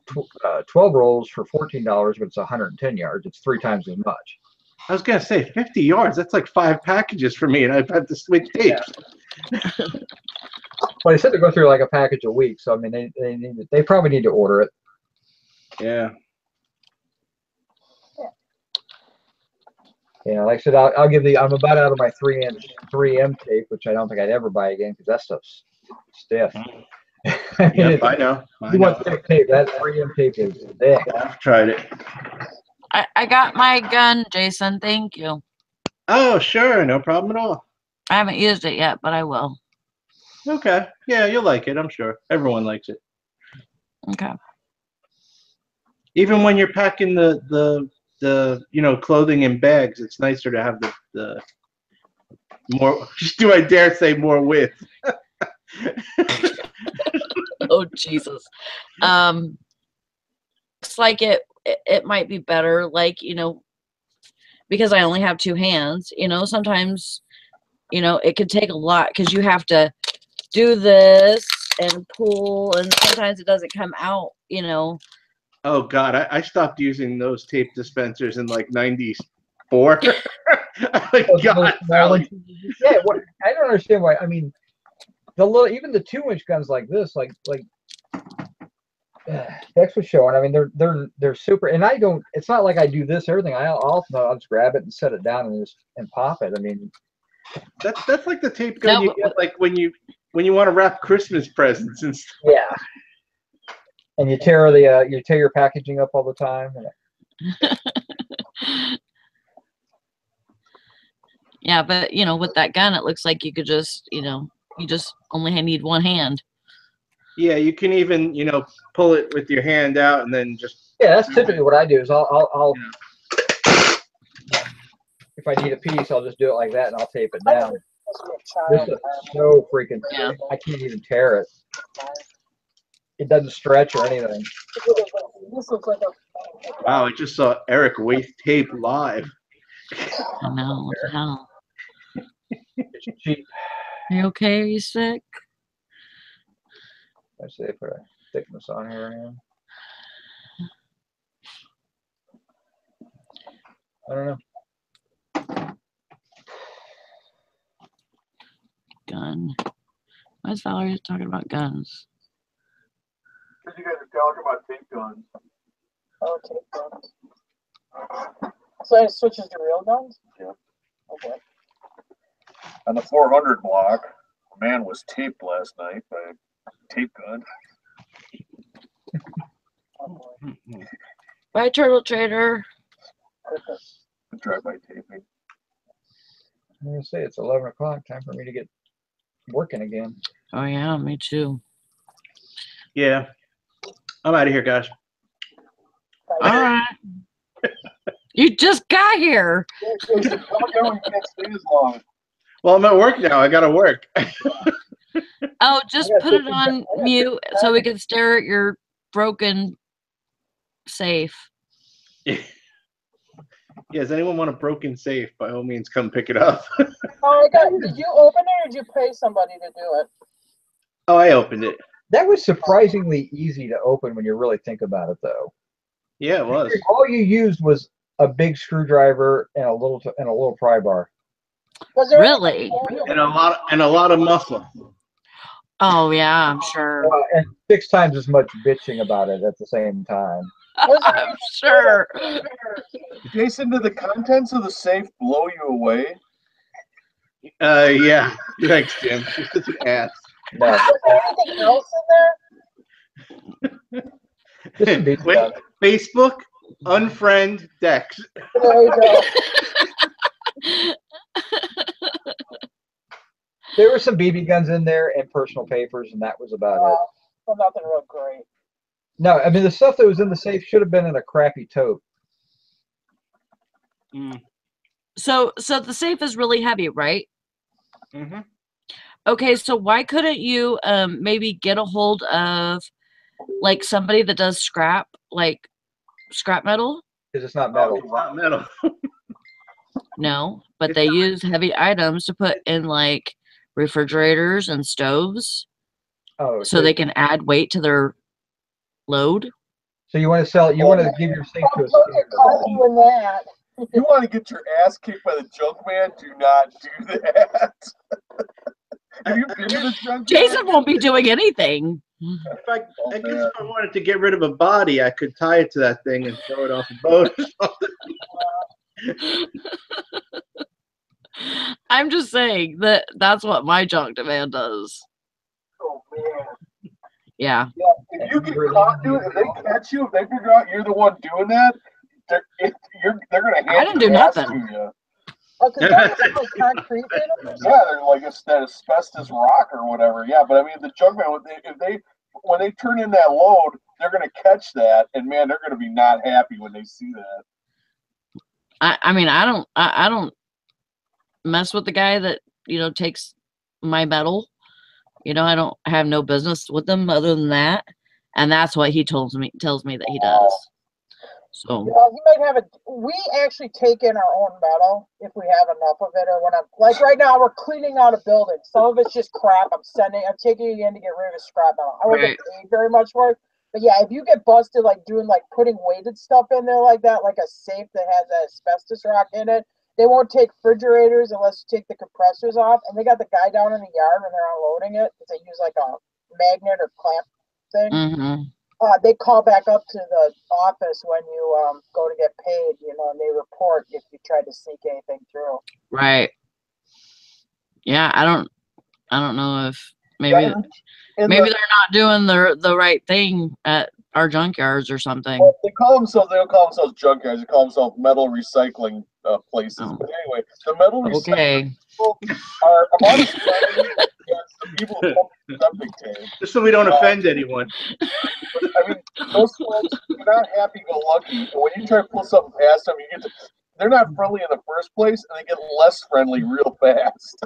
12 rolls for $14, but it's 110 yards. It's 3 times as much. I was gonna say 50 yards. That's like 5 packages for me, and I've had to switch tapes. Yeah. Well, they said they go through like a package a week, so I mean they probably need to order it. Yeah. Yeah, like I said, I'll give I'm about out of my 3-inch 3M tape, which I don't think I'd ever buy again because that stuff's stiff. Yep, I know. You want thick tape? That 3M tape is thick. I've tried it. I got my gun, Jason. Thank you. Oh, sure, no problem at all. I haven't used it yet, but I will. Okay. Yeah, you'll like it, I'm sure. Everyone likes it. Okay. Even when you're packing the clothing in bags, it's nicer to have the more, do I dare say more width? Oh Jesus. Looks like it might be better, like, because I only have 2 hands, sometimes, it could take a lot because you have to do this and pull, and sometimes it doesn't come out, Oh God, I stopped using those tape dispensers in like '94. God, Sally. Yeah, I don't understand why. I mean, even the 2-inch guns like this, like Dex was showing. I mean, they're super. And I don't. It's not like I do this everything. I'll just grab it and set it down and pop it. I mean, that's like the tape gun you get like when you want to wrap Christmas presents and stuff. Yeah. And you tear your packaging up all the time. Yeah, but with that gun, it looks like you could just, you just only need 1 hand. Yeah, you can even, pull it with your hand out and then just. Yeah, that's typically what I do. Is I'll if I need a piece, I'll just do it like that and I'll tape it down. This is so freaking thick. I can't even tear it. It doesn't stretch or anything. Wow, I just saw Eric waste tape live. I know. What the hell? It's cheap. Are you okay? Are you sick? Let's see if I put a thickness on here. I don't know. Gun. Why is Valerie talking about guns? Because you guys are talking about tape guns. Oh, tape guns. So it switches to real guns? Yeah. Okay. On the 400 block, a man was taped last night by a tape gun. Bye, Turtle Trader. Drive-by taping. I'm gonna say it's 11 o'clock. Time for me to get working again. Oh yeah, me too. Yeah, I'm out of here, guys. All right. You just got here. You can't stay as long. Well, I'm at work now. I gotta work. Oh, just put it on mute so we can stare at your broken safe. Yeah, does anyone want a broken safe? By all means, come pick it up. Oh, did you open it or did you pay somebody to do it? Oh, I opened it. That was surprisingly easy to open when you really think about it, though. Yeah, it was. All you used was a big screwdriver and a little pry bar. Was there Really? And a lot of muscle. Oh yeah, I'm sure. And 6 times as much bitching about it at the same time. I'm sure. Jason, did the contents of the safe blow you away? Yeah. Thanks, Jim. You're such an ass. No. Was there anything else in there? Just some BB Wait, guns. Facebook, unfriend Dex. There you go. There were some BB guns in there and personal papers, and that was about it. Well, nothing real great. No, I mean the stuff that was in the safe should have been in a crappy tote. Mm. So the safe is really heavy, right? Mm-hmm. Okay, so why couldn't you maybe get a hold of like somebody that does scrap metal? Because it's not metal. It's not metal. No, but It's they not- use heavy items to put in like refrigerators and stoves Oh, so they can add weight to their load. So you want to sell? You want to give your safe to a Don't get caught scammer? doing that. If you want to get your ass kicked by the junk man, do not do that. Have you been to the junk Jason man? won't be doing anything. I guess if I wanted to get rid of a body, I could tie it to that thing and throw it off a boat or something. I'm just saying that's what my junk demand does. Oh man. Yeah. Yeah, if you get caught doing it, if they catch you, if they figure out you're the one doing that, they're gonna hand I didn't your do ass nothing. to you. Oh, because don't they put concrete in them? Yeah, they're like that asbestos rock or whatever. Yeah, but I mean the junk man, when they turn in that load, they're gonna catch that, and man, they're gonna be not happy when they see that. I mean I don't mess with the guy that, takes my metal. I don't have no business with them other than that. And that's what he tells me that he does. So He might have we actually take in our own metal if we have enough of it, or when I'm like right now we're cleaning out a building. Some of it's just crap. I'm taking it in to get rid of scrap metal. I won't get paid very much for it. But yeah, if you get busted like putting weighted stuff in there like that, like a safe that has that asbestos rock in it, they won't take refrigerators unless you take the compressors off. And they got the guy down in the yard when they're unloading it because they use like a magnet or clamp thing. mm-hmm. They call back up to the office when you go to get paid, and they report if you tried to sneak anything through. Right. Yeah, I don't know if maybe they're not doing the right thing at our junkyards or something. Well, they don't call themselves junkyards. They call themselves metal recycling places. Oh. But anyway, the metal recycling Okay. people are about as friendly as the people who pump the septic tank. Just so we don't offend anyone. But, I mean, those folks are not happy-go-lucky. And when you try to pull something past them, they're not friendly in the first place, and they get less friendly real fast.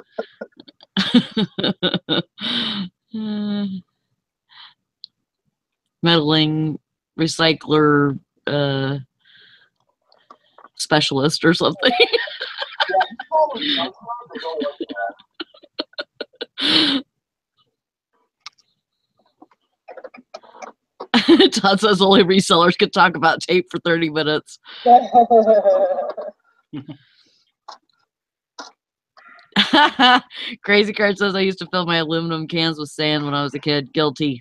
Meddling recycler specialist or something. Todd says only resellers could talk about tape for 30 minutes. Crazy Card says I used to fill my aluminum cans with sand when I was a kid. Guilty.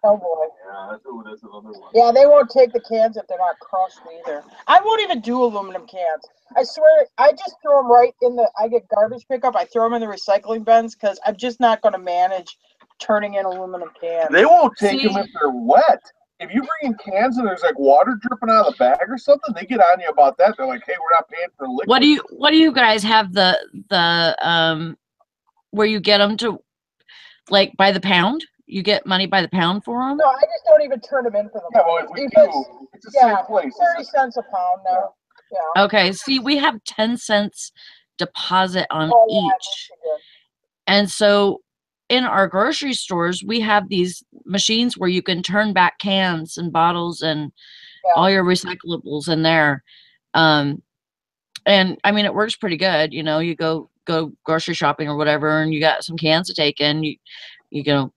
Oh boy. Yeah, that's another one. Yeah, they won't take the cans if they're not crushed either. I won't even do aluminum cans. I swear, I just throw them right in I get garbage pickup, I throw them in the recycling bins because I'm just not going to manage turning in aluminum cans. They won't take them if they're wet. If you bring in cans and there's like water dripping out of the bag or something, they get on you about that. They're like, "Hey, we're not paying for liquid." What do you guys have the where you get them to like by the pound? You get money by the pound for them? No, I just don't even turn them in for the Yeah, well, if we do, it's the same place. 30 cents a pound now. Yeah. Okay, see, we have 10 cents deposit on each. And so in our grocery stores, we have these machines where you can turn back cans and bottles and all your recyclables in there. And I mean, it works pretty good. You know, you go grocery shopping or whatever, and you got some cans to take in. You go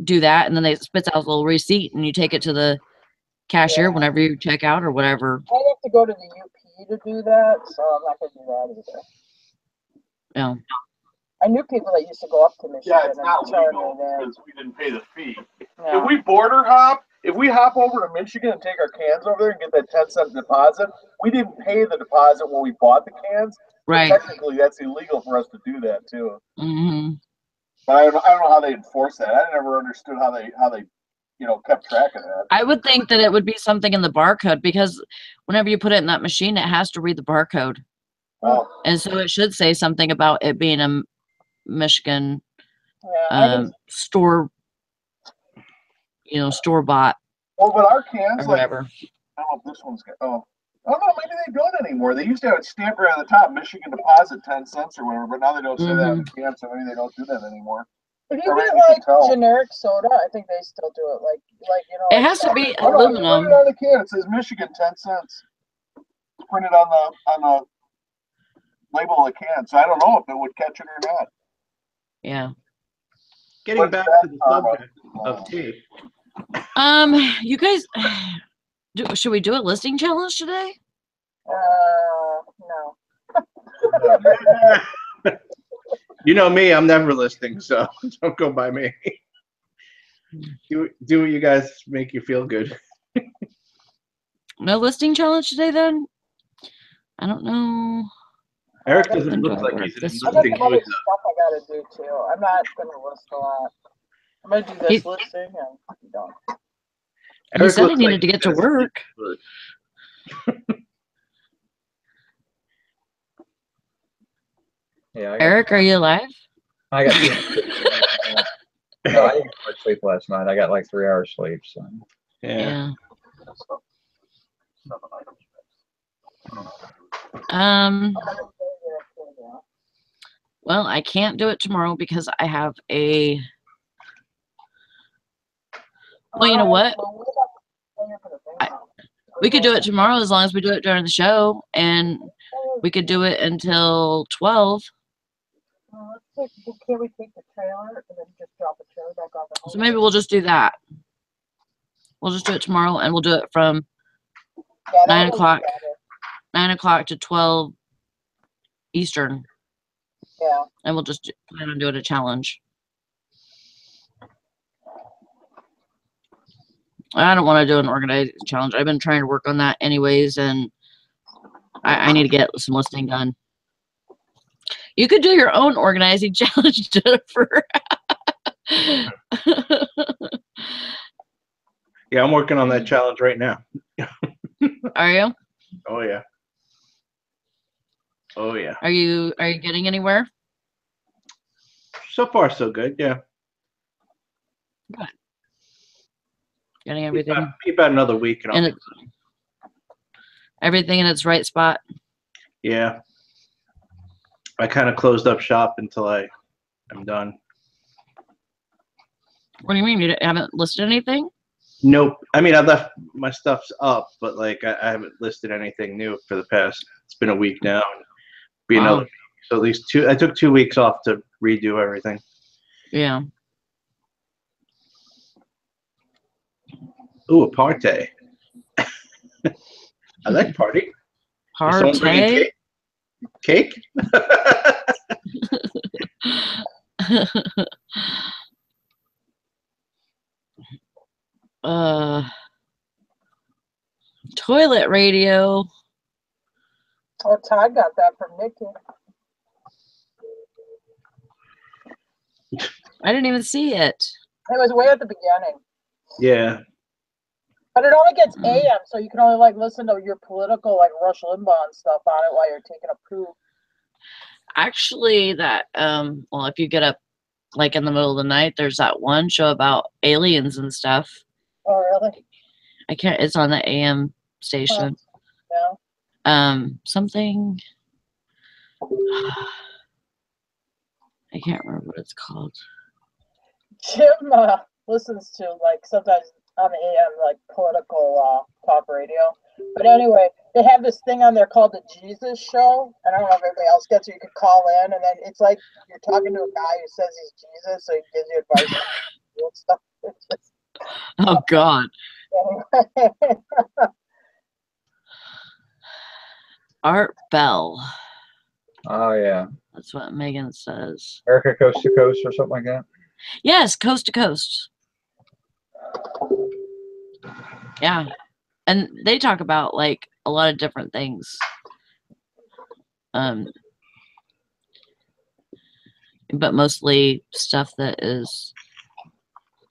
do that, and then they spits out a little receipt, and you take it to the cashier whenever you check out or whatever. I have to go to the UP to do that, so I'm not going to do that either. Yeah. I knew people that used to go up to Michigan. Yeah, it's not turn legal it in. because we didn't pay the fee. Yeah. If we hop over to Michigan and take our cans over there and get that 10-cent deposit, we didn't pay the deposit when we bought the cans. Right. But technically, that's illegal for us to do that too. Mm-hmm. But I don't know how they enforce that. I never understood how they kept track of that. I would think that it would be something in the barcode, because whenever you put it in that machine, it has to read the barcode. Oh. And so it should say something about it being a Michigan store bought. Well, but our cans, or whatever. I don't know if this one's got. Oh no, maybe they don't anymore. They used to have it stamped right on the top, Michigan deposit 10 cents or whatever, but now they don't say that on the can, so maybe they don't do that anymore. If you get like generic soda, I think they still do it. Like it has to be Put aluminum. it on the can. It says Michigan 10 cents. It's printed on the label of the can, so I don't know if it would catch it or not. Yeah. Getting back to the subject of tape. You guys, should we do a listing challenge today? No. You know me, I'm never listing, so don't go by me. Do what you guys make you feel good. No listing challenge today, then? I don't know. Eric doesn't look like he's in I got listing some other mood. stuff I gotta do too. I'm not gonna list a lot. I'm gonna do this listing and I'm done. He said he needed to get to work. Yeah. Eric, are you alive? I got. No, I didn't get much sleep last night. I got like 3 hours sleep. So. Yeah. Well, I can't do it tomorrow because I have a. Well, you know what? We could do it tomorrow as long as we do it during the show, and we could do it until 12. Can we take the trailer and then just drop the trailer back on the home? So maybe we'll just do that. We'll just do it tomorrow, and we'll do it from 9 o'clock. 9 o'clock to 12 Eastern. Yeah. And we'll just plan on doing a challenge. I don't want to do an organized challenge. I've been trying to work on that anyways, and I need to get some listing done. You could do your own organizing challenge, Jennifer. Yeah, I'm working on that challenge right now. Are you? Oh yeah. Oh yeah. Are you getting anywhere? So far, so good. Yeah. Good. Getting everything. Keep out another week, and everything in its right spot. Yeah. I kind of closed up shop until I'm done. What do you mean? You haven't listed anything? Nope. I mean, I left my stuff's up, but like I haven't listed anything new for the past. It's been a week now. Be another week. So at least 2. I took 2 weeks off to redo everything. Yeah. Ooh, a party. I like party. Party. Is someone bringing cake? Toilet radio. Oh, Todd got that from Nikki. I didn't even see it. It was way at the beginning. Yeah. But it only gets AM, so you can only like listen to your political, like Rush Limbaugh and stuff on it while you're taking a poop. Actually, that well, if you get up like in the middle of the night, there's that one show about aliens and stuff. Oh, really? I can't. It's on the AM station. Yeah. Something. I can't remember what it's called. Jim listens to like sometimes on the AM, like political talk radio. But anyway, they have this thing on there called the Jesus Show. And I don't know if everybody else gets it. You could call in, and then it's like you're talking to a guy who says he's Jesus, so he gives you advice and stuff. It's just, Oh God. anyway. Art Bell. Oh yeah, That's what Megan says. America Coast to Coast or something like that. Yes, coast to coast. Yeah. And they talk about like a lot of different things. But mostly stuff that is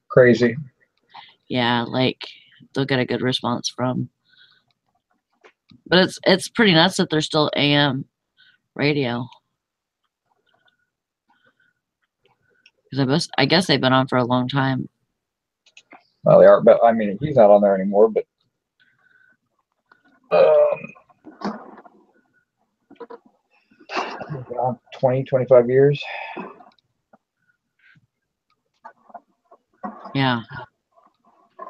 Crazy. yeah, like they'll get a good response from. But it's pretty nuts that they're still AM radio. Because I guess they've been on for a long time. Well, they are, but I mean, he's not on there anymore. But around 20, 25 years. Yeah. All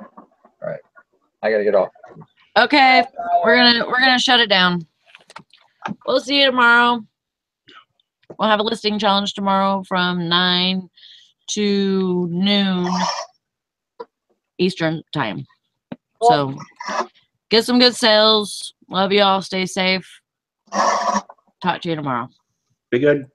right, I gotta get off. Okay, we're gonna shut it down. We'll see you tomorrow. We'll have a listing challenge tomorrow from 9 to noon Eastern time. So get some good sales. Love you all. Stay safe. Talk to you tomorrow. Be good.